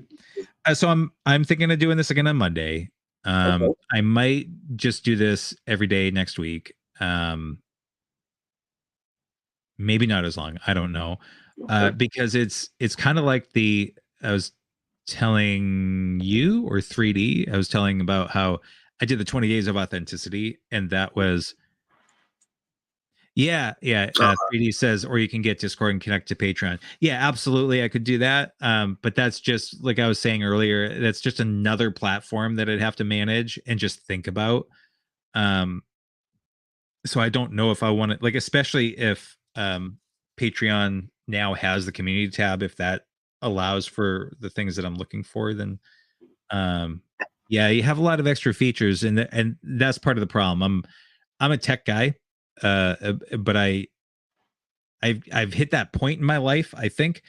So I'm thinking of doing this again on Monday. Okay. I might just do this every day next week. Maybe not as long. I don't know. Okay. Because it's kind of like I was telling you or 3D. I was telling about how I did the 20 days of authenticity, and that was yeah. 3D says, or you can get Discord and connect to Patreon. Yeah, absolutely, I could do that. But that's just like I was saying earlier. That's just another platform that I'd have to manage and just think about. So I don't know if I want to, like, especially if Patreon now has the community tab, if that allows for the things that I'm looking for, then yeah, you have a lot of extra features, and that's part of the problem. I'm a tech guy, but I've hit that point in my life. I think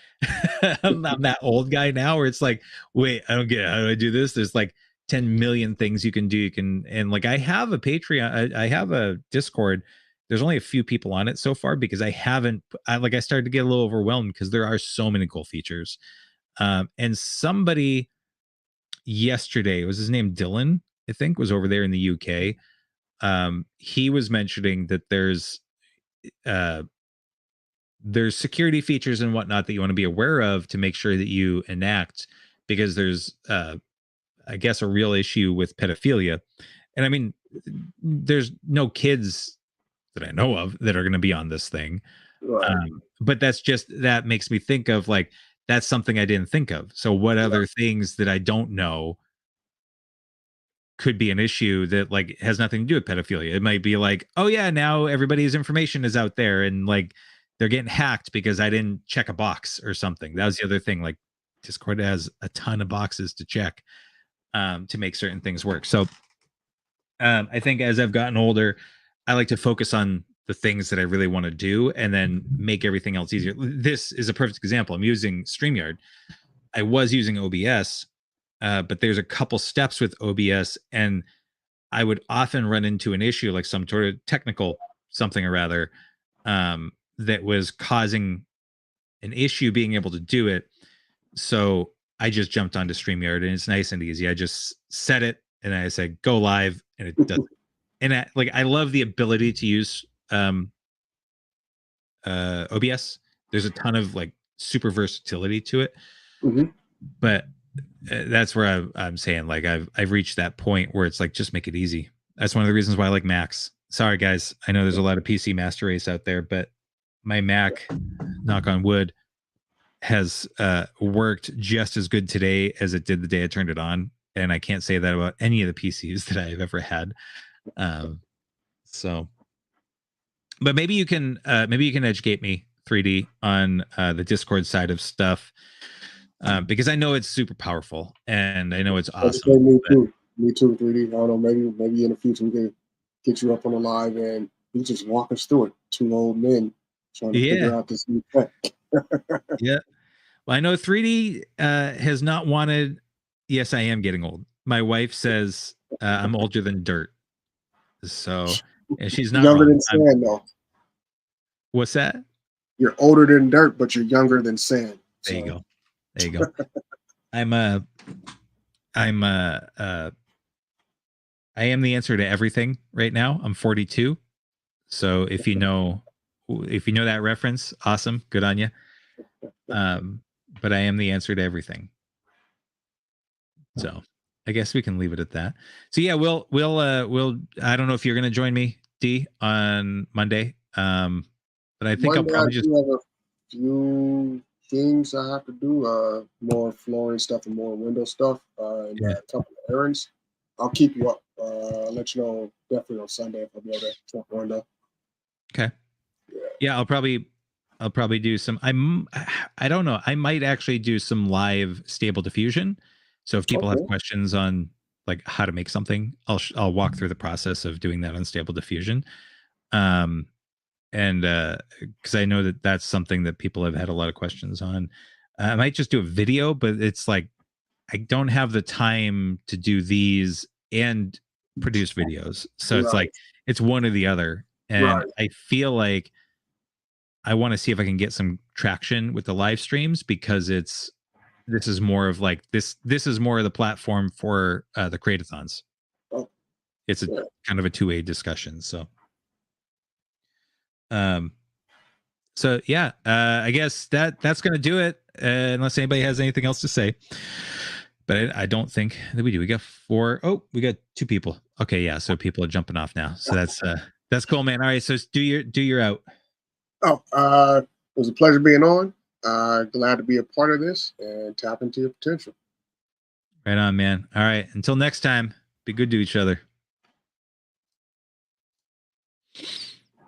I'm that old guy now where it's like, wait, I don't get it. How do I do this? There's like 10 million things you can do. You can, and like I have a Patreon, I have a Discord. There's only a few people on it so far because I haven't. I started to get a little overwhelmed because there are so many cool features. And somebody yesterday, was his name Dylan, I think, was over there in the UK. He was mentioning that uh there's security features and whatnot that you want to be aware of to make sure that you enact, because there's I guess a real issue with pedophilia. And I mean, there's no kids that I know of that are going to be on this thing. Right. But that makes me think of, like, that's something I didn't think of. So what other things that I don't know could be an issue that, like, has nothing to do with pedophilia? It might be like, oh yeah, now everybody's information is out there and like they're getting hacked because I didn't check a box or something. That was the other thing. Like, Discord has a ton of boxes to check to make certain things work. So I think as I've gotten older, I like to focus on the things that I really want to do and then make everything else easier. This is a perfect example. I'm using StreamYard. I was using OBS, but there's a couple steps with OBS, and I would often run into an issue, like some sort of technical something or rather, that was causing an issue being able to do it. So I just jumped onto StreamYard, and it's nice and easy. I just set it and I said go live, and it does. And I love the ability to use OBS. There's a ton of like super versatility to it. Mm-hmm. But that's where I'm saying, like, I've reached that point where it's like, just make it easy. That's one of the reasons why I like Macs. Sorry guys, I know there's a lot of PC master race out there, but my Mac, knock on wood, has worked just as good today as it did the day I turned it on, and I can't say that about any of the PCs that I've ever had. So, but maybe you can educate me, 3D, on the Discord side of stuff, because I know it's super powerful and I know it's awesome. Me too, 3D. I don't know, maybe in the future we can get you up on a live and you just walk us through it. Two old men trying to figure out this new tech. Yeah. Well, I know 3D has not wanted. Yes, I am getting old. My wife says I'm older than dirt. So, and she's not younger wrong. than sand, though. What's that? You're older than dirt, but you're younger than sand. So. There you go. I am the answer to everything right now. I'm 42. So if you know that reference, awesome. Good on you. But I am the answer to everything. So I guess we can leave it at that. So yeah, we'll I don't know if you're going to join me, D, on Monday. But I think Monday, I'll probably just have a few things I have to do, more flooring stuff and more window stuff, and a couple of errands. I'll keep you up. I'll let you know definitely on Sunday if I'll be able to jump window. Okay. Yeah, I'll probably do some. I don't know. I might actually do some live Stable Diffusion. So if people have questions on like how to make something, I'll walk through the process of doing that on Stable Diffusion. And because I know that that's something that people have had a lot of questions on. I might just do a video, but it's like I don't have the time to do these and produce videos. So it's like it's one or the other. And I feel like I want to see if I can get some traction with the live streams, because this is more of like this is more of the platform for the create-a-thons. It's a kind of a two-way discussion. So yeah, I guess that's gonna do it, unless anybody has anything else to say. But I don't think that we do. We got 4. Oh, we got 2 people. Okay, yeah. So people are jumping off now. So that's cool, man. All right, so do your out. Oh, it was a pleasure being on. Glad to be a part of this and tap into your potential. Right on, man. All right. Until next time, be good to each other.